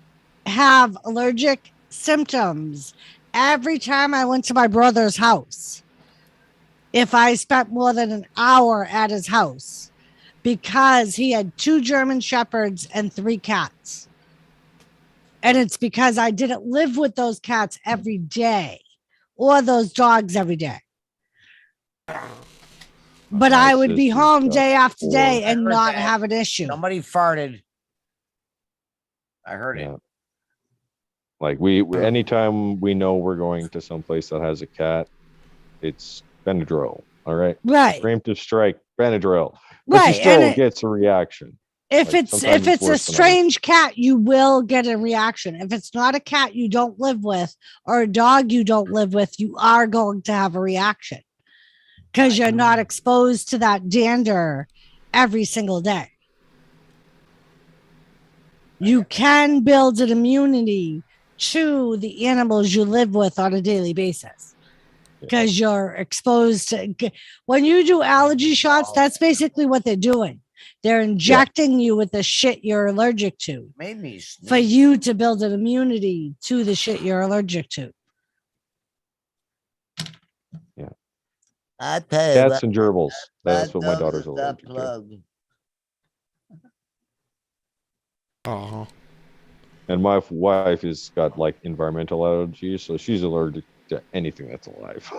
have allergic symptoms every time I went to my brother's house. If I spent more than an hour at his house, because he had 2 German Shepherds and 3 cats. And it's because I didn't live with those cats every day or those dogs every day. But I would be home day after day and heard not that. have an issue. Somebody farted. I heard it. Yeah. Like we anytime we know we're going to someplace that has a cat, it's Benadryl. All right. Right. Preemptive strike, Benadryl. But Right. she still And gets a reaction. if Like, it's sometimes a worse than others. strange cat, you will get a reaction. If it's not a cat you don't live with or a dog you don't live with, you are going to have a reaction because you're not exposed to that dander every single day. You can build an immunity to the animals you live with on a daily basis because you're exposed to. When you do allergy shots, that's basically what they're doing. They're injecting you with the shit you're allergic to Made me sneeze. for you to build an immunity to the shit you're allergic to. I tell you Cats what, and gerbils. That's that what my dog daughter's is a allergic to. plug. Uh-huh. And my wife has got like environmental allergies, so she's allergic to anything that's alive.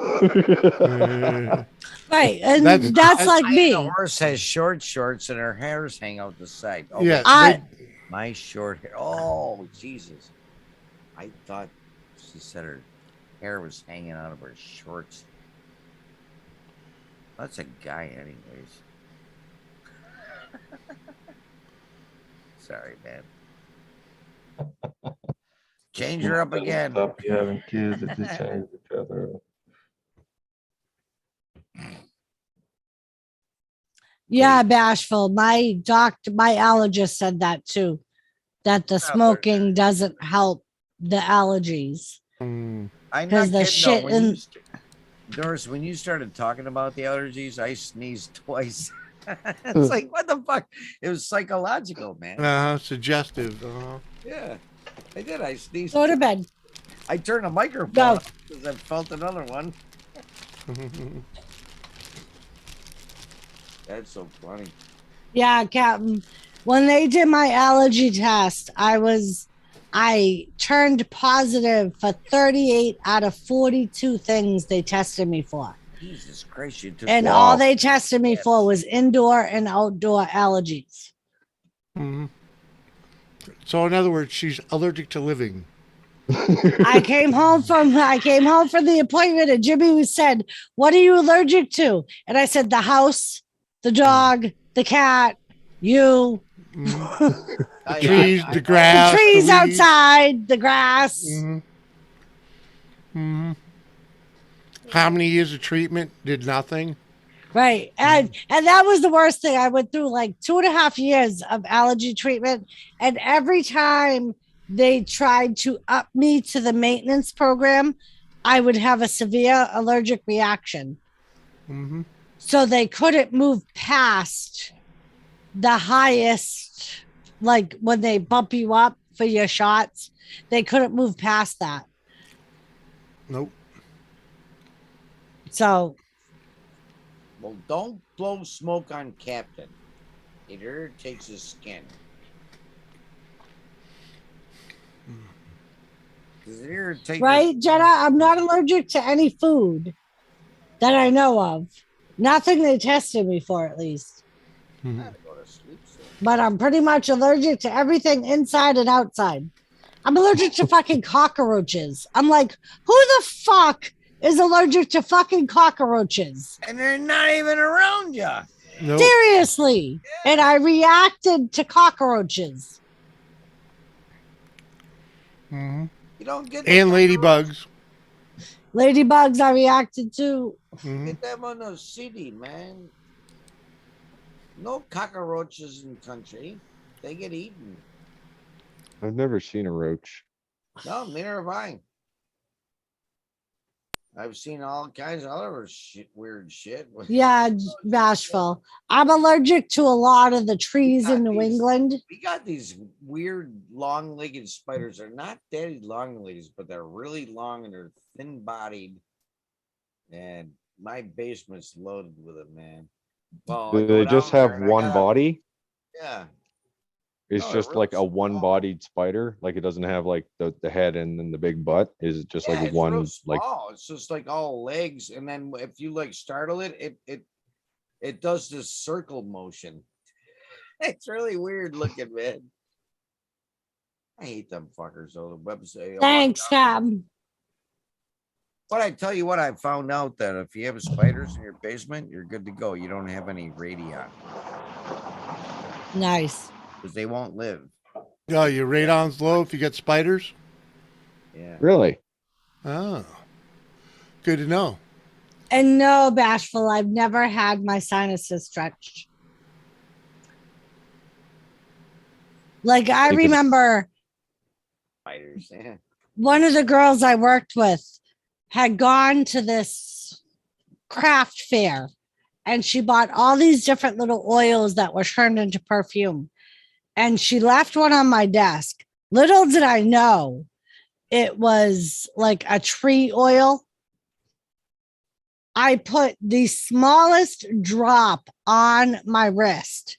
Right. And That's- that's like me. The horse has short shorts and her hairs hang out the side. Oh, Yeah. I- my short hair. Oh, Jesus. I thought she said her hair was hanging out of her shorts. That's a guy, anyways. Sorry, man. Change her up again. Stop you having kids that just change each other up. Yeah, bashful. My allergist said that too, that the smoking doesn't help the allergies. Mm. I'm 'Cause not the kidding, though. shit in- Doris, when you started talking about the allergies, I sneezed twice. It's like, what the fuck? It was psychological, man. Suggestive. Yeah, I did. I sneezed. Go to bed. I turned the microphone Go. off because I felt another one. That's so funny. Yeah, Captain. When they did my allergy test, I turned positive for 38 out of 42 things they tested me for. Jesus Christ, you took And all they tested me for was indoor and outdoor allergies. Mm-hmm. So in other words, she's allergic to living. I came home from the appointment and Jimmy said, "What are you allergic to?" And I said, "The house, the dog, the cat, you." The trees, the grass, the trees the weeds. outside, the grass. Mm-hmm. Mm-hmm. How many years of treatment did nothing? Right. And that was the worst thing. I went through like 2.5 years of allergy treatment. And every time they tried to up me to the maintenance program, I would have a severe allergic reaction. Mm-hmm. So they couldn't move past the highest, like when they bump you up for your shots, they couldn't move past that. Nope. So, well, don't blow smoke on Captain. It irritates his skin. It irritates right, Jenna? I'm not allergic to any food that I know of. Nothing they tested me for, at least. Mm-hmm. But I'm pretty much allergic to everything inside and outside. I'm allergic to fucking cockroaches. I'm like, who the fuck is allergic to fucking cockroaches? And they're not even around you. Nope. Seriously. Yeah. And I reacted to cockroaches. Mm-hmm. You don't get and ladybugs. Ladybugs I reacted to. Mm-hmm. Get them on the city, man. No cockroaches in the country. They get eaten. I've never seen a roach. No, neither have I. I've seen all kinds of other weird shit. Yeah, bashful. I'm allergic to a lot of the trees in New England. We got these weird long-legged spiders. They're not daddy long-legged, but they're really long and they're thin-bodied. And my basement's loaded with them, man. Well, do they just have one body? Yeah. It's just like a one-bodied spider. Like it doesn't have like the head and then the big butt. Is it just like one like? It's just like all legs, and then if you like startle it, it does this circle motion. It's really weird looking, man. I hate them fuckers. So the website. Thanks, Cam. But I tell you what, I found out that if you have spiders in your basement, you're good to go. You don't have any radon. Nice. Because they won't live. Oh, your radon's low if you get spiders? Yeah. Really? Oh. Good to know. And no, bashful, I've never had my sinuses stretched. Like I remember spiders, yeah. One of the girls I worked with had gone to this craft fair and she bought all these different little oils that were turned into perfume. And she left one on my desk. Little did I know it was like a tree oil. I put the smallest drop on my wrist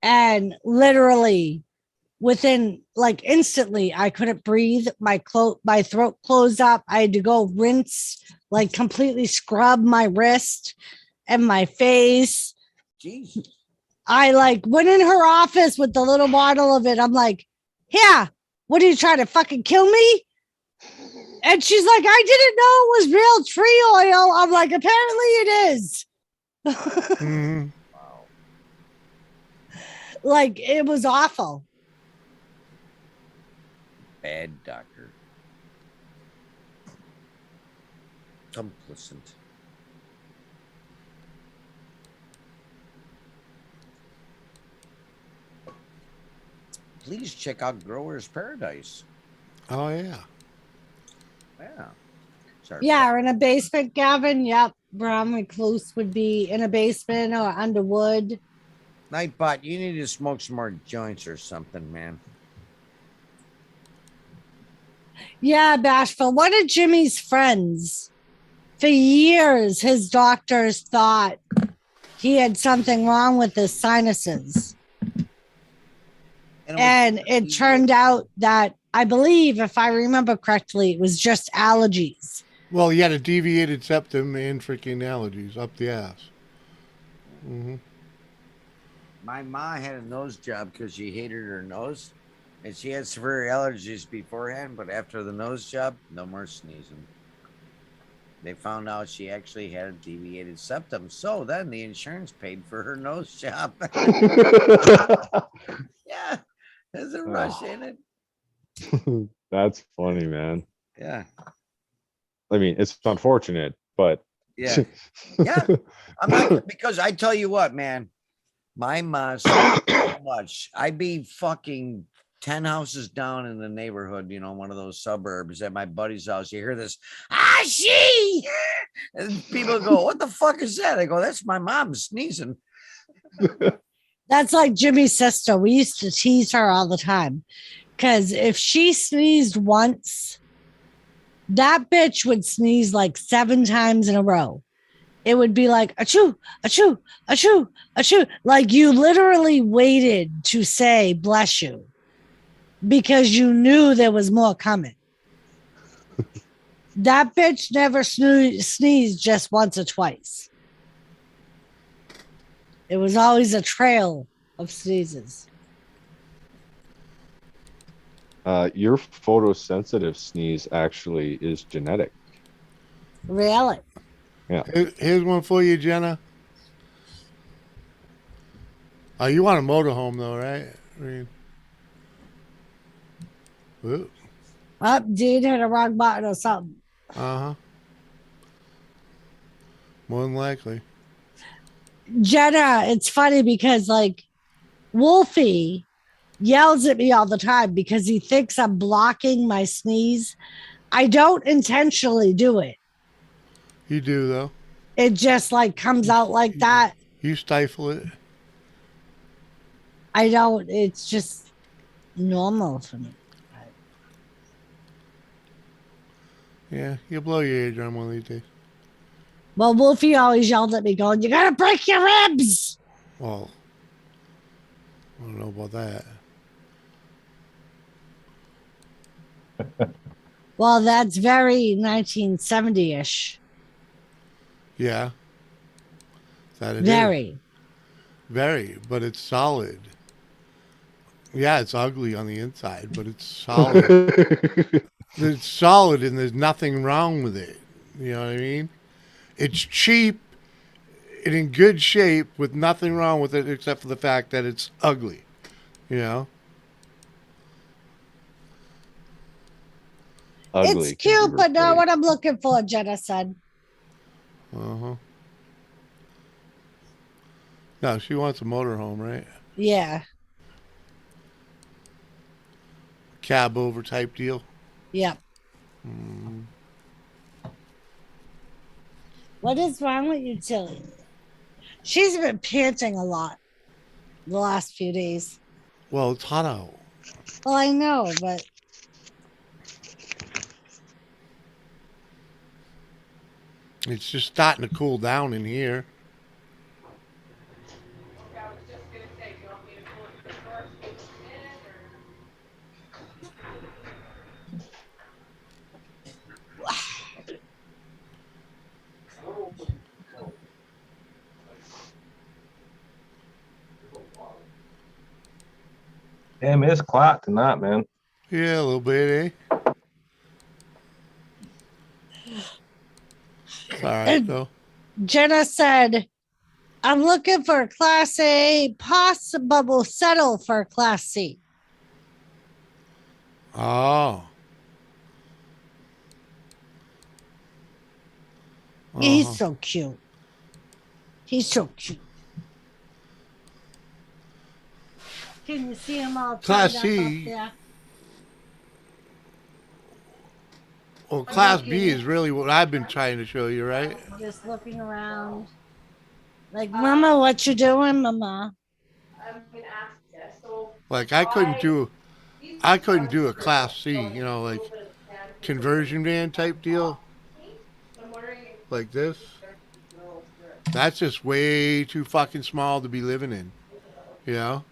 and literally within like instantly I couldn't breathe. My throat closed up. I had to go rinse, like completely scrub my wrist and my face. Jesus. I like went in her office with the little bottle of it. I'm like, yeah, what are you trying to fucking kill me? And she's like, I didn't know it was real tree oil. I'm like, apparently it is. Mm-hmm. Wow. Like, it was awful. Bad doctor. Complicit. Please check out Grower's Paradise. Oh, yeah. Yeah. Sorry. Yeah, or in a basement, Gavin. Yep. Brown recluse would be in a basement or under wood. Nightbot, you need to smoke some more joints or something, man. Yeah, Bashful. One of Jimmy's friends, for years, his doctors thought he had something wrong with his sinuses. And it turned out that, I believe, if I remember correctly, it was just allergies. Well, he had a deviated septum and freaking allergies up the ass. Mm-hmm. My ma had a nose job because she hated her nose. And she had severe allergies beforehand, but after the nose job, no more sneezing. They found out she actually had a deviated septum. So then the insurance paid for her nose job. Yeah, there's a rush in it. That's funny, man. Yeah. I mean, it's unfortunate, but Yeah. Yeah. I'm not, because I tell you what, man, my ma so much. I'd be fucking 10 houses down in the neighborhood, you know, one of those suburbs at my buddy's house. You hear this, she, and people go, what the fuck is that? I go, that's my mom sneezing. That's like Jimmy's sister. We used to tease her all the time because if she sneezed once, that bitch would sneeze like 7 times in a row. It would be like, achoo, achoo, achoo, achoo. Like you literally waited to say, bless you, because you knew there was more coming. That bitch never sneezed just once or twice. It was always a trail of sneezes. Your photosensitive sneeze actually is genetic. Really? Yeah. Here's one for you, Jenna. Oh, you want a motorhome though, right? I mean, whoop. Oh, Dean hit a wrong button or something. Uh-huh. More than likely. Jenna, it's funny because like Wolfie yells at me all the time because he thinks I'm blocking my sneeze. I don't intentionally do it. You do though. It just like comes out like that. You stifle it. I don't. It's just normal for me. Yeah, you'll blow your eardrum one of these days. Well, Wolfie always yelled at me going, you gotta break your ribs. Well, I don't know about that. Well, that's very 1970-ish. Yeah. Is that it? Very. Very, but it's solid. Yeah, it's ugly on the inside, but it's solid. It's solid and there's nothing wrong with it. You know what I mean? It's cheap and in good shape with nothing wrong with it except for the fact that it's ugly. You know? Ugly. It's cute, but not what I'm looking for, Jenna said. Uh-huh. No, she wants a motorhome, right? Yeah. Cab over type deal. Yep. Mm. What is wrong with you, Tilly? She's been panting a lot the last few days. Well, it's hot out. Well, I know, but It's just starting to cool down in here. Damn, it's quiet tonight, man. Yeah, a little bit, eh? It's all right, though. Jenna said, I'm looking for a Class A, possible settle for a Class C. Oh. He's so cute. He's so cute. Can you see him all Class tied up C. up there? Well, Class B is really what I've been trying to show you, right? Just looking around. Like, Mama, what you doing, Mama? I'm gonna ask you. So Like I couldn't do a Class C, you know, like conversion van type deal I'm wondering if like this. That's just way too fucking small to be living in, you know?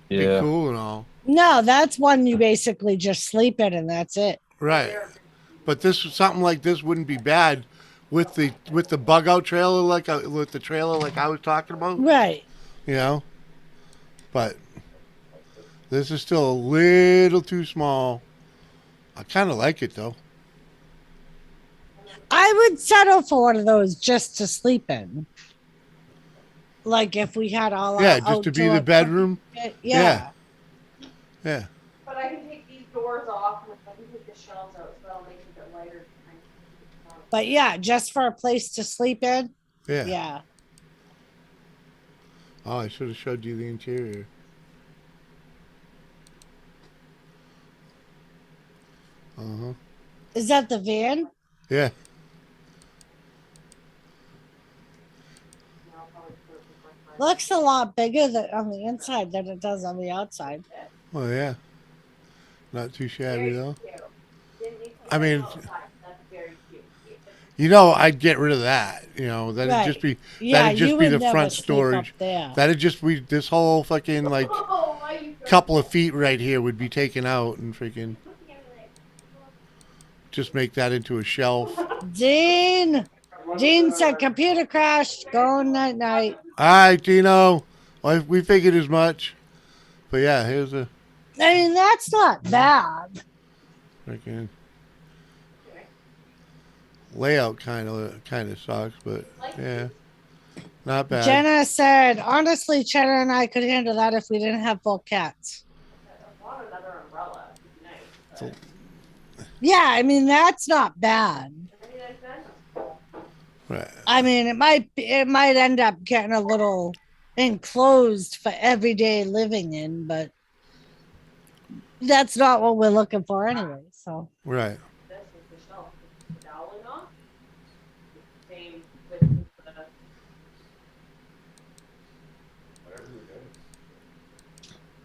Be Yeah. cool and all. No, that's one you basically just sleep in and that's it. Right. But this something like this wouldn't be bad with the bug out trailer with the trailer like I was talking about. Right. You know? But this is still a little too small. I kind of like it though. I would settle for one of those just to sleep in. Like if we had all our just to be the outdoor bedroom. equipment. Yeah. Yeah. But I can take these doors off and I can take the shelves out as well, make it a bit lighter. But yeah, just for a place to sleep in. Yeah. Yeah. Oh, I should have showed you the interior. Uh-huh. Is that the van? Yeah. Looks a lot bigger on the inside than it does on the outside. Oh yeah. Not too shabby though. I mean, you know, I'd get rid of that. You know, that'd Right. just be Yeah, that'd just you be would the never front sleep storage. up there. That'd just be this whole fucking like couple of feet right here would be taken out and freaking just make that into a shelf. Dean said computer crashed. Going night night. All right, Tino. Well, we figured as much. But yeah, here's a I mean, that's not bad. freaking layout. Kind of sucks, but yeah, not bad. Jenna said, honestly, Cheddar and I could handle that if we didn't have full cats. Another umbrella. Nice. Yeah, I mean, that's not bad. Right. I mean, it might end up getting a little enclosed for everyday living in, but that's not what we're looking for anyway. So Right. This is the shelf. The doweling off. Same with the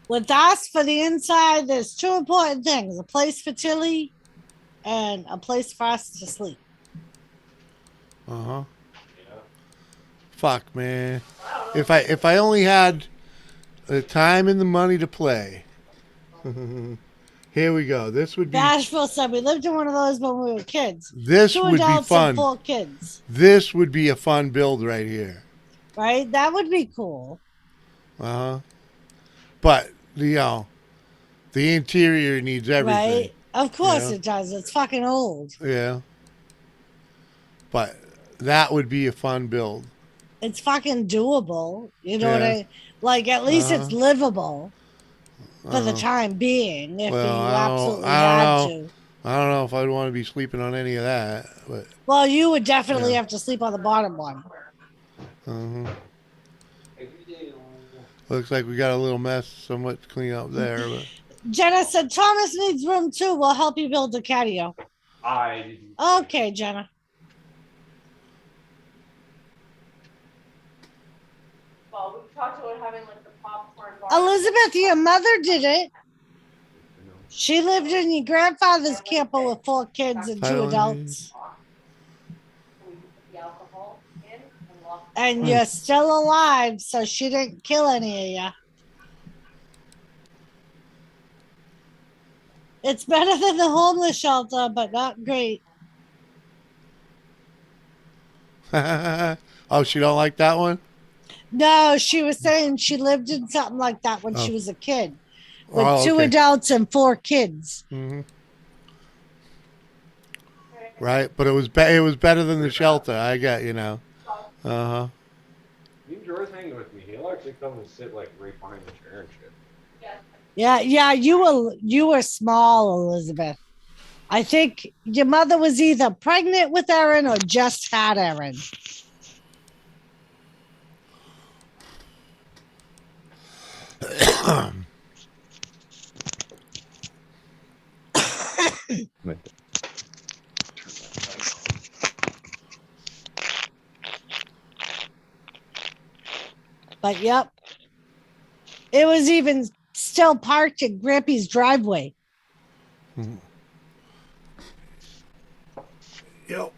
with us for the inside, there's two important things: a place for Tilly and a place for us to sleep. Uh-huh. Fuck, man. If I only had the time and the money to play. Here we go. This would be Bashful said we lived in one of those when we were kids. this Two would be adults fun. and 4 kids. This would be a fun build right here. Right? That would be cool. Uh-huh. But the interior needs everything. Right? Of course Yeah. it does. It's fucking old. Yeah. But that would be a fun build. It's fucking doable. You know what Yeah. I like? At least it's livable for the Uh-huh. time being. If Well, you I don't- absolutely I don't had know. to. I don't know if I'd want to be sleeping on any of that, but Well, you would definitely Yeah. have to sleep on the bottom one. uh-huh. Looks like we got a little mess, somewhat to clean up there, but Jenna said Thomas needs room too. We'll help you build the catio. Okay, Jenna. well, we talked about having like the popcorn bar. Elizabeth, your mother did it. She lived in your grandfather's camper with 4 kids and 2 Thailand. adults. We put the alcohol in and lock And you're still alive, so she didn't kill any of you. It's better than the homeless shelter, but not great. oh, she don't like that one? No, she was saying she lived in something like that when she Oh. was a kid. With Oh, 2 okay. adults and 4 kids. Mm-hmm. Right, but it was better than the shelter. I got Uh-huh. You enjoy hanging with me. He'll actually come and sit like right behind the chair and shit. Yeah, you were small, Elizabeth. I think your mother was either pregnant with Erin or just had Erin. But yep. It was even still parked at Grampy's driveway. Yep.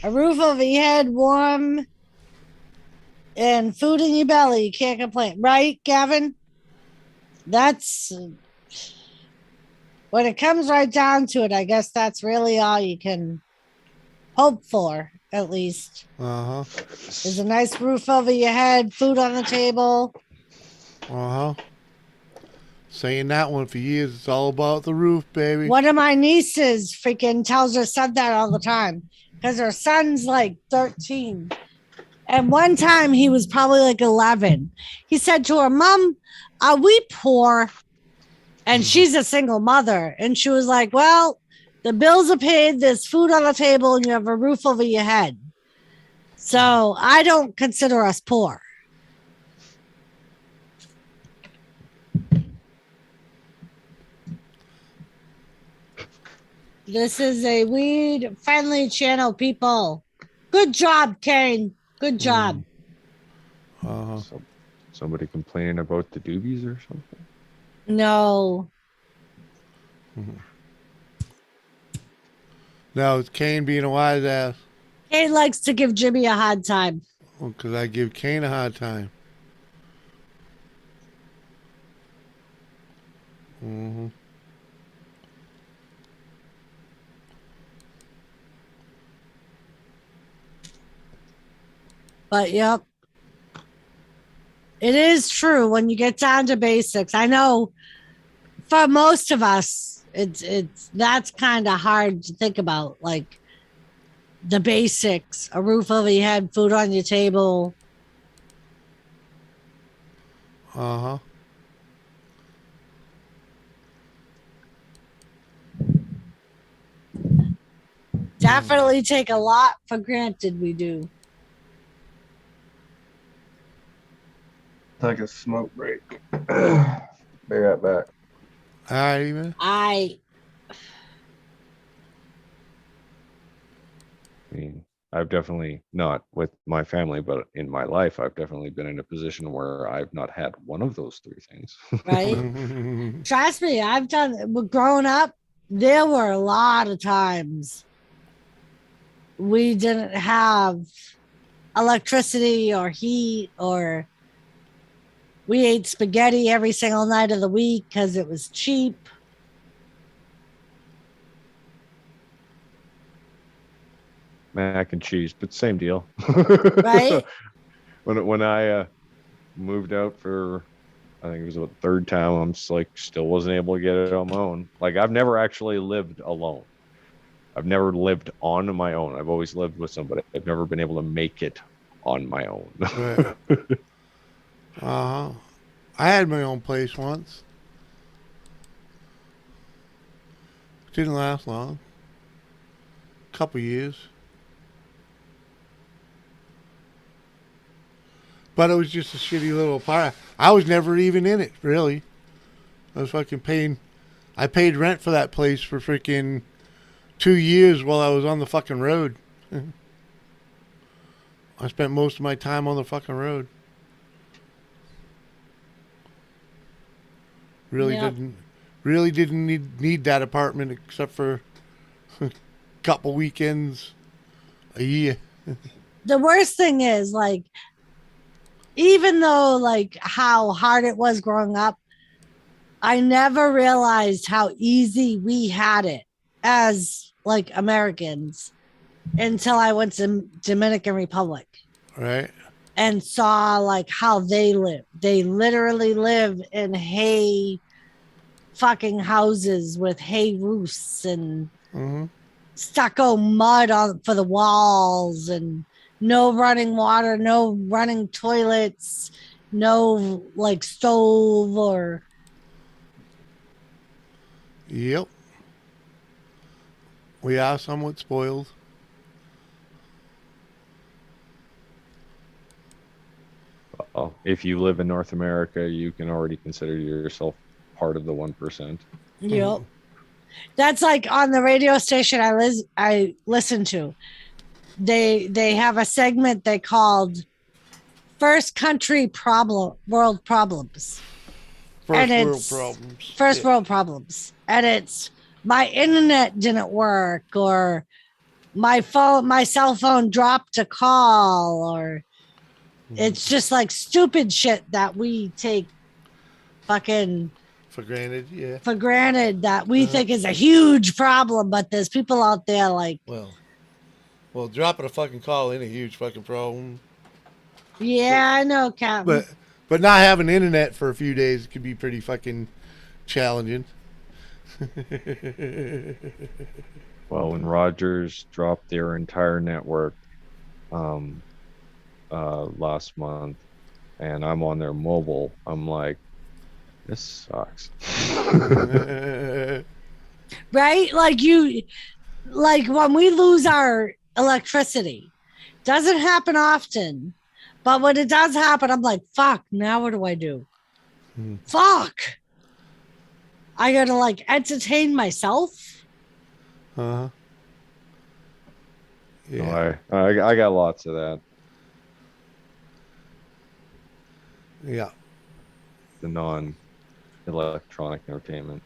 A roof over your head, warm, and food in your belly. You can't complain. Right, Gavin? That's when it comes right down to it. I guess that's really all you can hope for, at least. Is a nice roof over your head, food on the table. Saying that one for years. It's all about the roof, baby. One of my nieces freaking tells her son that all the time because her son's like 13. And one time he was probably like 11. He said to her, Mom, are we poor? And she's a single mother. And she was like, well, the bills are paid, there's food on the table, and you have a roof over your head. So I don't consider us poor. This is a weed-friendly channel, people. Good job, Kane. Good job. Somebody complaining about the doobies or something? No. No, it's Kane being a wise ass. Kane likes to give Jimmy a hard time. Well, because I give Kane a hard time. But yep. It is true when you get down to basics. I know for most of us, that's kind of hard to think about. Like the basics, a roof over your head, food on your table. Definitely take a lot for granted, we do. Take a smoke break. Be right back. All right, man. I mean, I've definitely not with my family, but in my life, I've definitely been in a position where I've not had one of those three things. Right? Trust me, I've done. Growing up, there were a lot of times we didn't have electricity or heat, or we ate spaghetti every single night of the week because it was cheap. Mac and cheese, but same deal. Right? When I moved out for, I think it was the third time, I'm just like, still wasn't able to get it on my own. Like, I've never actually lived alone. I've never lived on my own. I've always lived with somebody. I've never been able to make it on my own. Right. I had my own place once. Didn't last long. Couple years. But it was just a shitty little apartment. I was never even in it, really. I was fucking paying. I paid rent for that place for freaking 2 years while I was on the fucking road. I spent most of my time on the fucking road. Really didn't need that apartment except for a couple weekends a year. The worst thing is, like, even though like how hard it was growing up, I never realized how easy we had it as like Americans until I went to Dominican Republic. Right. And saw like how they live. They literally live in hay fucking houses with hay roofs and stucco mud for the walls, and no running water, no running toilets, no like stove or. Yep. We are somewhat spoiled. If you live in North America, you can already consider yourself part of the 1%. Yep. That's like on the radio station I listen to. They have a segment they called First Country World Problems. First world problems. And it's my internet didn't work, or my cell phone dropped a call, or it's just like stupid shit that we take fucking for granted, yeah. For granted that we think is a huge problem, but there's people out there like well, dropping a fucking call ain't a huge fucking problem. Yeah, I know, Captain. But not having internet for a few days could be pretty fucking challenging. Well, when Rogers dropped their entire network last month, and I'm on their mobile, I'm like, this sucks. Right? Like when we lose our electricity, doesn't happen often, but when it does happen, I'm like, fuck, now what do I do? Fuck. I gotta like entertain myself. Yeah. No, I got lots of that. Yeah. The non-electronic entertainment.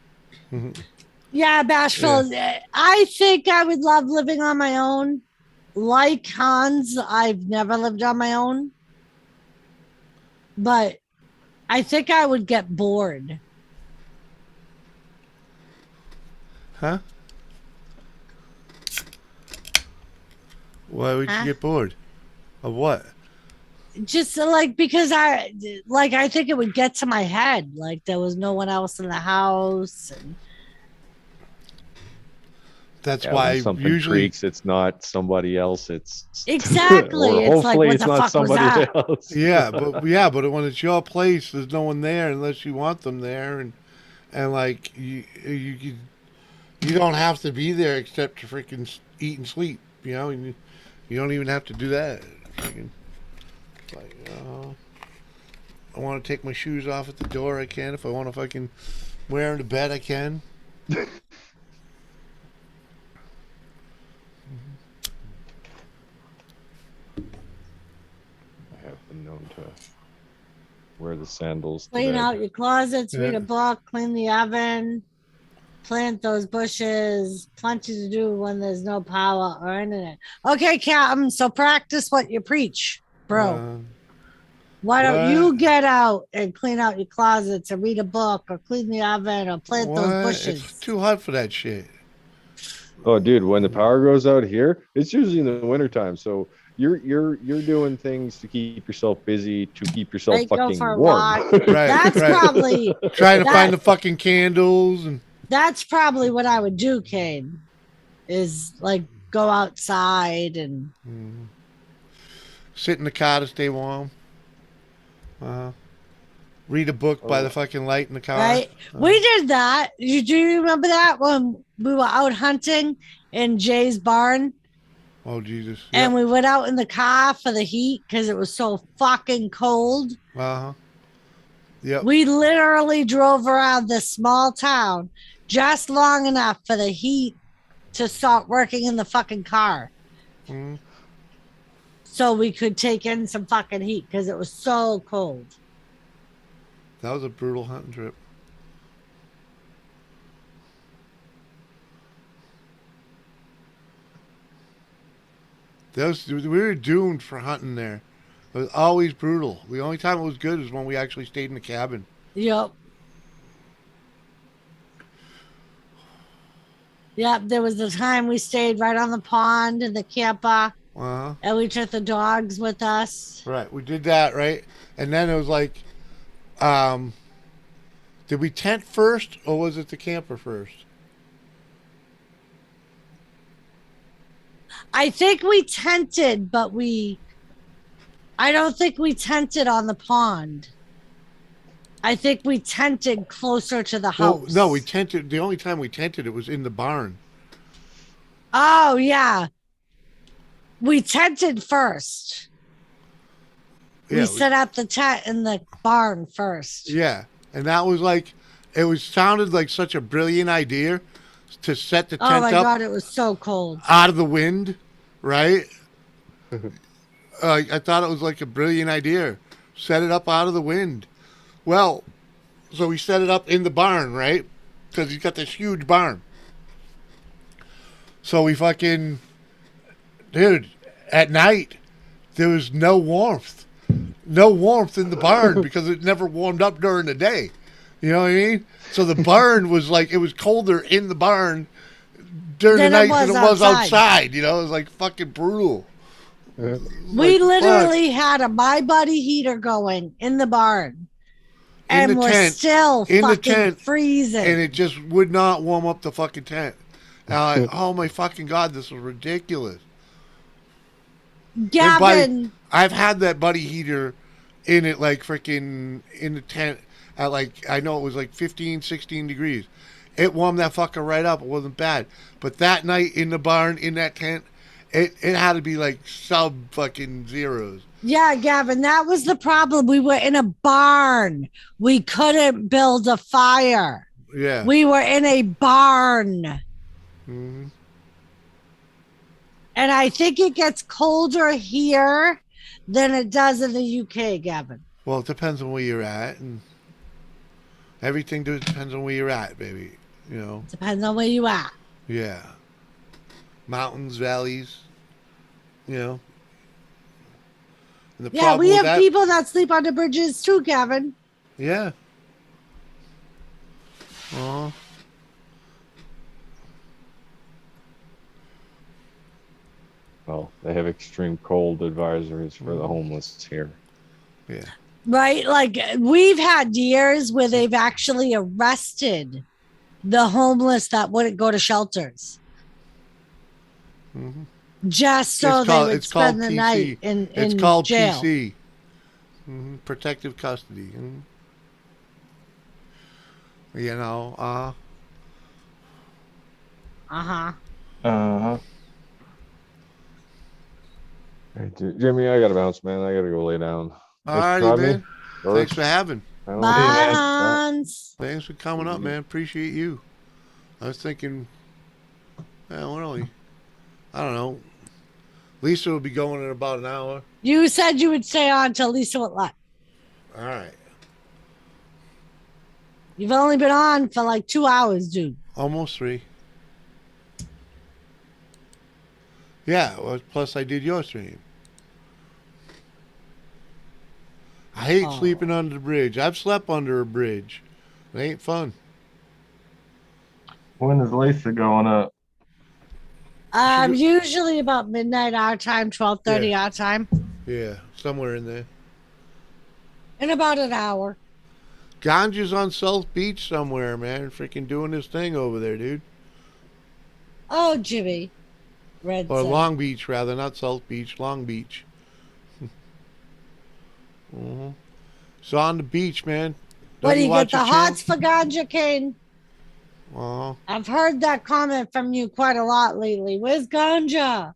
Yeah, Bashful. Yeah. I think I would love living on my own. Like Hans, I've never lived on my own. But I think I would get bored. Huh? Why would you get bored? Of what? Just like because I think it would get to my head. Like there was no one else in the house. And that's why something usually creaks, it's not somebody else. It's exactly. It's hopefully like, it's not somebody else. Yeah, but when it's your place, there's no one there unless you want them there, and like you don't have to be there except to freaking eat and sleep. You know, and you don't even have to do that. Like, I want to take my shoes off at the door, I can. If I want to fucking wear them to bed, I can. I have been known to wear the sandals. Clean out your closets, read a book, clean the oven, plant those bushes. Plenty to do when there's no power or internet. Okay, Captain, so practice what you preach, bro. Why don't you get out and clean out your closets and read a book or clean the oven or plant those bushes? It's too hot for that shit. Oh, dude, when the power goes out here, it's usually in the wintertime. So you're doing things to keep yourself busy, to keep yourself fucking warm. That's probably trying to find the fucking candles, and that's probably what I would do, Kane. Is like go outside and sit in the car to stay warm. Read a book by the fucking light in the car. Right. We did that. Do you remember that when we were out hunting in Jay's barn? Oh, Jesus. Yep. And we went out in the car for the heat because it was so fucking cold. Yep. We literally drove around this small town just long enough for the heat to start working in the fucking car. So we could take in some fucking heat because it was so cold. That was a brutal hunting trip. We were doomed for hunting there. It was always brutal. The only time it was good is when we actually stayed in the cabin. Yep. Yep, there was the time we stayed right on the pond in the camper. And we took the dogs with us. Right, we did that, right? And then it was like, did we tent first or was it the camper first? I think we tented, but I don't think we tented on the pond. I think we tented closer to the house. Well, no, we tented. The only time we tented, it was in the barn. Oh, yeah. We tented first. Yeah, we set up the tent in the barn first. Yeah. And that was like, sounded like such a brilliant idea to set the Oh tent my up God, it was so cold. out of the wind, right? I thought it was like a brilliant idea. Set it up out of the wind. Well, so we set it up in the barn, right? Because he's got this huge barn. So we fucking, dude, at night, there was no warmth. No warmth in the barn because it never warmed up during the day. You know what I mean? So the barn was like, it was colder in the barn during the night than it was outside. You know, it was like fucking brutal. We literally had a My Buddy heater going in the barn. And we're still fucking freezing. And it just would not warm up the fucking tent. And I'm like, oh my fucking God, this is ridiculous. Gavin. I've had that Buddy heater in it, like freaking in the tent at like, I know it was like 15, 16 degrees. It warmed that fucker right up. It wasn't bad. But that night in the barn, in that tent, it had to be like sub fucking zeros. Yeah, Gavin, that was the problem. We were in a barn. We couldn't build a fire. Yeah. We were in a barn. Mm-hmm. And I think it gets colder here than it does in the UK, Gavin. Well, it depends on where you're at. And everything depends on where you're at, baby. You know? Depends on where you at. Yeah. Mountains, valleys, you know. And yeah, we have people that sleep on the bridges too, Gavin. Yeah. Oh. Well, they have extreme cold advisories for the homeless here. Yeah. Right? Like, we've had years where they've actually arrested the homeless that wouldn't go to shelters. Mm-hmm. Just so they would spend the night in jail. It's called PC. Mm-hmm. Protective custody. Mm-hmm. You know, Uh-huh. Hey, Jimmy, I gotta bounce, man. I gotta go lay down. All righty, man. Thanks for having. Bye, Hans. Thanks for coming up, man. Appreciate you. I was thinking, well, really, I don't know. Lisa will be going in about an hour. You said you would stay on till Lisa went live. All right. You've only been on for like 2 hours, dude. Almost 3. Yeah, well, plus I did your stream. I hate sleeping under the bridge. I've slept under a bridge. It ain't fun. When is Lisa going up? Usually about midnight our time, 12:30 our time. Yeah, somewhere in there. In about an hour. Ganja's on South Beach somewhere, man. Freaking doing his thing over there, dude. Oh, Jimmy. Red or Zone. Long Beach, rather. Not South Beach. Long Beach. Mm-hmm. So on the beach, man. What do you get the hots for ganja, Kane? I've heard that comment from you quite a lot lately. Where's ganja?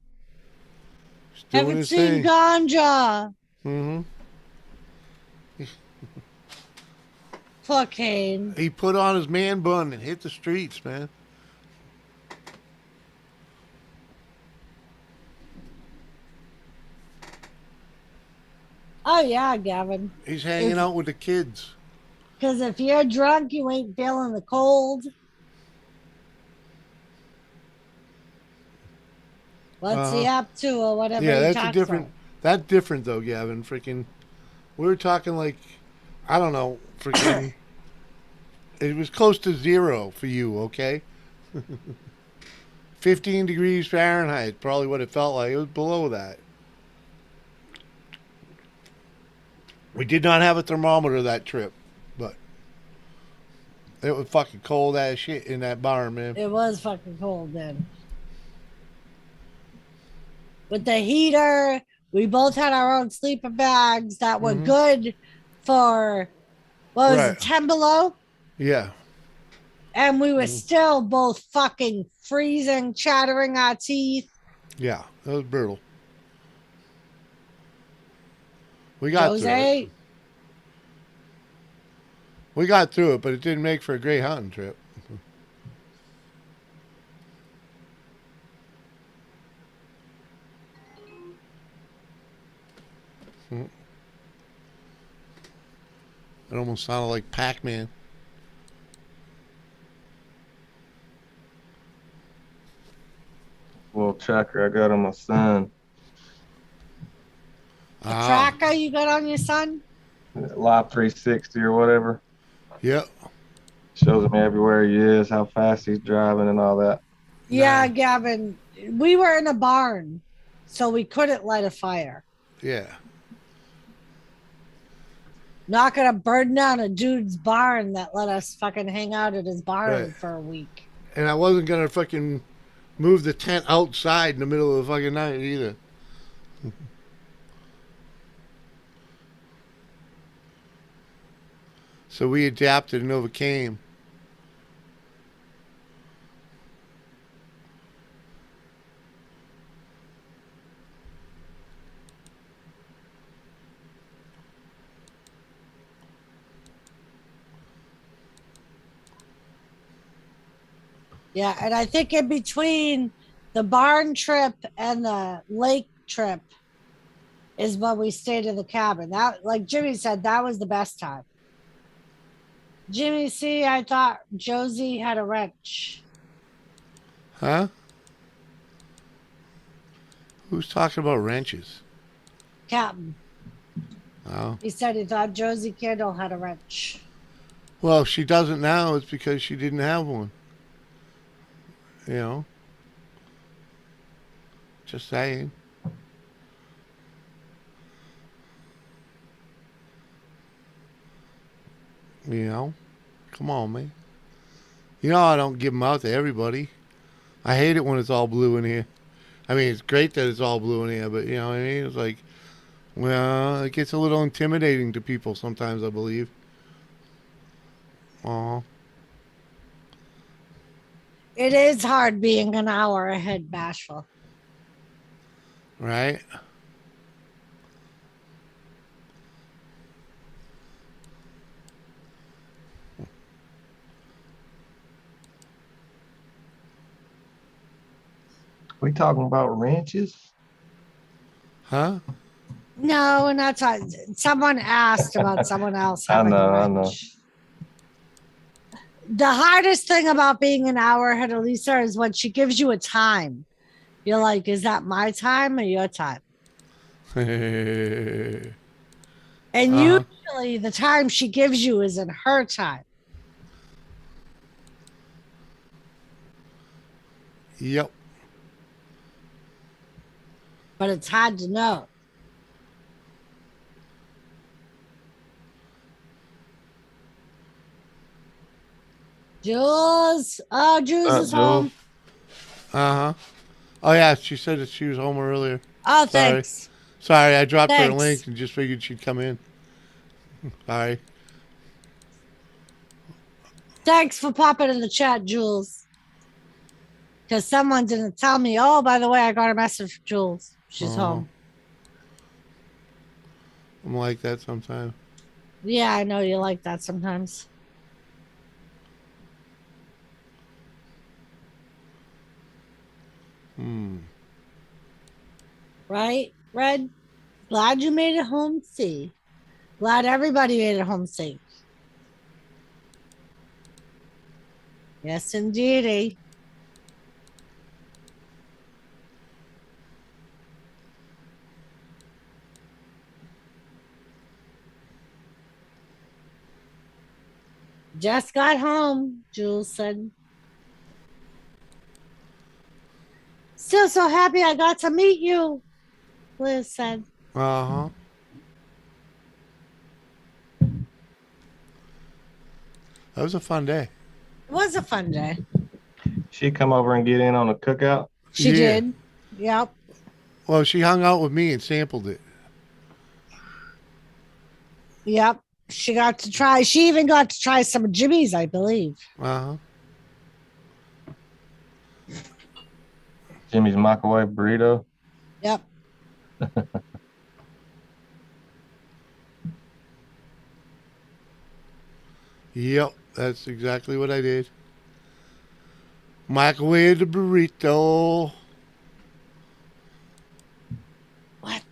Haven't seen ganja. Mm-hmm. Poor Kane. He put on his man bun and hit the streets, man. Oh, yeah, Gavin. He's hanging out with the kids. Because if you're drunk, you ain't feeling the cold. What's he up to or whatever? Yeah, that's a different. That's different though, Gavin. Freaking, we were talking like, I don't know, freaking. It was close to 0 for you, okay? 15 degrees Fahrenheit, probably what it felt like. It was below that. We did not have a thermometer that trip, but it was fucking cold ass shit in that barn, man. It was fucking cold then. With the heater, we both had our own sleeper bags that were good for, what was it, 10 below? Yeah. And we were still both fucking freezing, chattering our teeth. Yeah, that was brutal. We got through it. We got through it, but it didn't make for a great hunting trip. It almost sounded like Pac-Man. Little tracker I got on my son. A tracker you got on your son? Live 360 or whatever. Yep. Shows him everywhere he is, how fast he's driving and all that. Yeah, Gavin. We were in a barn, so we couldn't light a fire. Yeah. Not gonna burn down a dude's barn that let us fucking hang out at his barn for a week. And I wasn't gonna fucking move the tent outside in the middle of the fucking night either. So we adapted and overcame. Yeah, and I think in between the barn trip and the lake trip is when we stayed in the cabin. That, like Jimmy said, that was the best time. Jimmy, see, I thought Josie had a wrench. Huh? Who's talking about wrenches? Captain. Oh. He said he thought Josie Kendall had a wrench. Well, if she doesn't now, it's because she didn't have one. You know? Just saying. You know? Come on, man. You know I don't give them out to everybody. I hate it when it's all blue in here. I mean, it's great that it's all blue in here, but you know what I mean? It's like, well, it gets a little intimidating to people sometimes, I believe. Aw. It is hard being an hour ahead, Bashful. Right? We talking about ranches? Huh? No, we're not talking. Someone asked about someone else having I a know. wrench. The hardest thing about being an hour ahead of Lisa is when she gives you a time. You're like, is that my time or your time? And usually the time she gives you is in her time. Yep. But it's hard to know. Jules. Oh, Jules is home. Uh-huh. Oh, yeah, she said that she was home earlier. Oh, thanks. Sorry, I dropped her a Thanks. link and just figured she'd come in. Sorry. Thanks for popping in the chat, Jules. Because someone didn't tell me, oh, by the way, I got a message from Jules. She's home. I'm like that sometimes. Yeah, I know you like that sometimes. Right, Red? Glad you made it home safe. Glad everybody made it home safe. Yes, indeedy. Just got home, Jules said. Still so happy I got to meet you, Liz said. Uh-huh. That was a fun day. It was a fun day. She come over and get in on the cookout? She did. Yep. Well, she hung out with me and sampled it. Yep. She got to try. She even got to try some of Jimmy's, I believe. Uh-huh. Jimmy's microwave burrito? Yep. Yep, that's exactly what I did. Microwave the burrito. What?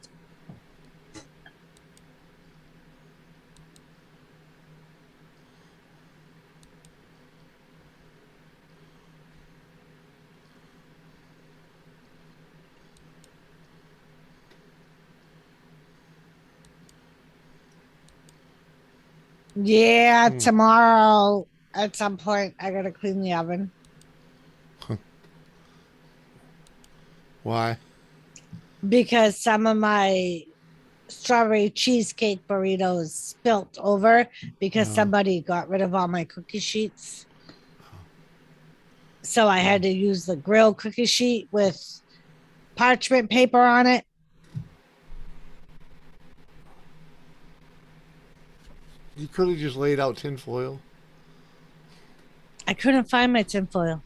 Yeah, tomorrow at some point I gotta clean the oven. Why? Because some of my strawberry cheesecake burritos spilt over because somebody got rid of all my cookie sheets. So I had to use the grill cookie sheet with parchment paper on it. You could have just laid out tinfoil. I couldn't find my tinfoil.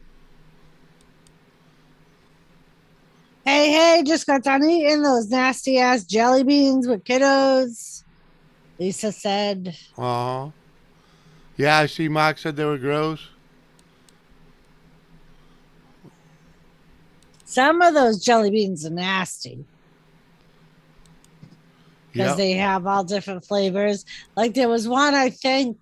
Hey, just got done eating those nasty ass jelly beans with kiddos. Lisa said. Uh-huh. Yeah, I see Mark said they were gross. Some of those jelly beans are nasty. Because Yep. they have all different flavors. Like there was one, I think,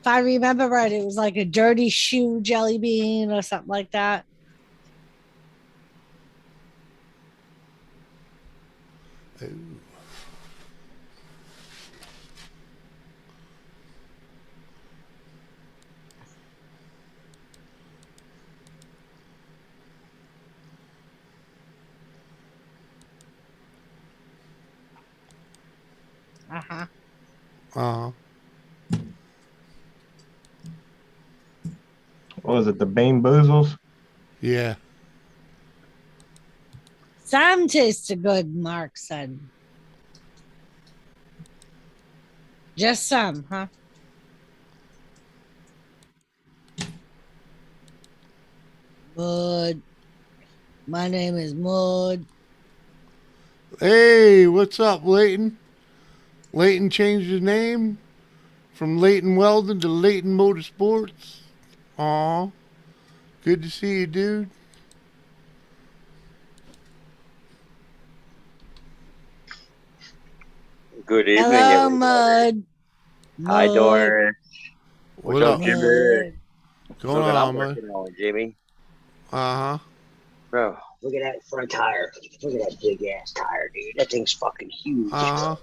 if I remember right, it was like a dirty shoe jelly bean or something like that. Uh-huh. Uh-huh. What was it? The Bean Boozles? Yeah. Some tasted good, Mark said. Just some, huh? Mud. My name is Mud. Hey, what's up, Leighton? Leighton changed his name from Leighton Weldon to Leighton Motorsports. Aw. Good to see you, dude. Good evening, Hello, everybody. Mud. Hi, Mud. Doris. What What's up, up? Jimmy? Mud. Going Look what I'm on, man? working on, Jimmy. Uh-huh. Bro, look at that front tire. Look at that big ass tire, dude. That thing's fucking huge. Uh-huh.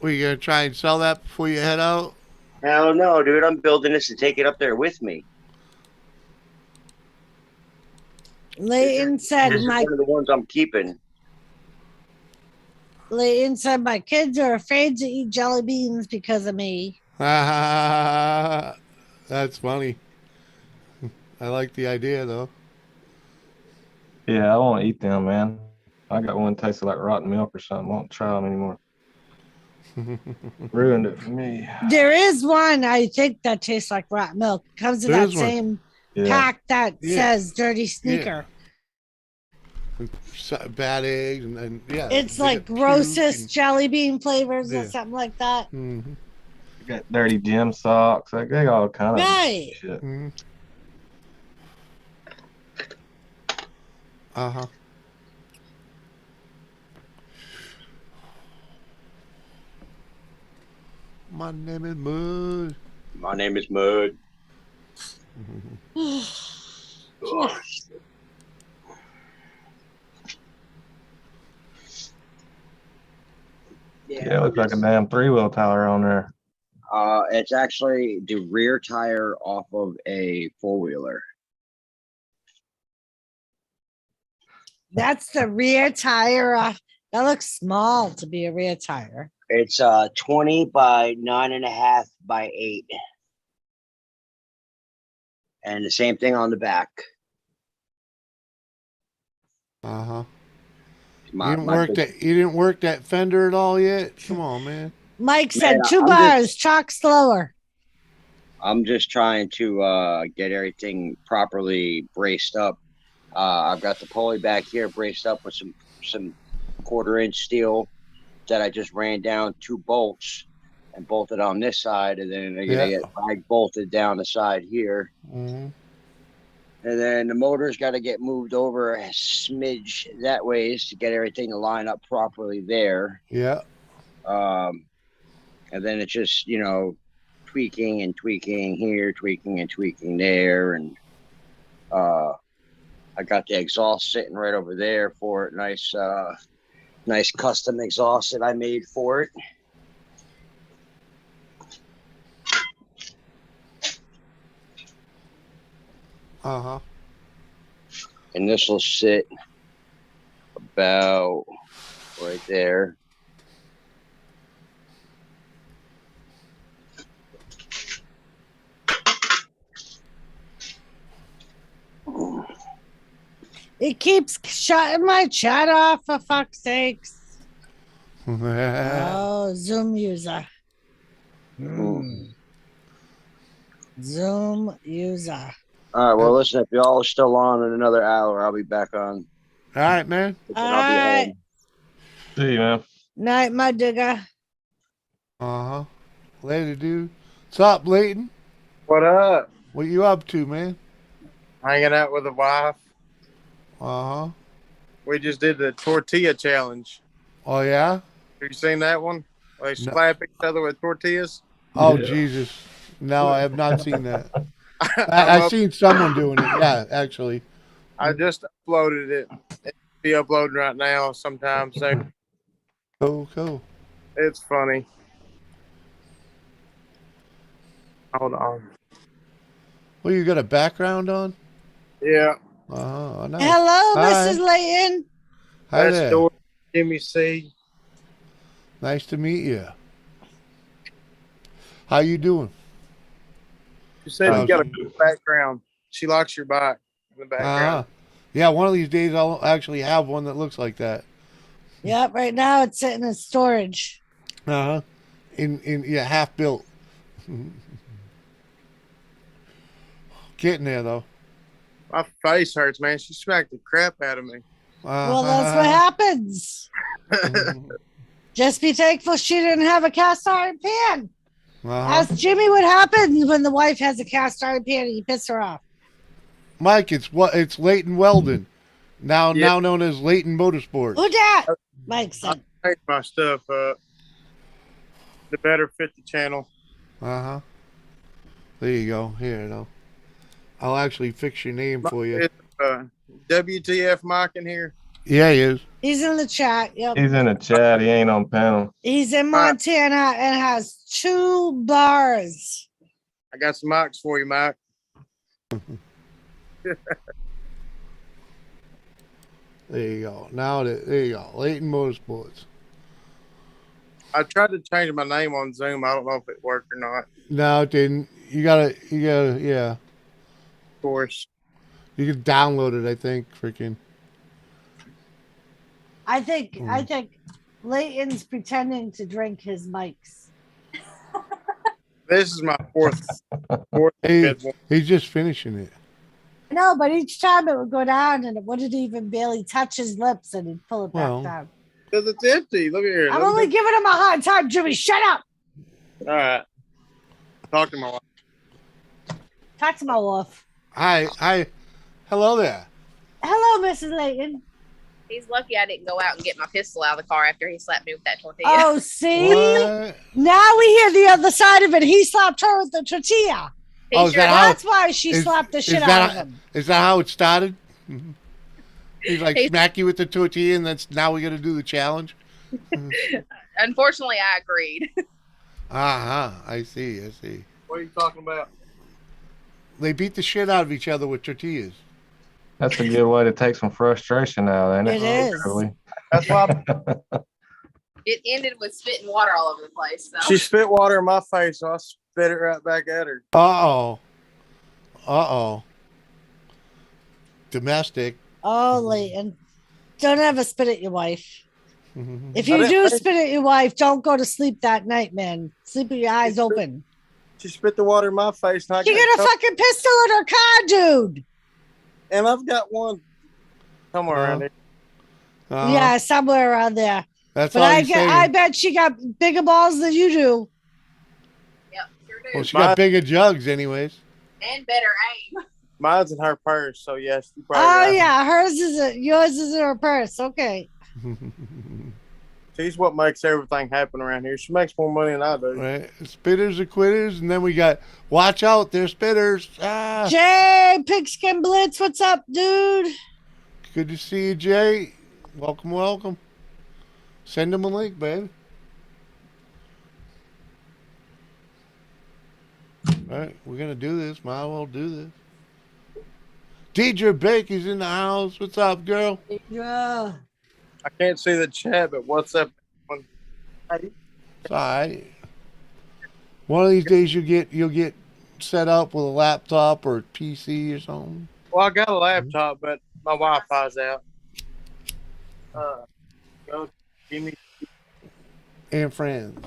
Were you gonna try and sell that before you head out? Hell no, dude. I'm building this to take it up there with me. Leighton said This is my one of the ones I'm keeping. Leighton said my kids are afraid to eat jelly beans because of me. That's funny. I like the idea, though. Yeah, I won't eat them, man. I got one tasted like rotten milk or something. Won't try them anymore. Ruined it for me. There is one I think that tastes like rotten milk. It comes in There that is one. same Yeah. pack that Yeah. says dirty sneaker. Bad eggs and yeah. It's they like got grossest puke jelly bean flavors Yeah. or something like that. and- Mhm. Got dirty gym socks. Like, they got all kind of Right. shit. Mhm. Uh-huh. My name is Mud. My name is Mud. Oh, Yeah, it looks like a damn 3-wheel tire on there. It's actually the rear tire off of a four-wheeler. That's the rear tire. That looks small to be a rear tire. It's 20 by 9.5 by 8. And the same thing on the back. Uh-huh. My- You didn't my work big- that you didn't work that fender at all yet? Come on, man. Mike said Man, 2 I'm bars, chalk slower. I'm just trying to get everything properly braced up. I've got the pulley back here braced up with some 1/4-inch steel that I just ran down 2 bolts and bolted on this side, and then they're gonna get bag bolted down the side here. Mhm. And then the motor's got to get moved over a smidge that ways to get everything to line up properly there. Yeah. And then it's just, tweaking and tweaking here, tweaking and tweaking there. And I got the exhaust sitting right over there for it. Nice, Nice custom exhaust that I made for it. Uh-huh. And this will sit about right there. It keeps shutting my chat off, for fuck's sakes. Oh, Zoom user. Zoom user. All right, well, listen, if y'all are still on in another hour, I'll be back on. All right, man. All right. See you, man. Night, my digger. Uh-huh. Later, dude. What's up, Leighton? What up? What you up to, man? Hanging out with the wife. Uh-huh. We just did the tortilla challenge. Oh, yeah? Have you seen that one? They slap each other with tortillas. Oh, Jesus. No, I have not seen that. I've seen someone doing it. Yeah, actually. I just uploaded it. It'll be uploading right now sometime soon. Cool. It's funny. Hold on. Well, you got a background on? Yeah. Oh, nice. Hello, Hi. Mrs. Layton. Hi That's there. Doris, Jimmy C. Nice to meet you. How you doing? She said you got a good background. She likes your back in the background. Yeah, one of these days I'll actually have one that looks like that. Yep, right now it's sitting in storage. Uh-huh. Yeah, half built. Getting there though. My face hurts, man. She smacked the crap out of me. Well, that's what happens. Just be thankful she didn't have a cast iron pan. Ask Jimmy what happens when the wife has a cast iron pan and you piss her off. Mike, it's Leighton Weldon. Now known as Leighton Motorsports. Who dat? Mike said. I take my stuff up. The better fit the channel. Uh-huh. There you go. Here, though. I'll actually fix your name for you. Is, WTF Mike in here? Yeah, he is. He's in the chat. Yep. He's in the chat. He ain't on panel. He's in Montana and has 2 bars. I got some mics for you, Mike. There you go. Now there you go. Leighton Motorsports. I tried to change my name on Zoom. I don't know if it worked or not. No, it didn't. You gotta, yeah. Of course. You can download it, I think. Freaking. I think Leighton's pretending to drink his mics. This is my fourth He's just finishing it. No, but each time it would go down and it wouldn't even barely touch his lips and he'd pull it back down. Because it's empty. Look at here. I'm only giving him a hard time, Jimmy. Shut up. All right. Talk to my wife. Talk to my wolf. Hi. Hello there. Hello, Mrs. Leighton. He's lucky I didn't go out and get my pistol out of the car after he slapped me with that tortilla. Oh, see? What? Now we hear the other side of it. He slapped her with the tortilla. Oh, That's why she slapped the shit out of him. Is that how it started? He's like, smack you with the tortilla, and now we got to do the challenge? Unfortunately, I agreed. I see. What are you talking about? They beat the shit out of each other with tortillas. That's a good way to take some frustration out, ain't it? It is. Really? That's why It ended with spitting water all over the place. So. she spit water in my face, so I spit it right back at her. Uh-oh. Domestic. Oh, Leighton. Don't ever spit at your wife. If you do spit at your wife, don't go to sleep that night, man. Sleep with your eyes open. She spit the water in my face. And You got a fucking pistol in her car, dude. And I've got one somewhere around here. Yeah, somewhere around there. That's but all I bet she got bigger balls than you do. Yep, sure do. Well, she got bigger jugs anyways. And better aim. Mine's in her purse, so yes. Yeah, yours is in her purse. Okay. She's what makes everything happen around here. She makes more money than I do. Right. Spitters are quitters, and then we got watch out, they're spitters. Jay, Pigskin Blitz, what's up, dude? Good to see you, Jay. Welcome. Send him a link, babe. All right, we're gonna do this. Might as well do this. Deidre Baker's in the house. What's up, girl? Yeah. I can't see the chat, but what's up? It's all right. One of these days you'll get set up with a laptop or PC or something. Well, I got a laptop, but my Wi-Fi's out. Go, give me. And friends.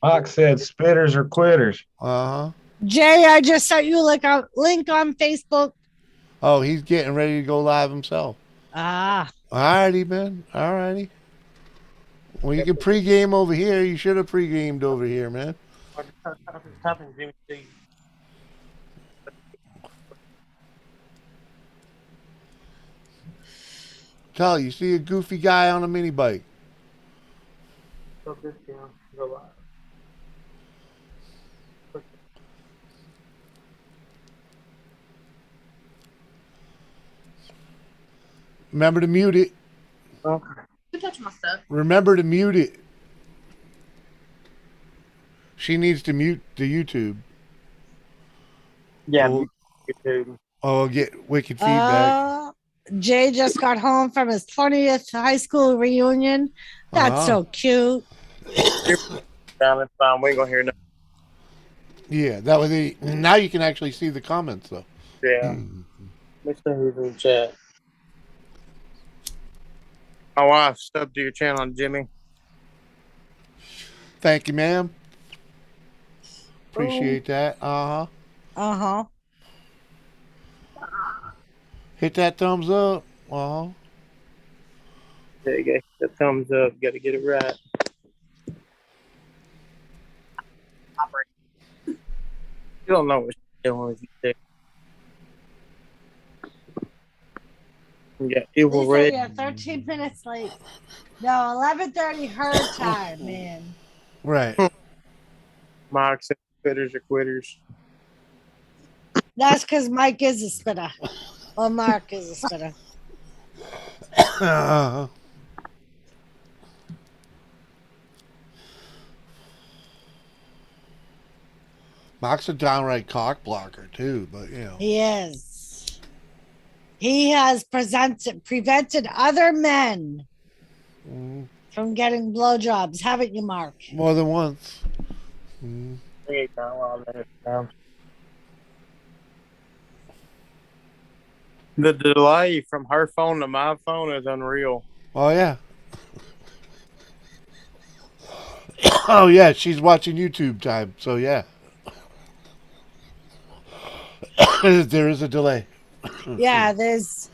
Fox said spitters or quitters. Uh-huh. Jay, I just sent you like a link on Facebook. Oh, he's getting ready to go live himself. Ah. Alrighty, man. Alrighty. Well, you can pregame over here. You should have pregamed over here, man. Tell you see a goofy guy on a mini bike. Remember to mute it. Who touched my stuff? Remember to mute it. She needs to mute the YouTube. Yeah, YouTube. Oh, get wicked feedback. Jay just got home from his 20th high school reunion. That's so cute. It's fine. We ain't gonna hear nothing. Yeah, that was the. Now you can actually see the comments though. Yeah. Let's see who's in the chat. My wife subbed to your channel, Jimmy. Thank you, ma'am. Appreciate that. Uh-huh. Uh-huh. Hit that thumbs up. Uh-huh. There you go. The thumbs up. Got to get it right. You don't know what she's doing with you there. Yeah, it will Lisa, red. you're 13 minutes late. No, 11:30 her time, man. Right. Mike said quitters are quitters. That's because Mike is a spitter. Or Mark is a spitter. Mark's a downright cock blocker too, but you know. He is. He has prevented other men from getting blowjobs, haven't you, Mark? More than once. The delay from her phone to my phone is unreal. Oh yeah. Oh yeah, she's watching YouTube time, so yeah. There is a delay. Yeah, it's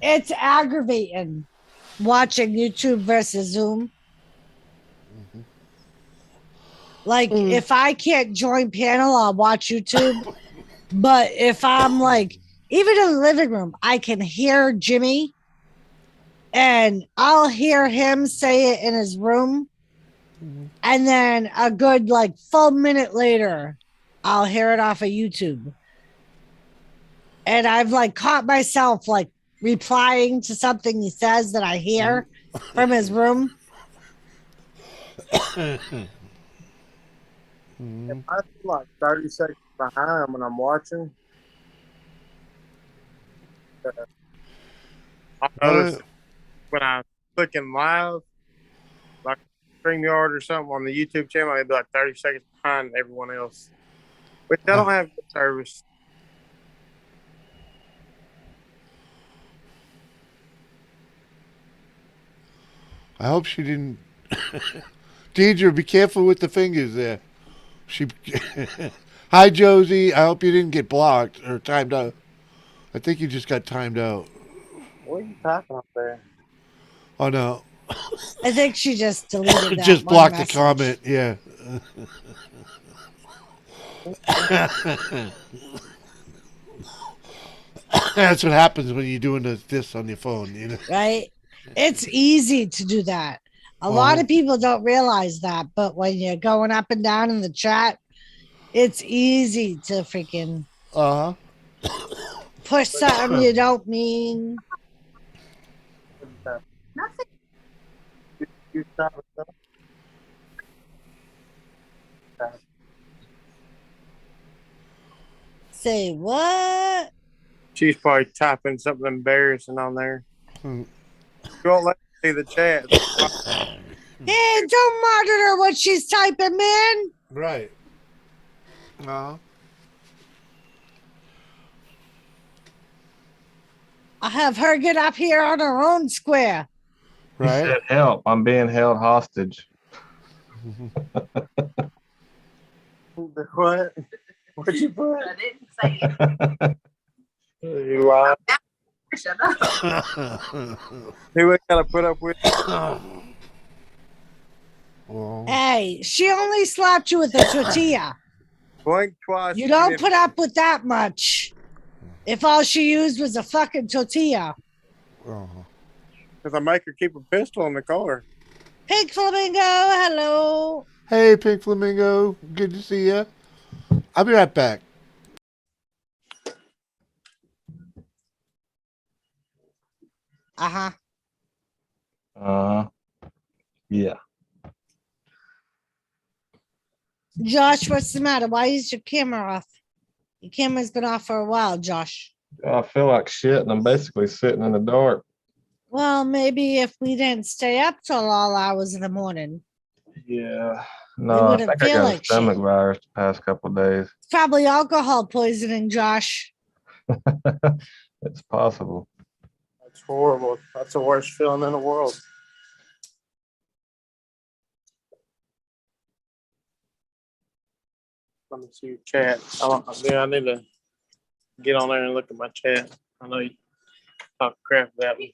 aggravating watching YouTube versus Zoom. Like, if I can't join panel, I'll watch YouTube. But if I'm like, even in the living room, I can hear Jimmy and I'll hear him say it in his room. And then a good like full minute later, I'll hear it off of YouTube. And I've like caught myself like replying to something he says that I hear from his room. If I feel like 30 seconds behind when I'm watching, I notice when I'm clicking live, like StreamYard or something on the YouTube channel, I'd be like 30 seconds behind everyone else. Which I don't have good service. I hope she didn't. Deidre, be careful with the fingers there. Hi, Josie. I hope you didn't get blocked or timed out. I think you just got timed out. What are you talking up there? Oh, no. I think she just deleted that. Just blocked the message. comment. Yeah. That's what happens when you're doing this on your phone, you know. Right? It's easy to do that. A lot of people don't realize that, but when you're going up and down in the chat, it's easy to freaking push something you don't mean. Nothing. You stop it, though. Say what? She's probably typing something embarrassing on there. Hmm. You won't let me see the chat. Hey, don't monitor what she's typing, man. Right. Uh-huh. I have her get up here on her own square. He Right. said, "Help! I'm being held hostage." What? What'd you put? I didn't say it. You lied. Shut up. Who we gotta put up with? Well, Hey, she only slapped you with a tortilla. Blink twice. You don't put up with that much. If all she used was a fucking tortilla. uh-huh. Because I make her keep a pistol in the car. Pink Flamingo, hello. Hey, Pink Flamingo. Good to see you. I'll be right back. Uh-huh. Yeah. Josh, what's the matter? Why is your camera off? Your camera's been off for a while, Josh. I feel like shit, and I'm basically sitting in the dark. Well, maybe if we didn't stay up till all hours in the morning. Yeah. You No, I wouldn't think I feel got like a stomach shit. virus the past couple of days. It's probably alcohol poisoning, Josh. It's possible. That's horrible. That's the worst feeling in the world. Let me see your chat. I need to get on there and look at my chat. I know you talk crap about me.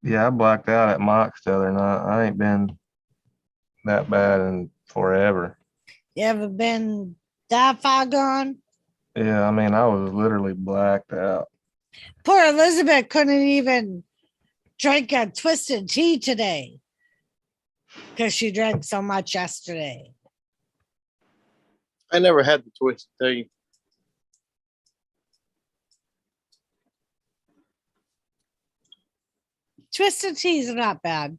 Yeah, I blacked out at Mike's the other night. I ain't been that bad in forever. You ever been that far gone? Yeah, I mean, I was literally blacked out. Poor Elizabeth couldn't even drink a twisted tea today because she drank so much yesterday. I never had the twisted tea. Twisted teas are not bad.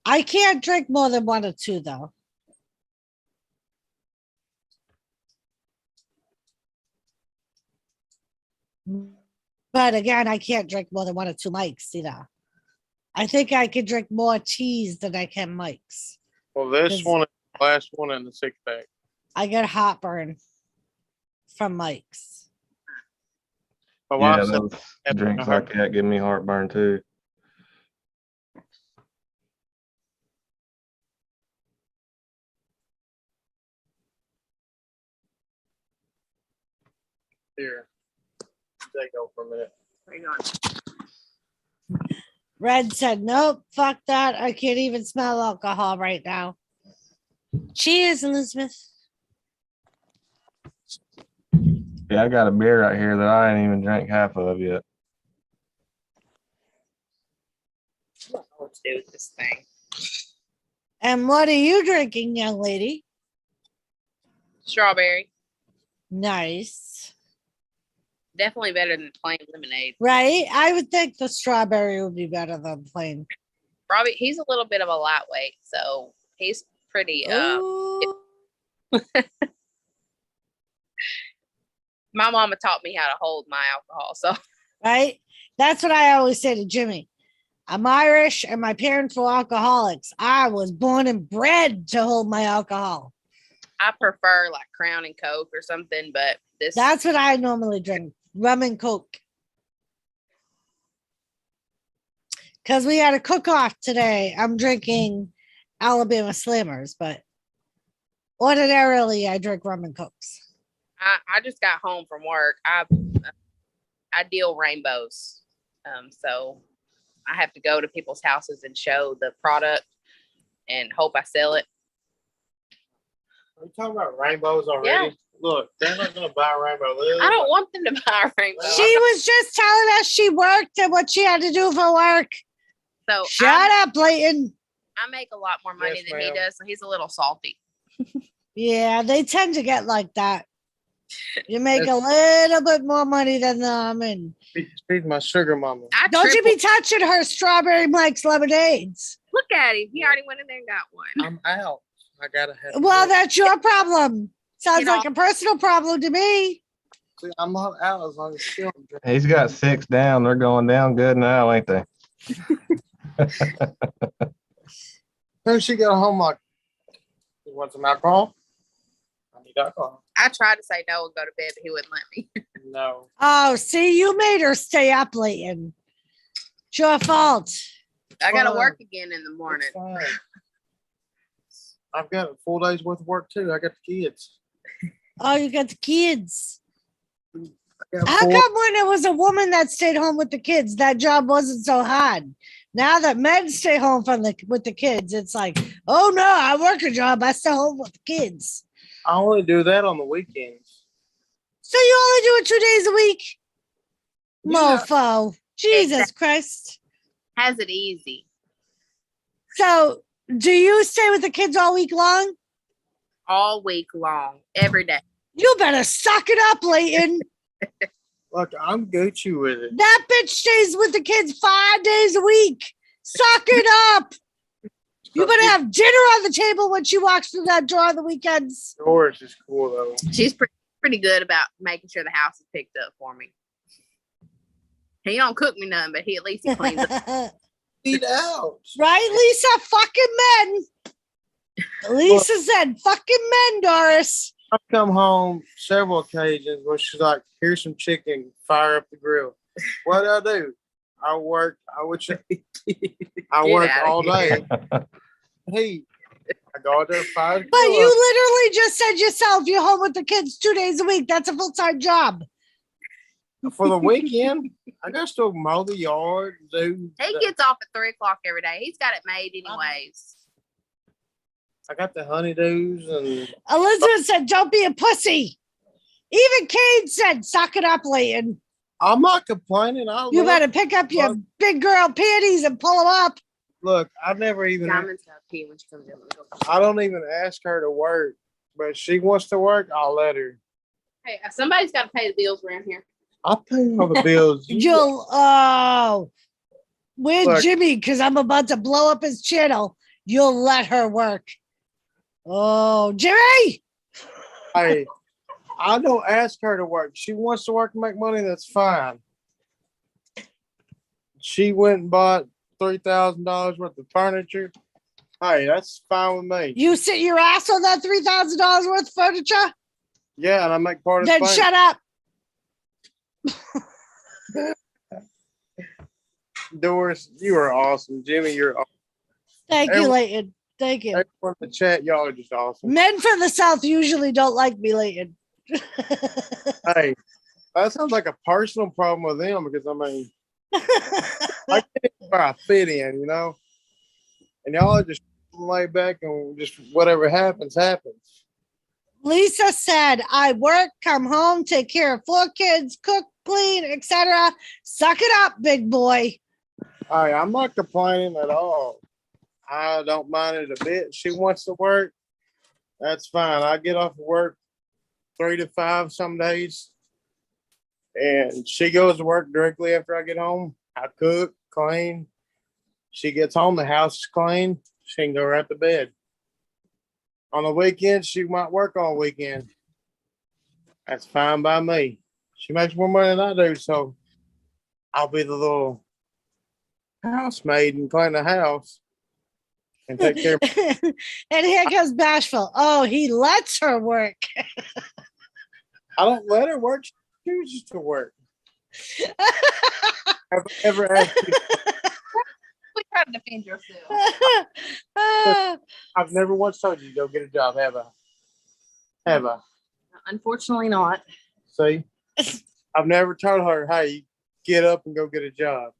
I can't drink more than one or two, though. But again, I can't drink more than one or two mics either. I think I can drink more teas than I can mics. Well, this 'Cause one is the last one in the 6-pack. I get heartburn from mics. My Yeah, wife said those drinks like that give me heartburn too. here. Take over for a minute. Hang on. Red said, nope, fuck that. I can't even smell alcohol right now. Cheers, Elizabeth. Yeah, I got a beer right here that I ain't even drank half of yet. Let's do this thing. And what are you drinking, young lady? Strawberry. Nice. Definitely better than plain lemonade. Right? I would think the strawberry would be better than plain. Robbie, he's a little bit of a lightweight, so he's pretty Ooh. My mama taught me how to hold my alcohol, so Right? That's what I always say to Jimmy. I'm Irish and my parents were alcoholics. I was born and bred to hold my alcohol. I prefer like Crown and Coke or something, but this That's what I normally drink. Rum and Coke. Because we had a cook-off today. I'm drinking Alabama Slammers, but ordinarily I drink rum and Cokes. I just got home from work. I deal rainbows. So I have to go to people's houses and show the product and hope I sell it. Are you talking about rainbows already? Yeah. Look, they're not going to buy a rainbow. I don't want them to buy a rainbow. She was just telling us she worked and what she had to do for work. So Shut up, Leighton. I make a lot more money Yes, than he ma'am. does, so he's a little salty. Yeah, they tend to get like that. You make a little bit more money than them, and She's my sugar mama. don't you be touching her strawberry Mike's lemonades. Look at him. He already went in there and got one. I'm out. I gotta have. Well, that's your problem. Sounds You know- like a personal problem to me. See, I'm not out as long as she don't drink. He's got 6 down. They're going down good now, ain't they? Then she got home like, you want some alcohol? I need alcohol. I tried to say no and go to bed, but he wouldn't let me. No. Oh, see, you made her stay up late, and it's your fault. I got to Fine. work again in the morning. It's fine. I've got a full day's worth of work too. I got the kids. Oh, you got the kids. I got How four- come when it was a woman that stayed home with the kids, that job wasn't so hard? Now that men stay home with the kids, it's like, oh no, I work a job. I stay home with the kids. I only do that on the weekends. So you only do it 2 days a week? Yeah. Mofo. Jesus Exactly. Christ. Has it easy. So do you stay with the kids all week long? All week long, every day. You better suck it up, Leighton. Look, I'm Gucci with it. That bitch stays with the kids 5 days a week. Suck it up. You better have dinner on the table when she walks through that door on the weekends. Doris is cool though. She's pretty good about making sure the house is picked up for me. He don't cook me none, but he at least he cleans up. Eat out. Right, Lisa? Fucking men. Lisa said, fucking men, Doris. I've come home several occasions where she's like, here's some chicken, fire up the grill. What do I do? I work, I work outta all day. Hey, I go out there 5 But you literally just said yourself, you're home with the kids 2 days a week. That's a full-time job. for the weekend. I got to still mow the yard. He gets off at 3 o'clock every day. He's got it made anyways. I got the honeydews and Elizabeth said, don't be a pussy. Even Kane said, suck it up, Leighton. I'm not complaining. You better pick up your big girl panties and pull them up. Look, I never even. Diamond's got pee when she comes in. I don't even ask her to work, but if she wants to work, I'll let her. Hey, somebody's got to pay the bills around here. I'll pay all the bills. Where's Look. Jimmy? Because I'm about to blow up his channel. You'll let her work. Oh, Jimmy! Hey, I don't ask her to work. She wants to work and make money. That's fine. She went and bought $3,000 worth of furniture. Hey, that's fine with me. You sit your ass on that $3,000 worth of furniture? Yeah, and I make part of Then the shut up. Doris, you are awesome. Jimmy, you're awesome. Thank you, Everyone- Leighton. Thank you. Everyone in the chat, y'all are just awesome. Men from the South usually don't like me, Leighton. Hey, that sounds like a personal problem with them because I mean, I can't where I fit in, you know. And y'all are just lay back and just whatever happens, happens. Lisa said, I work, come home, take care of 4 kids, cook, clean, etc. Suck it up, big boy. Hey, I'm not complaining at all. I don't mind it a bit. She wants to work. That's fine. I get off of work 3 to 5 some days. And she goes to work directly after I get home. I cook, clean. She gets home, the house is clean. She can go right to bed. On the weekend, she might work all weekend. That's fine by me. She makes more money than I do, so I'll be the little housemaid and clean the house and take care of. And here comes Bashful. Oh, he lets her work. I don't let her work. She chooses to work. Have I ever asked you? We try to defend yourself. I've never once told you to go get a job, have I? Have I? Unfortunately not. See? I've never told her, hey, get up and go get a job.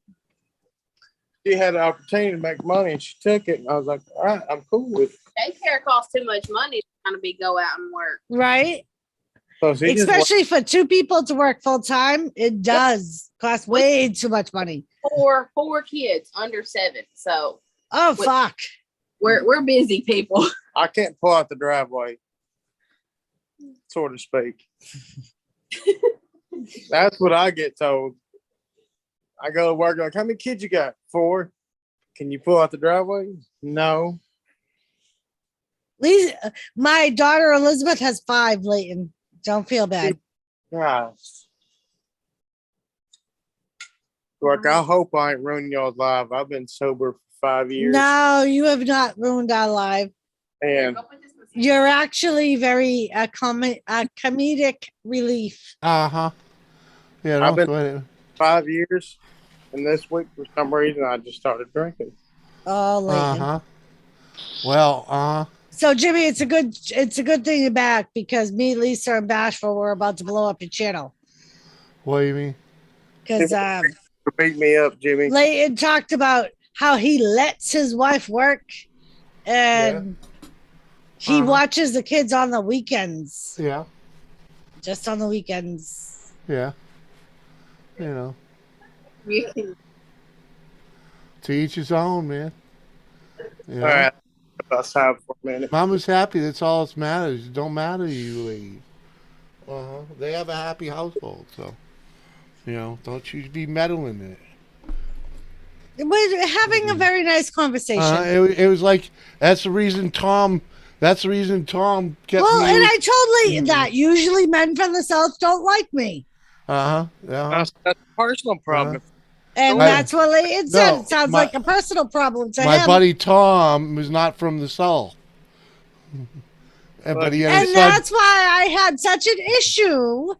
She had an opportunity to make money and she took it. And I was like, all right, I'm cool with it. Daycare costs too much money to kind of go out and work. Right? So she just Especially for 2 people to work full time, it does cost way too much money. Four kids under 7. So Oh, fuck. we're busy people. I can't pull out the driveway. so to speak. That's what I get told. I go to work like, how many kids you got? 4. Can you pull out the driveway? No. Lisa, my daughter Elizabeth has 5, Leighton. Don't feel bad. Gosh. Look, I hope I ain't ruining y'all's life. I've been sober for 5 years. No, you have not ruined our life. And You're actually very comedic relief. Yeah, I've don't been sweat it. 5 years, and this week for some reason I just started drinking. Oh, Leighton. Well, So Jimmy, it's a good thing you're back because me, Lisa, and Bashful were about to blow up your channel. what do you mean? Because Beat me up, Jimmy. Leighton talked about how he lets his wife work and he watches the kids on the weekends. Yeah. Just on the weekends. Yeah. You know. To each his own, man. You know? All right. That's time for a minute. Mama's happy. That's all that matters. It don't matter you leave. They have a happy household, so don't you be meddling in it. We're having a very nice conversation. It was like that's the reason Tom kept well, me. and I told Leighton that usually men from the South don't like me. That's a personal problem. And that's what Leighton said. It sounds like a personal problem to him. My buddy Tom was not from the South. But he had and that's why I had such an issue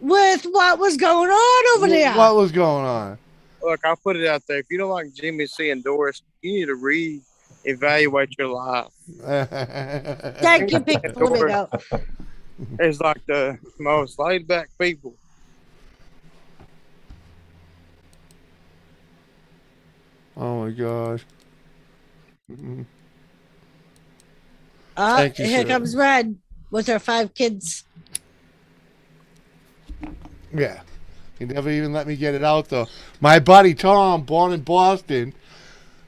with what was going on over there. What was going on? Look, I'll put it out there. If you don't like Jimmy C and Doris, you need to reevaluate your life. Thank you, Pink Flamingo. It's like the most laid back people. Oh my gosh. Here comes Red with her 5 kids. Yeah. He never even let me get it out, though. My buddy Tom, born in Boston,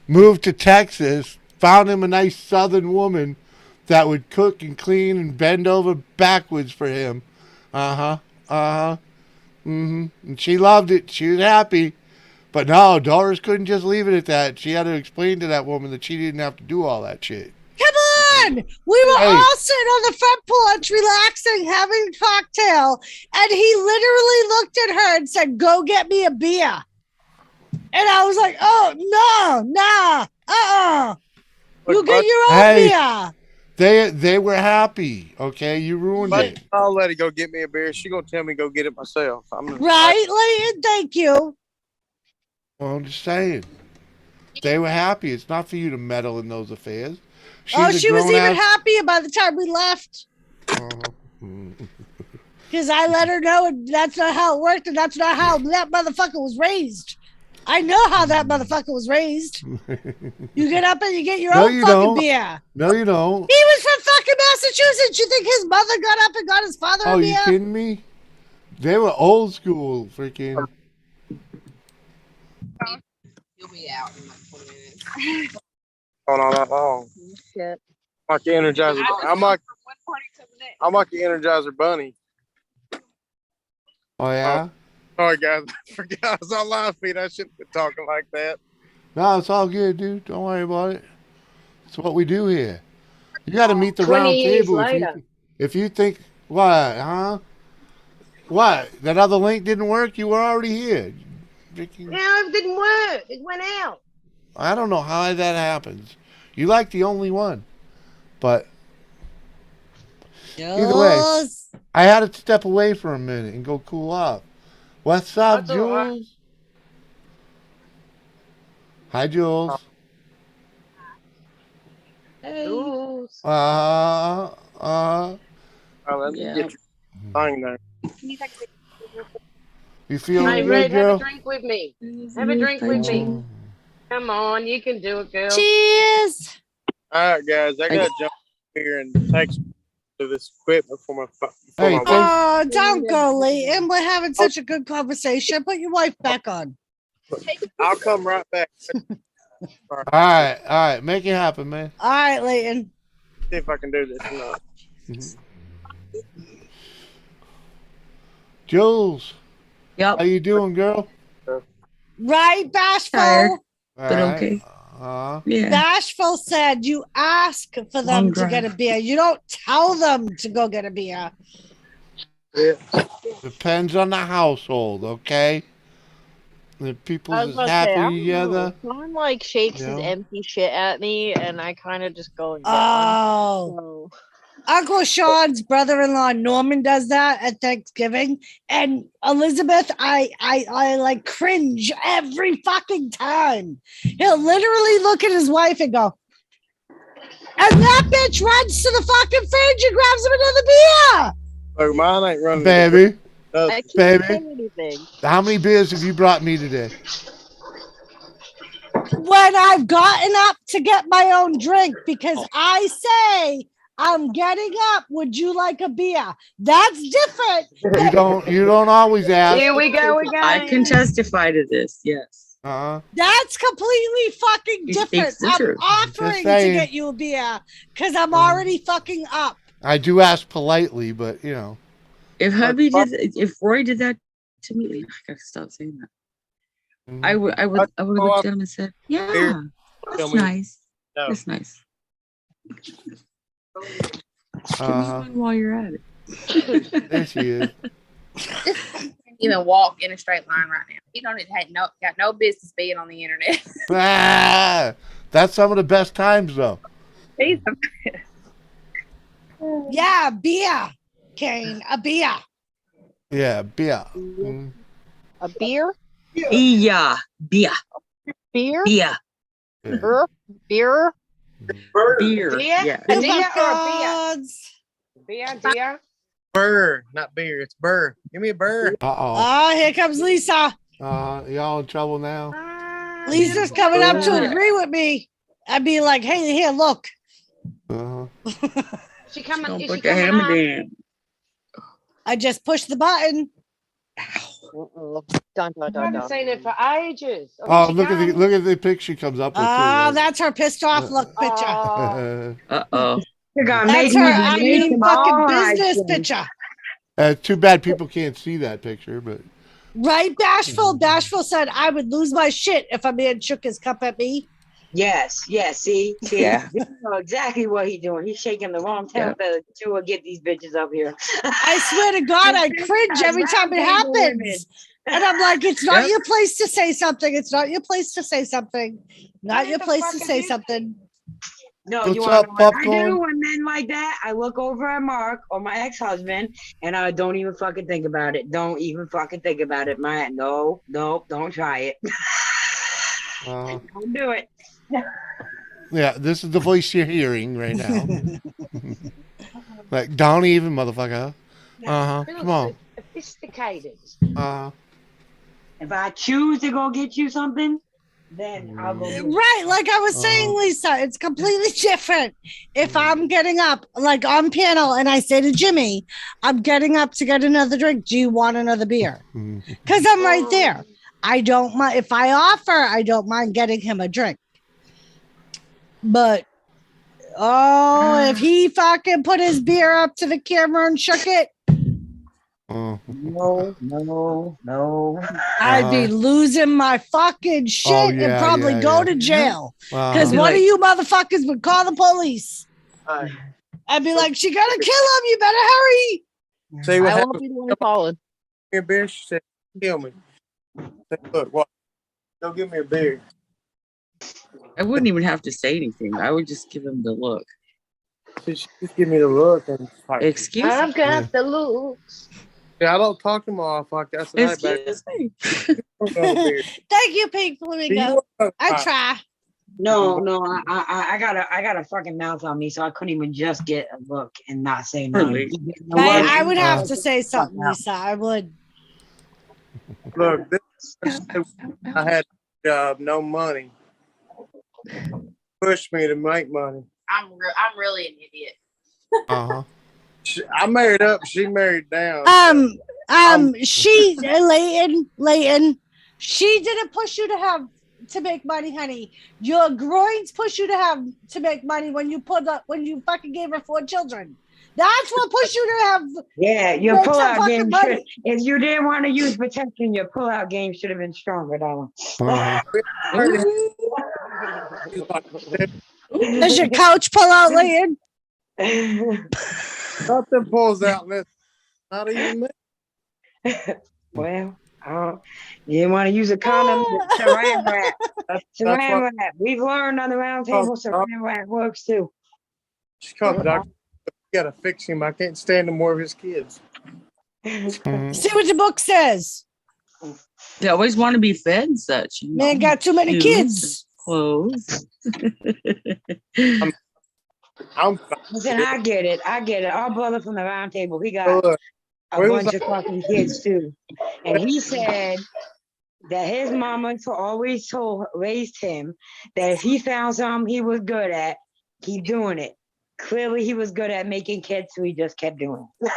moved to Texas, found him a nice southern woman that would cook and clean and bend over backwards for him. And she loved it. She was happy. But no, Doris couldn't just leave it at that. She had to explain to that woman that she didn't have to do all that shit. Come on! We were all sitting on the front porch, relaxing, having a cocktail, and he literally looked at her and said, "Go get me a beer." And I was like, "Oh no, you get your own beer." They were happy. Okay, you ruined it. I'll let her go get me a beer. She gonna tell me to go get it myself. Right, Leighton? Thank you. Well, I'm just saying. They were happy. It's not for you to meddle in those affairs. She was even happier by the time we left. Because I let her know that's not how it worked, and that's not how that motherfucker was raised. I know how that motherfucker was raised. You get up and you get your own fucking beer. No, you don't. He was from fucking Massachusetts. You think his mother got up and got his father a beer? Oh, you kidding me? They were old school, freaking. He'll be out in like 20 minutes. Going on that long. Shit. Like the Energizer. I'm like the Energizer Bunny. Oh yeah. Sorry guys, I forgot I was on live feed. I shouldn't be talking like that. No, it's all good, dude. Don't worry about it. It's what we do here. You got to meet the round table. If you think what, huh? What? That other link didn't work? You were already here. No, it didn't work. It went out. I don't know how that happens. You like the only one, but either way, I had to step away for a minute and go cool off. What's up, Jules? Hi, Jules. Hey. Jules. Let me get your thing there. You feeling hey, good, Red, girl? have a drink with me. Have a drink with me. Come on, you can do it, girl. Cheers. All right, guys, I gotta jump here and take to this equipment for my. Oh, don't go, Leighton. We're having such a good conversation. Put your wife back on. I'll come right back. All right. Make it happen, man. All right, Leighton. See if I can do this or not. Jules, Yep. how you doing, girl? Right, Bashful? Tired, All but right. okay. Yeah. Bashful said you ask for them Long to get a drive. beer. You don't tell them to go get a beer. Depends on the household, okay? If people's I was is about to say, I happy don't know. together. Someone like shakes You his know? empty shit at me, and I kind of just go and get Oh. one. So, Uncle Sean's brother-in-law Norman does that at Thanksgiving, and Elizabeth, I like cringe every fucking time. He'll literally look at his wife and go, and that bitch runs to the fucking fridge and grabs him another beer. Oh, mine ain't running. Baby, I can't baby, say anything. how many beers have you brought me today? When I've gotten up to get my own drink, because I say I'm getting up, would you like a beer? That's different. You don't always ask. Here we go again. I can testify to this. Yes. That's completely fucking He different. speaks the I'm truth. offering Just to saying. get you a beer because I'm already fucking up. I do ask politely, but you know. If hubby did, if Roy did that to me, I gotta stop saying that. I would have looked at him and said, "Yeah, that's nice. That's nice." Give me one while you're at it. There she is. Even walk in a straight line right now. He don't even got no business being on the internet. That's some of the best times, though. He's the best. Yeah, beer, Kane, a beer. Yeah, beer. Mm. A beer? Yeah, beer. Beer? Beer. Beer? Beer? Beer. Deer? Yeah. A Oh deer my or a gods. beer? Deer? Burr, not beer. It's burr. Give me a burr. Uh-oh. Oh, here comes Lisa. Y'all in trouble now? Lisa's coming up to agree with me. I'd be like, hey, here, look. She coming? Don't Is put she the coming hammer up? down. I just pushed the button. Dun, dun, I dun, haven't dun. seen her for ages. Oh, look at the picture she comes up with. Oh, too, that's her pissed off look picture. Oh, Uh-oh. You're gonna That's make her me I make mean them fucking all business right, picture. Too bad people can't see that picture, but Right, Bashful? Bashful said I would lose my shit if a man shook his cup at me. Yes, yes. See, Yeah. you know exactly what he's doing. He's shaking the wrong temper to get these bitches up here. I swear to God, I cringe every time it happens. And I'm like, it's not Yep. your place to say something. It's not your place to say something. Not your the place fuck to is say this? something. No, What's you want up, to know what I popcorn? do when men like that? I look over at Mark or my ex-husband and I don't even fucking think about it. Don't even fucking think about it, man. No, don't try it. Don't do it. yeah, this is the voice you're hearing right now. Like, don't even, motherfucker. Come on. sophisticated. If I choose to go get you something, then I'll go. Right, like I was saying, Lisa, it's completely different. If I'm getting up, like on panel, and I say to Jimmy, I'm getting up to get another drink. Do you want another beer? Because I'm right there. I don't mind. If I offer, I don't mind getting him a drink. But, if he fucking put his beer up to the camera and shook it, No. I'd be losing my fucking shit and probably go to jail. Because one of you motherfuckers would call the police. I'd be like, she gonna kill him. You better hurry. See what I won't happened? be the one calling. Give me a beer. She said, kill me. I said, look, what? Go give me a beer. I wouldn't even have to say anything. I would just give him the look. She just give me the look and like, Excuse me. I've got the looks. yeah, I don't talk to my off like that. So Excuse me. Thank you, Pink Flamingo. I try. No, I got a fucking mouth on me, so I couldn't even just get a look and not say nothing. Really? I would have to say something, Lisa. I would. Look, this I had a job, no money. Pushed me to make money. I'm really an idiot. I married up, she married down. She Leighton, she didn't push you to make money, honey. Your groins push you to make money when you fucking gave her 4 children. That's what pushed you to have. Yeah, your make some pullout fucking game money. should. If you didn't want to use protection, your pullout game should have been stronger, darling. Does your couch pull out, Leighton? Nothing pulls out, and it's not even me. Well, you didn't want to use a condom. Saran wrap. Saran wrap. We've learned on the round table saran wrap works too. She called the doctor. We gotta fix him. I can't stand no more of his kids. See what the book says. They always want to be fed and such. Man got too many kids. Clothes. Listen, I get it. Our brother from the round table, he got a bunch of fucking kids too. And he said that his mama always raised him that if he found something he was good at, keep doing it. Clearly he was good at making kids, so he just kept doing it.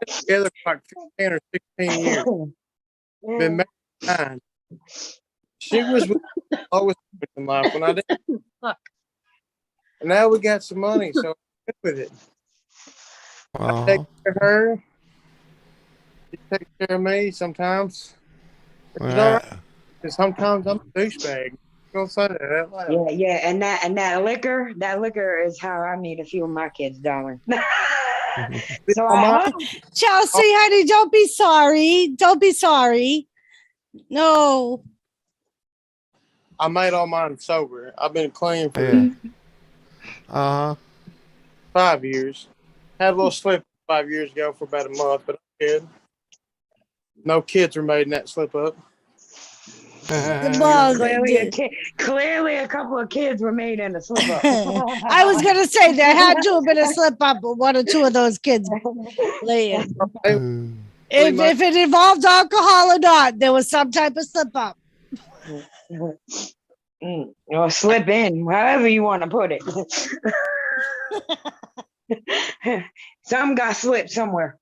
Together for like 15 or 16 years. Been married 9. She was with always in life when I didn't. And now we got some money, so I'm good with it. I take care of her. She takes care of me sometimes. It's all right. Because sometimes I'm a douchebag. Gonna say that out loud. Yeah, and that liquor is how I meet a few of my kids, darling. So Chelsea, honey, don't be sorry. Don't be sorry. No. I made all mine sober. I've been clean for 5 years. Had a little slip 5 years ago for about a month, but I'm good. No kids were made in that slip up. Clearly, a couple of kids were made in a slip up. I was gonna say there had to have been a slip up with 1 or 2 of those kids laying. If it involved alcohol or not, there was some type of slip up. Or slip in, however you want to put it. Some got slipped somewhere.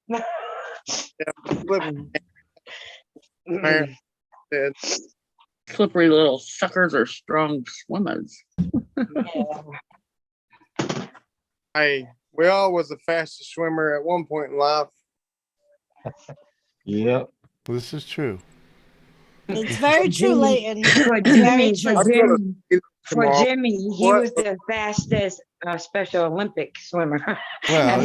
Slippery little suckers are strong swimmers. Hey, we all was the fastest swimmer at one point in life. Yep. This is true. It's very true, Leighton. For Jimmy, he was the fastest Special Olympic swimmer. Well,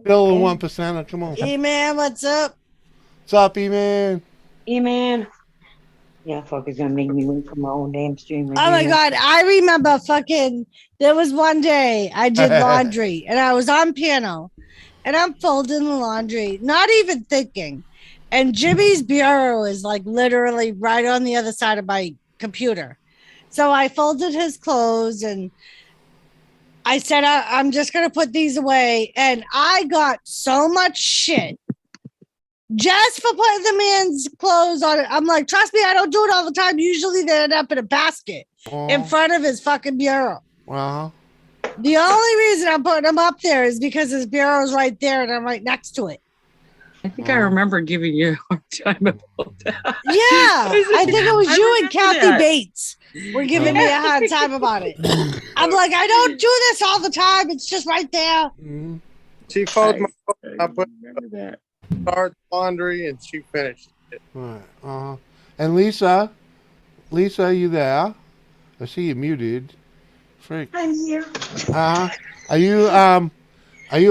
Bill 1%. Come on. E-Man, what's up? What's up, E-Man? E-Man. Yeah, fuck is gonna make me wait for my own damn stream. Oh my God. I remember there was one day I did laundry and I was on piano and I'm folding the laundry, not even thinking. And Jimmy's bureau is like literally right on the other side of my computer. So I folded his clothes and I said, I'm just going to put these away. And I got so much shit just for putting the man's clothes on it. I'm like, trust me, I don't do it all the time. Usually they end up in a basket in front of his fucking bureau. The only reason I'm putting them up there is because his bureau is right there and I'm right next to it. I think I remember giving you a hard time about that. Yeah, I think it was you and Kathy Bates were giving me a hard time about it. I'm like, I don't do this all the time. It's just right there. She folds my clothes. I put start laundry and she finished it. Right. And Lisa, are you there? I see you muted. Freak. I'm here. Are you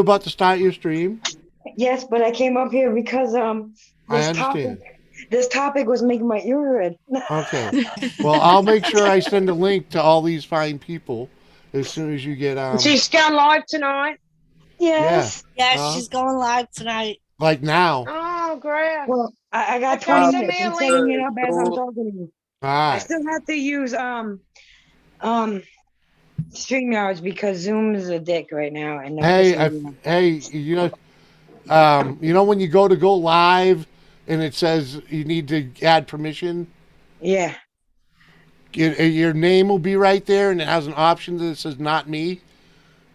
about to start your stream? Yes, but I came up here because this topic was making my ear red. Okay. Well, I'll make sure I send a link to all these fine people as soon as you get on. She's going live tonight. Yes. Yeah, she's going live tonight. Like now. Oh, great. Well, I got 20 minutes. I'm setting it up as I'm talking to you. All right. I still have to use StreamYards because Zoom is a dick right now. And you know when you go live and it says you need to add permission? Yeah. Your name will be right there and it has an option that says not me.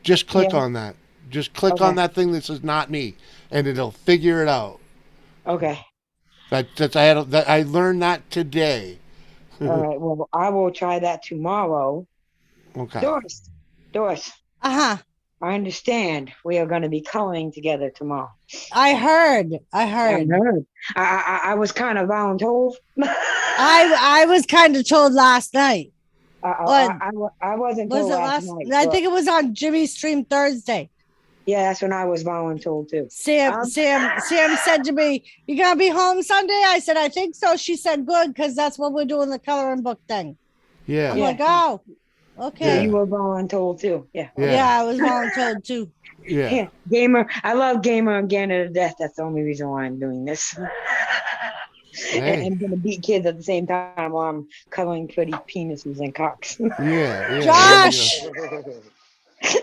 Just click on that. Just click on that thing that says not me and it'll figure it out. Okay. I learned that today. All right. Well, I will try that tomorrow. Okay. Doris. Uh-huh. I understand we are going to be coloring together tomorrow. I heard. I was kind of voluntold. I was kind of told last night. I wasn't told last night. I think it was on Jimmy's stream Thursday. Yeah, that's when I was voluntold too. Sam said to me, "You gonna be home Sunday?" I said, "I think so." She said, "Good, because that's what we're doing, the coloring book thing." Yeah. I'm like, "Oh, okay." Yeah, you were voluntold too. Yeah. Yeah, I was voluntold too. Yeah. Gamer. I love Gamer and Gander to death. That's the only reason why I'm doing this. Hey. And I'm gonna beat kids at the same time while I'm coloring pretty penises and cocks. Yeah. Josh.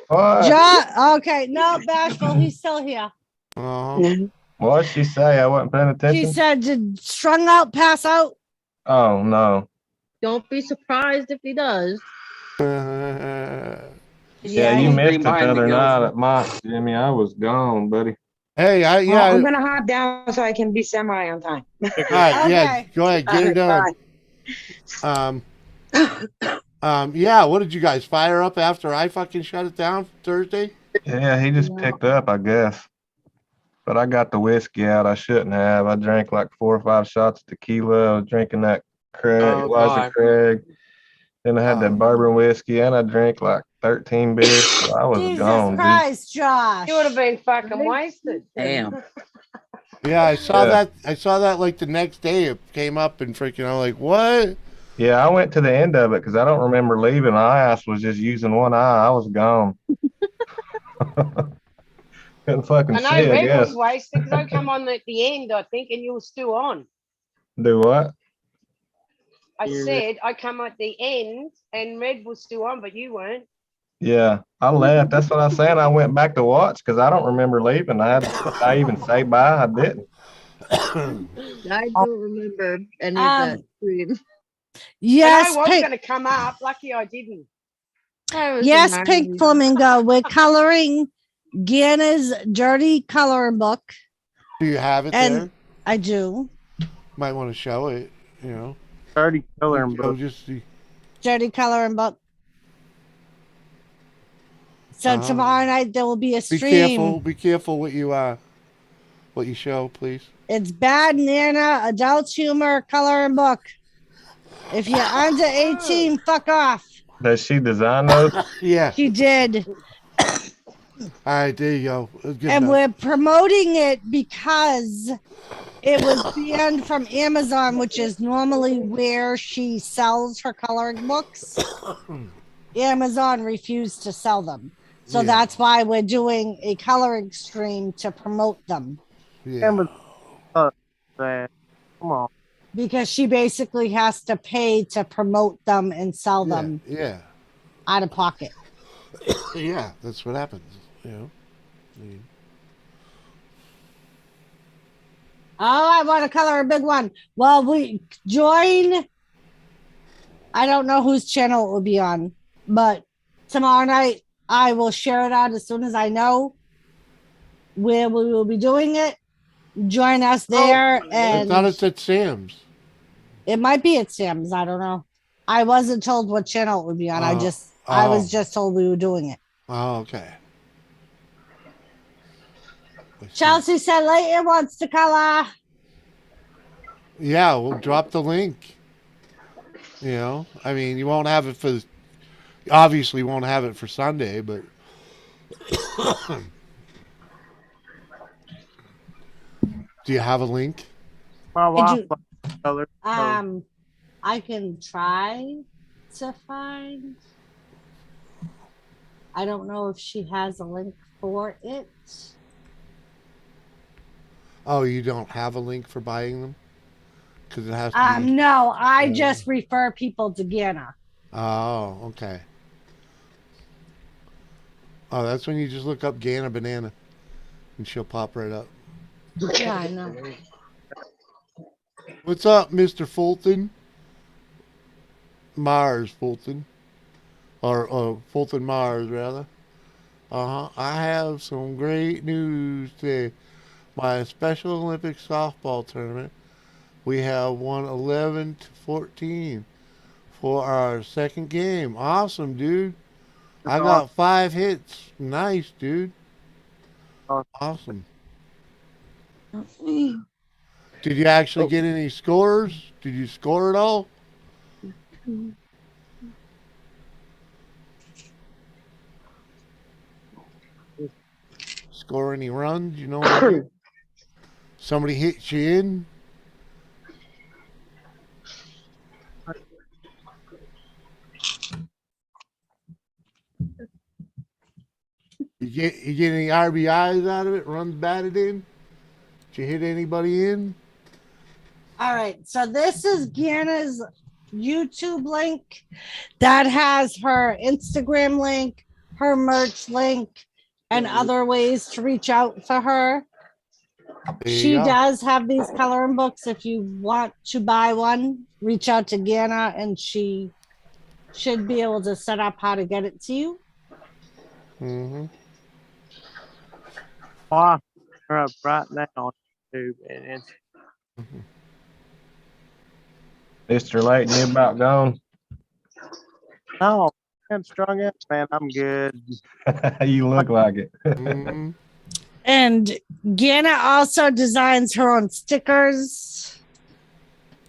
What? Okay, no, Bashful, he's still here. What'd she say? I wasn't paying attention. She said, "Did strung out pass out?" Oh no. Don't be surprised if he does. Yeah, you missed it the other night at Mox, Jimmy. I was gone, buddy. Hey, I'm gonna hop down so I can be semi on time. All right, yeah, go ahead, get her done. Yeah, what did you guys fire up after I fucking shut it down Thursday? Yeah, he just picked up, I guess. But I got the whiskey out. I shouldn't have. I drank like 4 or 5 shots of tequila. I was drinking that Elijah Craig. Then I had that bourbon whiskey, and I drank like 13 beers. So I was gone, Jesus Christ, Josh. You would have been fucking wasted. Damn. Yeah, I saw that. I saw that like the next day. It came up and freaking. I'm like, what? Yeah, I went to the end of it because I don't remember leaving. My ass was just using one eye. I was gone. Couldn't fucking I know see, I Red guess. was wasted because I come on at the end, I think, and you were still on. Do what? I said I come at the end and Red was still on, but you weren't. Yeah, I left. That's what I said. I went back to watch because I don't remember leaving. I even say bye. I didn't. I don't remember any of that stream. Yes, and I was Pink. going to come up. Lucky I didn't. Yes, Pink Flamingo. We're coloring Gianna's dirty coloring book. Do you have it there? I do. Might want to show it. You know, dirty coloring book. Just see. Dirty coloring book. So tomorrow night there will be a stream. Be careful what you show, please. It's Bad Nana Adult Humor Coloring Book. If you're under 18, fuck off. Does she design those? Yeah. She did. All right, there you go. And we're promoting it because it was banned from Amazon, which is normally where she sells her coloring books. Amazon refused to sell them. So that's why we're doing a coloring stream to promote them. Yeah. Come on. Because she basically has to pay to promote them and sell them. Yeah. Out of pocket. Yeah, that's what happens. You know. Oh, I want to color a big one. Well, we join. I don't know whose channel it will be on, but tomorrow night I will share it out as soon as I know where we will be doing it. Join us there. And I thought it's at Sam's. It might be at Sam's. I don't know. I wasn't told what channel it would be on. I was just told we were doing it. Oh, okay. Chelsea said Leighton wants to color. Yeah, we'll drop the link. You know, I mean, you won't have it for, obviously won't have it for Sunday, but do you have a link? My wife color. I can try to find. I don't know if she has a link for it. Oh, you don't have a link for buying them? Because it has to be... No, I just refer people to Gianna. Oh, okay. Oh, that's when you just look up Gana Banana and she'll pop right up. Yeah, I know. What's up, Mr. Fulton? Mars Fulton. Or Fulton Mars, rather. I have some great news today. My Special Olympics softball tournament, we have won 11-14 for our second game. Awesome, dude. I got 5 hits. Nice, dude. Awesome. Did you actually get any scores? Did you score it all? Score any runs? You know what I mean? Somebody hit you in? You get any RBIs out of it? Runs batted in? Did you hit anybody in? All right. So this is Gianna's YouTube link that has her Instagram link, her merch link, and other ways to reach out for her. She does have these coloring books. If you want to buy one, reach out to Gianna and she should be able to set up how to get it to you. Mm-hmm. Wow. Up right now on YouTube and it's Mr. Layton, you about gone? no, I'm strung up, man. I'm good. You look like it. Mm-hmm. And Gianna also designs her own stickers.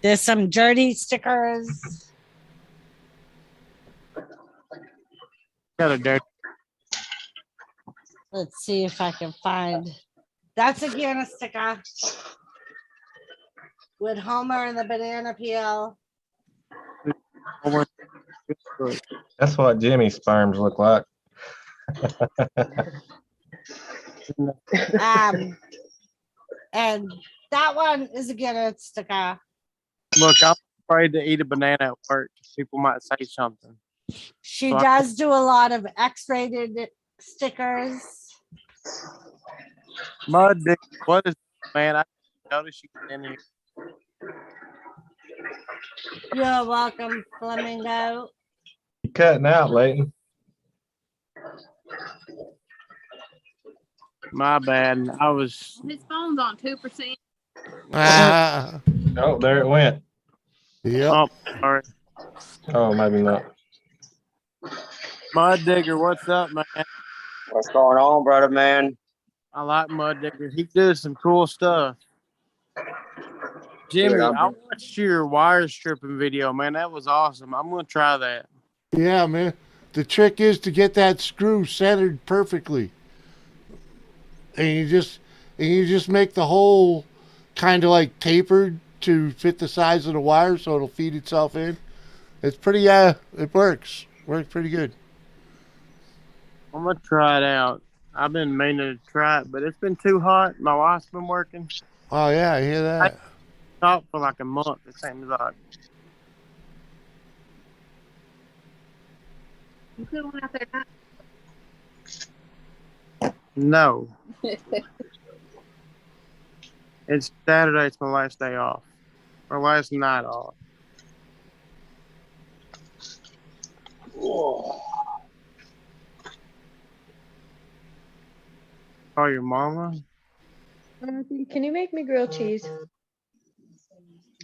There's some dirty stickers. Got a dirt. Let's see if I can find. That's a Gianna sticker with Homer and the banana peel. That's what Jimmy's sperms look like. And that one is a Gianna sticker. Look, I'm afraid to eat a banana at work. People might say something. She does do a lot of X-rated stickers. Mud dick, what is man? I noticed you in here. You're welcome, Flamingo. You cutting out, Layton. My bad. I was. His phone's on 2%. Oh, there it went. Yep. Oh, sorry. Oh, maybe not. Mud Digger, what's up, man? What's going on, brother, man? I like Mud Digger. He did some cool stuff. Jimmy, I watched your wire stripping video, man. That was awesome. I'm gonna try that. Yeah, man. The trick is to get that screw centered perfectly, and you just make the hole kind of like tapered to fit the size of the wire, so it'll feed itself in. It's pretty. It works. Works pretty good. I'm gonna try it out. I've been meaning to try it, but it's been too hot. My wife's been working. Oh yeah, I hear that. I stopped for like a month. It seems like. You put one out there now? No. It's Saturday. It's my last day off. Or last night off. Whoa. Oh, your mama? Can you make me grilled cheese?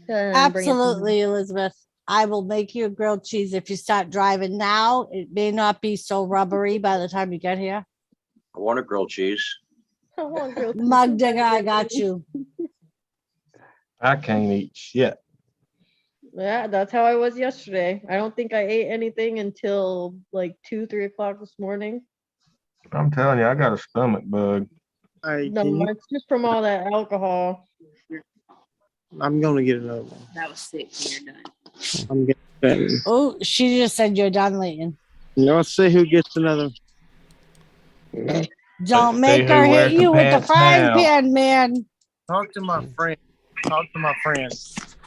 Absolutely, Elizabeth. I will make you a grilled cheese if you start driving now. It may not be so rubbery by the time you get here. I want a grilled cheese. I want grilled cheese. Mug digger, I got you. I can't eat shit. Yeah, that's how I was yesterday. I don't think I ate anything until like 2-3 o'clock this morning. I'm telling you, I got a stomach bug. Hey, No, it's just from all that alcohol. I'm gonna get another one. That was 6 and you're done. I'm getting that. Oh, she just said you're done, Leighton. Let's see who gets another. Don't make her hit you with the frying pan, man. Talk to my friend. Talk to my friend.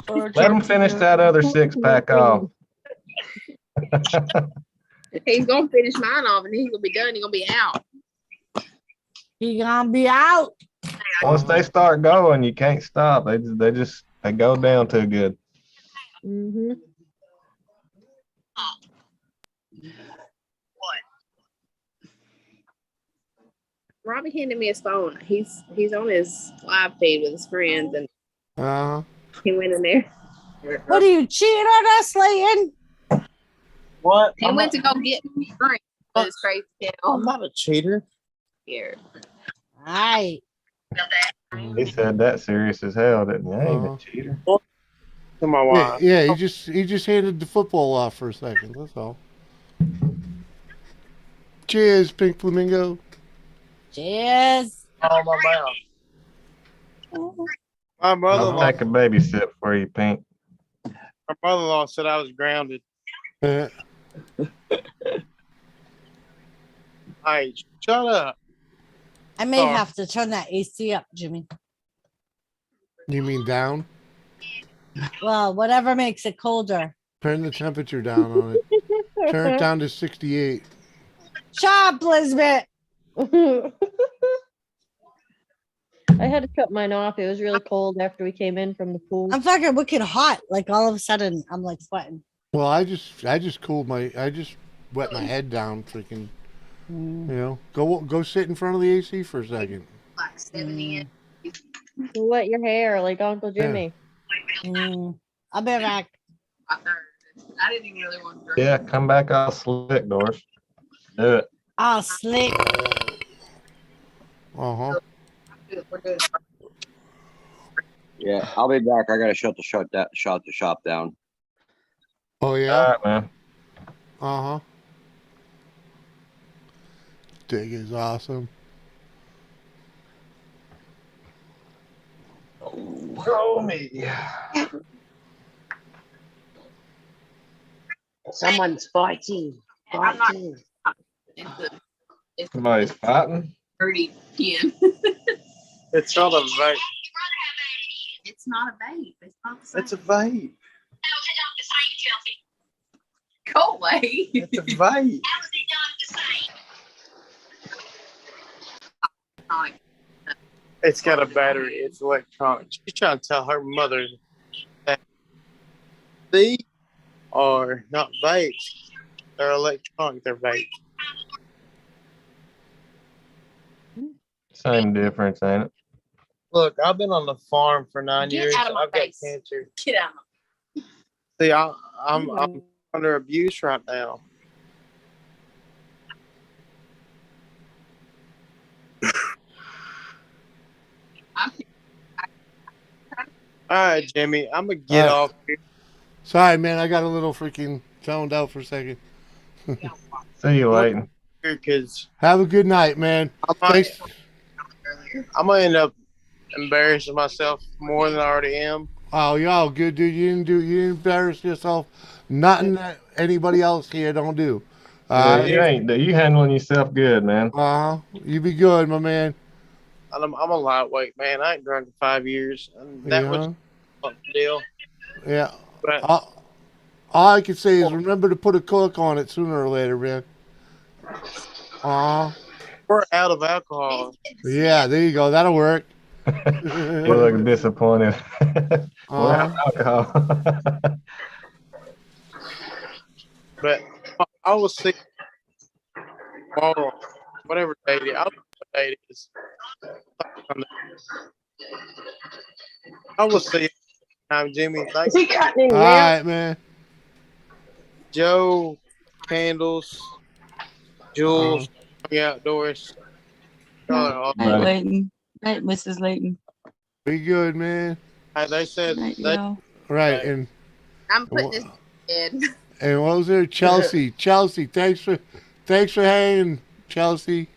Let him finish that other 6-pack off. He's gonna finish mine off and he's gonna be done. He's gonna be out. He gonna be out. Once they start going, you can't stop. They go down too good. Mm-hmm. Robbie handed me his phone. He's on his live feed with his friends and he went in there. What are you cheating on us, Leighton? What? He went to go get a drink. It's crazy. I'm not a cheater. Here. All right. He said that serious as hell, didn't he? I ain't a cheater. To my Yeah, wife. yeah, he just handed the football off for a second. That's all. Cheers, Pink Flamingo. Cheers. Oh, my mouth. My I'll mother-in-law, take a baby sip for you, Pink. my mother-in-law said I was grounded. Uh, Hey, shut up. I may Sorry. have to turn that AC up, Jimmy. you mean down? Well, whatever makes it colder. Turn the temperature down on it. Turn it down to 68. Shop, Elizabeth. I had to cut mine off. It was really cold after we came in from the pool. I'm fucking wicked hot. Like all of a sudden, I'm like sweating. Well, I just wet my head down, freaking. You know, go sit in front of the AC for a second. Like 70. You wet your hair like Uncle Jimmy. I'll be back. I didn't even really want to drink. Yeah, come back all slick, Doris. Do it. I'll sleep. Uh-huh. We're good. Yeah, I'll be back. I gotta shut the shop down. Oh yeah. All right, man. Uh-huh. Dig is awesome. Oh me. Someone's fighting. I'm not. Fighting. It's Somebody's fighting. 30 p.m. It's not a vape. It's not a vape. It's not the same. It's a vape. Go away. It's a vape. It's got a battery. It's electronic. She's trying to tell her mother that these are not vapes. They're electronic. They're vapes. Same difference, ain't it? Look, I've been on the farm for 9 Get years. out of my I've got face. cancer. Get out. See, I'm under abuse right now. All right, Jimmy, I'm gonna get All right. off here Sorry, man. I got a little freaking zoned out for a second. See you later. because Have a good night, man. Thanks. I'm gonna end up embarrassing myself more than I already am. Oh, y'all good, dude. You didn't embarrass yourself. Nothing that anybody else here don't do. Yeah, you handling yourself good, man. You be good, my man. I'm a lightweight, man. I ain't drunk in 5 years. And that was the deal. Yeah. But All I can say is remember to put a cork on it sooner or later, man. we're out of alcohol. Yeah, there you go. That'll work. You look disappointed. We're out of alcohol. But I will see tomorrow, whatever day it is. I don't know what day it is. I will see you next time, Jimmy. Thanks. All right, man. Joe, Candles, Jules, Outdoors. Night, Layton. Night, Mrs. Layton. Be good, man. They said Night, they, y'all. Right, and I'm putting this in. and what was there? Chelsea. Chelsea, thanks for hanging, Chelsea.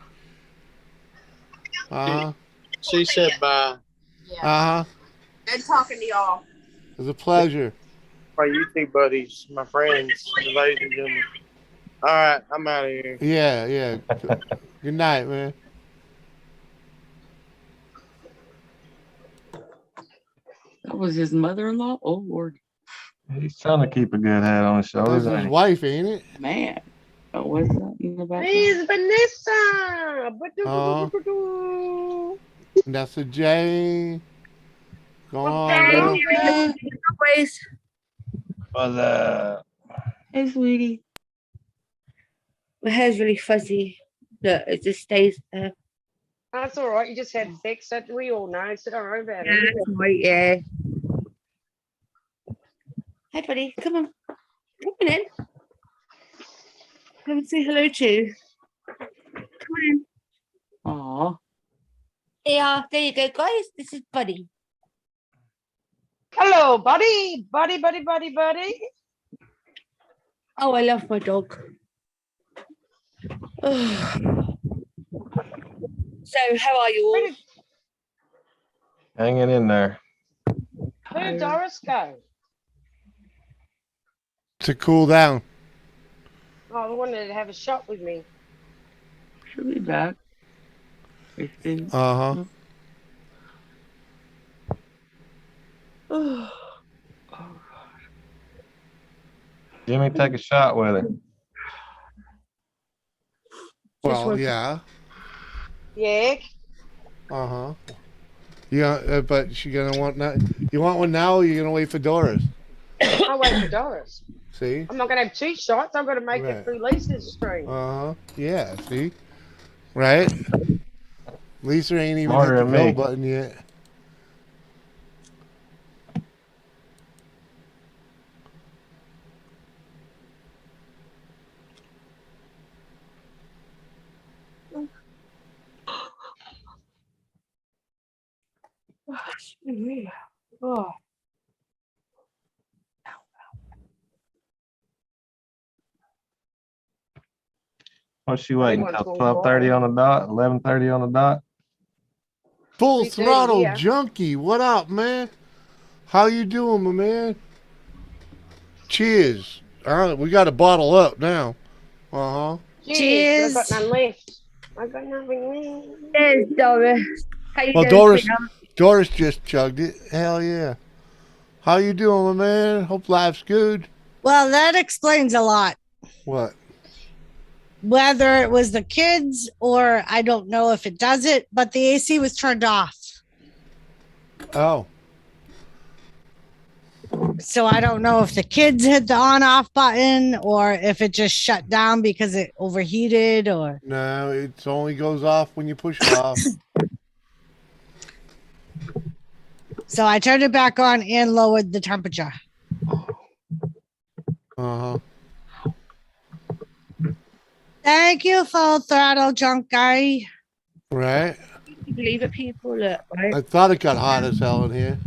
She said bye. Good talking to y'all. It was a pleasure. My YouTube buddies, my friends, ladies and gentlemen. All right, I'm out of here. Yeah. Good night, man. That was his mother-in-law? Oh, Lord. He's trying to keep a good head on his shoulders. That's his ain't he? wife, ain't it? Man. Oh, what's something about Please, Vanessa. That's a J. Go on, Hey, girl. always. What's up? Hey, sweetie. My hair's really fuzzy. Look, it just stays there. That's all right. You just had sex. That we all know. So don't worry about it. That's right, yeah. Hey, buddy, come on. Come on in. Come and say hello to. Yeah, there you go, guys. This is Buddy. Hello, buddy. Buddy. Oh, I love my dog. So, how are you all? Hanging in there. Where did Doris go? To cool down. Oh, I wanted to have a shot with me. She'll be back. Uh-huh. Oh, Jimmy, take a shot with it. Well, yeah. Yeah. Uh-huh. Yeah, but she gonna want that. You want one now, or you gonna wait for Doris? I'll wait for Doris. See? I'm not gonna have 2 shots. I'm gonna make Right. it through Lisa's stream. Uh-huh. Yeah, see? Right? Lisa ain't even Smarter hit the than me. go button yet. Oh. What's she waiting until 12:30 on the dot? 11:30 on the dot? Full 3:30, throttle yeah. junkie. What up, man? How you doing, my man? Cheers. We got to bottle up now. Uh-huh. Cheers. I've got none left. I got nothing left. There's Doris. How you Well, doing, Doris just chugged it. Hell yeah. How you doing, my man? Hope life's good. Well, that explains a lot. What? Whether it was the kids or I don't know if it does it, but the AC was turned off. Oh. So I don't know if the kids hit the on-off button or if it just shut down because it overheated or... No, it only goes off when you push it off. So I turned it back on and lowered the temperature. Uh-huh. Thank you, Full Throttle Junk Guy. Right? Believe it, people. Look, right? I thought it got hot as hell in here.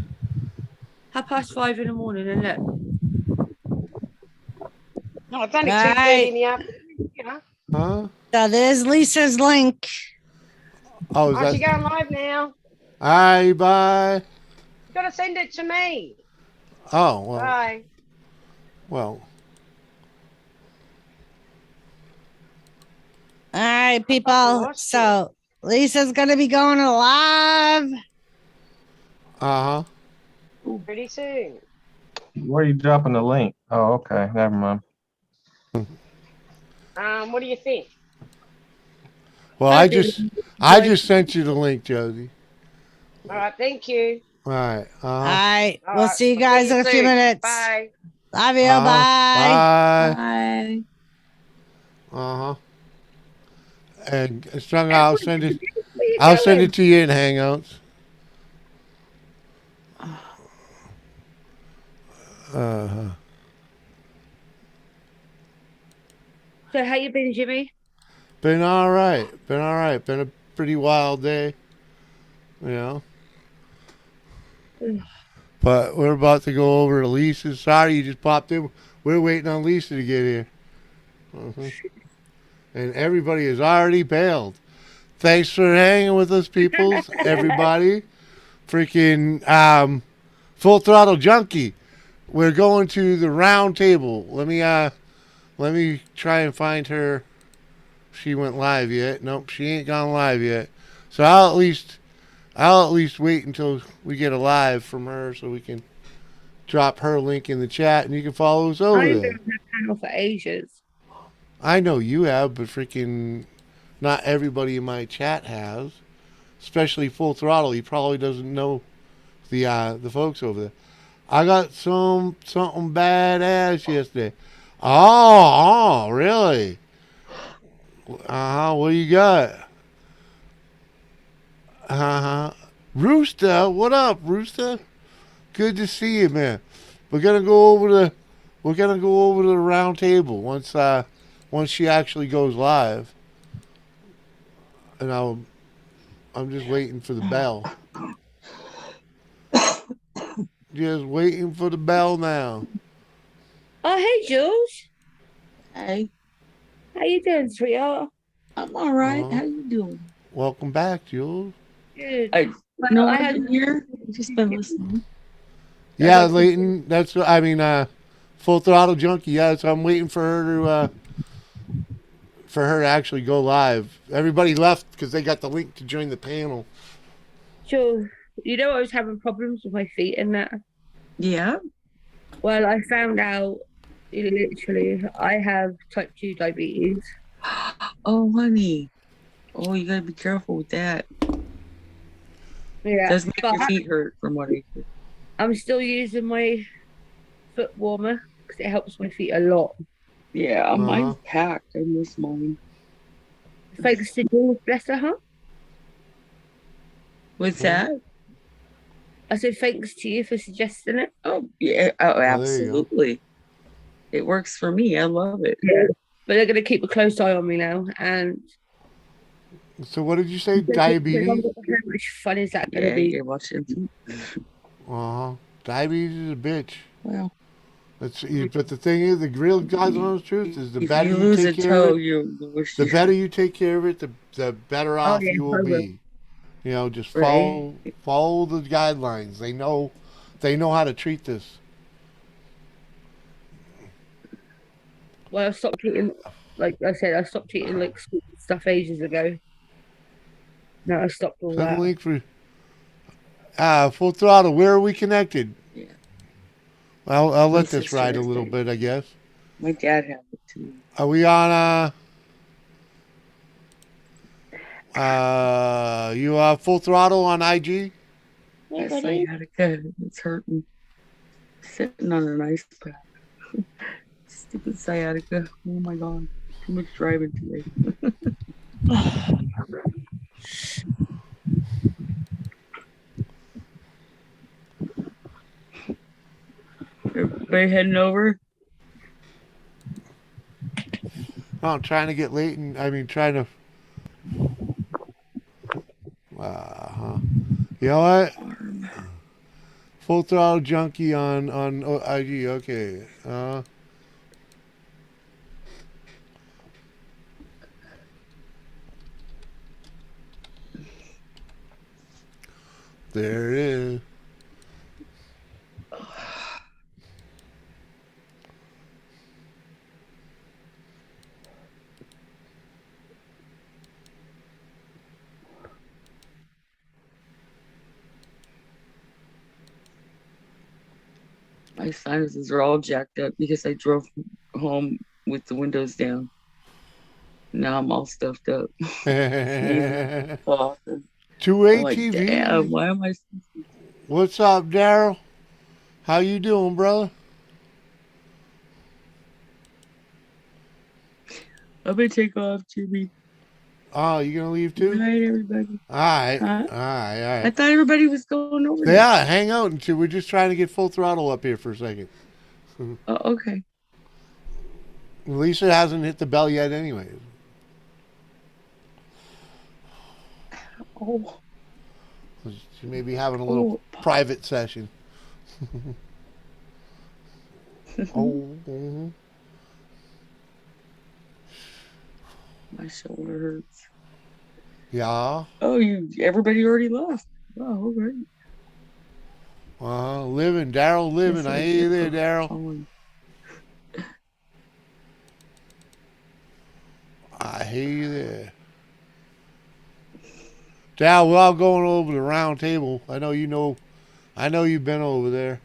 5:30 in the morning, and look. No, it's only Right. 2:30 in the afternoon. You know. Huh? So there's Lisa's link. Oh, is Oh, she that... going live now. Aye, bye. You gotta send it to me. Oh, well. Bye. Well. All right, people. So Lisa's going to be going live. Uh-huh. Pretty soon. Where are you dropping the link? Oh, okay. Never mind. What do you think? Well, I just sent you the link, Josie. All right, thank you. All right. All right. All We'll right, see you I'll guys see in you a few soon. minutes. Bye. Love you. Uh-huh. Bye. Bye. Bye. Uh-huh. And Strung, I'll send it to you in Hangouts. Uh-huh. So, how you been, Jimmy? Been all right. Been a pretty wild day. You know. But we're about to go over to Lisa's. Sorry, you just popped in. We're waiting on Lisa to get here. Uh-huh. And everybody has already bailed. Thanks for hanging with us, peoples. Everybody. Freaking Full Throttle Junkie. We're going to the round table. Let me try and find her. She went live yet? Nope, she ain't gone live yet. So I'll at least wait until we get a live from her so we can drop her link in the chat and you can follow us over I've there. been on that panel for ages. I know you have, but freaking not everybody in my chat has. Especially Full Throttle. He probably doesn't know the folks over there. I got something badass yesterday. Oh, really? What do you got? Rooster, what up, Rooster? Good to see you, man. We're gonna go over to the round table once she actually goes live, and I'm just waiting for the bell. Just waiting for the bell now. Oh, hey, Jules. Hey, How you doing, sweetheart? I'm all right. Uh-huh. How you doing? Welcome back, Jules. Good. No, I I've had been here. I've just been listening. Yeah, Leighton. That's I mean, Full Throttle Junkie. Yeah, so I'm waiting for her to actually go live. Everybody left because they got the link to join the panel. Jules, you know I was having problems with my feet and that. Yeah. Well, I found out literally I have type 2 diabetes. Oh, honey. Oh, you gotta be careful with that. Yeah, Does make your feet hurt from what I hear. I'm still using my foot warmer because it helps my feet a lot. Yeah, mine's packed. I miss mine. Thanks to Jules, bless her heart. What's that? I said thanks to you for suggesting it. Oh, yeah. Oh, absolutely. It works for me. I love it. Yeah. But they're going to keep a close eye on me now. And so what did you say? Diabetes? How much fun is that going to be? You're watching. Diabetes is a bitch. Well. But the thing is, the real God's honest truth is the better you you lose take a care toe, of it, the better you take care of it, the better off you will be. You know, just follow the guidelines. They know how to treat this. Well, I stopped eating, like I said, I stopped eating like sweet stuff ages ago. No, I stopped all Send that. the link for Full Throttle. Where are we connected? Yeah. I'll let this ride a little bit, I guess. My dad had it too. Are we on you Full Throttle on IG? That's sciatica. It's hurting. Sitting on an ice pack. Stupid sciatica. Oh my god. Too much driving today. Everybody heading over? No, I'm trying to get Leighton. I mean, trying to. You know what? Full Throttle Junkie on IG. Okay. There it is. My sinuses are all jacked up because I drove home with the windows down. Now I'm all stuffed up. 2A like, TV. Damn, why am I? What's up, Daryl? How you doing, brother? I'm gonna take off, Jimmy. Oh, you gonna leave too? Good night, everybody. All right. All right. I thought everybody was going over there. Yeah, hang out until we're just trying to get Full Throttle up here for a second. Oh, okay. Lisa hasn't hit the bell yet, anyway. Oh. She may be having a little private session. My shoulder hurts. Yeah. Oh, everybody already left. Oh, great. Living, Daryl, living. I hear you there, Daryl. I hear you there. Dal, we're all going over the round table. I know you've been over there.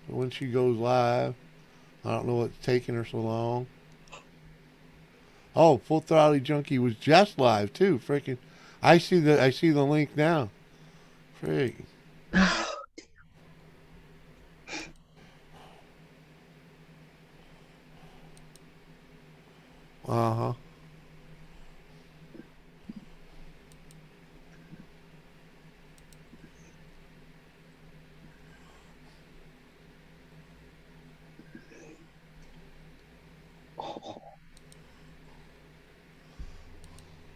When she goes live, I don't know what's taking her so long. Oh, Full Throttle Junkie was just live too. Freaking, I see the link now. Freak. Uh-huh.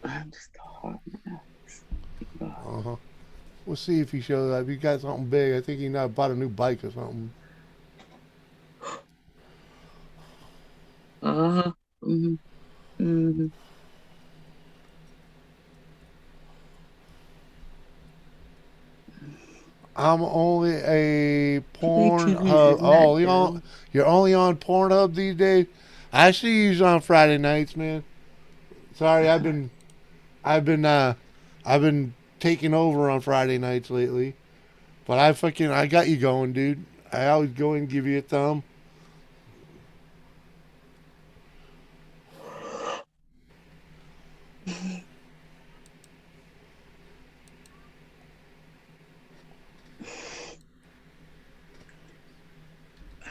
I'm just hot now. Uh-huh. We'll see if he shows up. If he got something big, I think he now bought a new bike or something. Uh-huh. Mm-hmm. Mm-hmm. I'm only a Pornhub. isn't Oh, that you're only on Pornhub these days. I see you on Friday nights, man. Sorry, I've been taking over on Friday nights lately. But I got you going, dude. I always go and give you a thumb.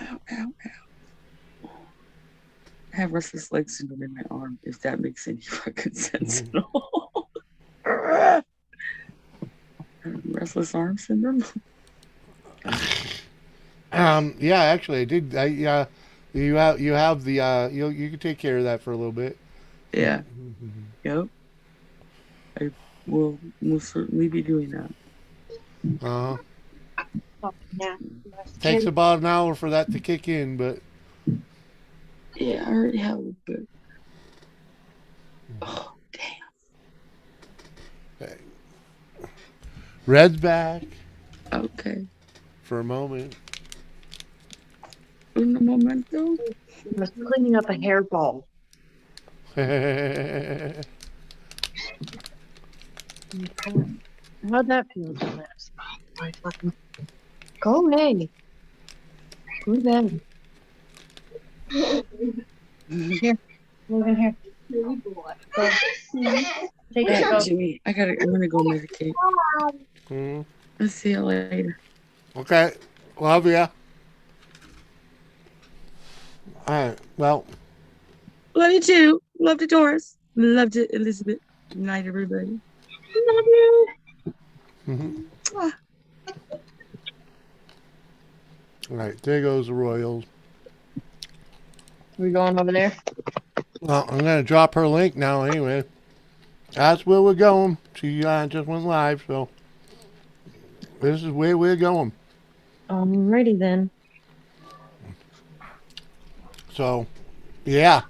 Ow, ow, ow. I have restless leg syndrome in my arm, if that makes any fucking sense at all. Restless arm syndrome? Yeah, actually, I did. You have the you can take care of that for a little bit. Yeah. Yep. I will most certainly be doing that. Uh-huh. Takes about an hour for that to kick in, but yeah, I already have a bit. Oh, damn. Okay. Red's back. Okay. For a moment. Un momento. I was cleaning up a hairball. How'd that feel to lips? My fucking. Go away. Go then. Here. Move in here. Go. Take it. Go. Jimmy, I'm gonna go medicate. I'll see you later. Okay. Love ya. Alright, well. Love you too. Love to Doris. Love to Elizabeth. Good night, everybody. Love you. All right, there goes the Royals. We going over there? Well, I'm going to drop her link now anyway. That's where we're going. She just went live, so this is where we're going. Alrighty then. So, yeah.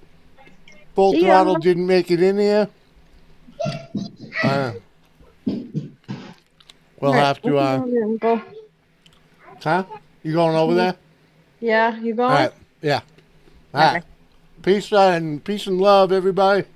Full See ya. Throttle didn't make it in here. We'll have to. Huh? You going over there? Yeah, you going? All right. Yeah. All right. Peace and love, everybody.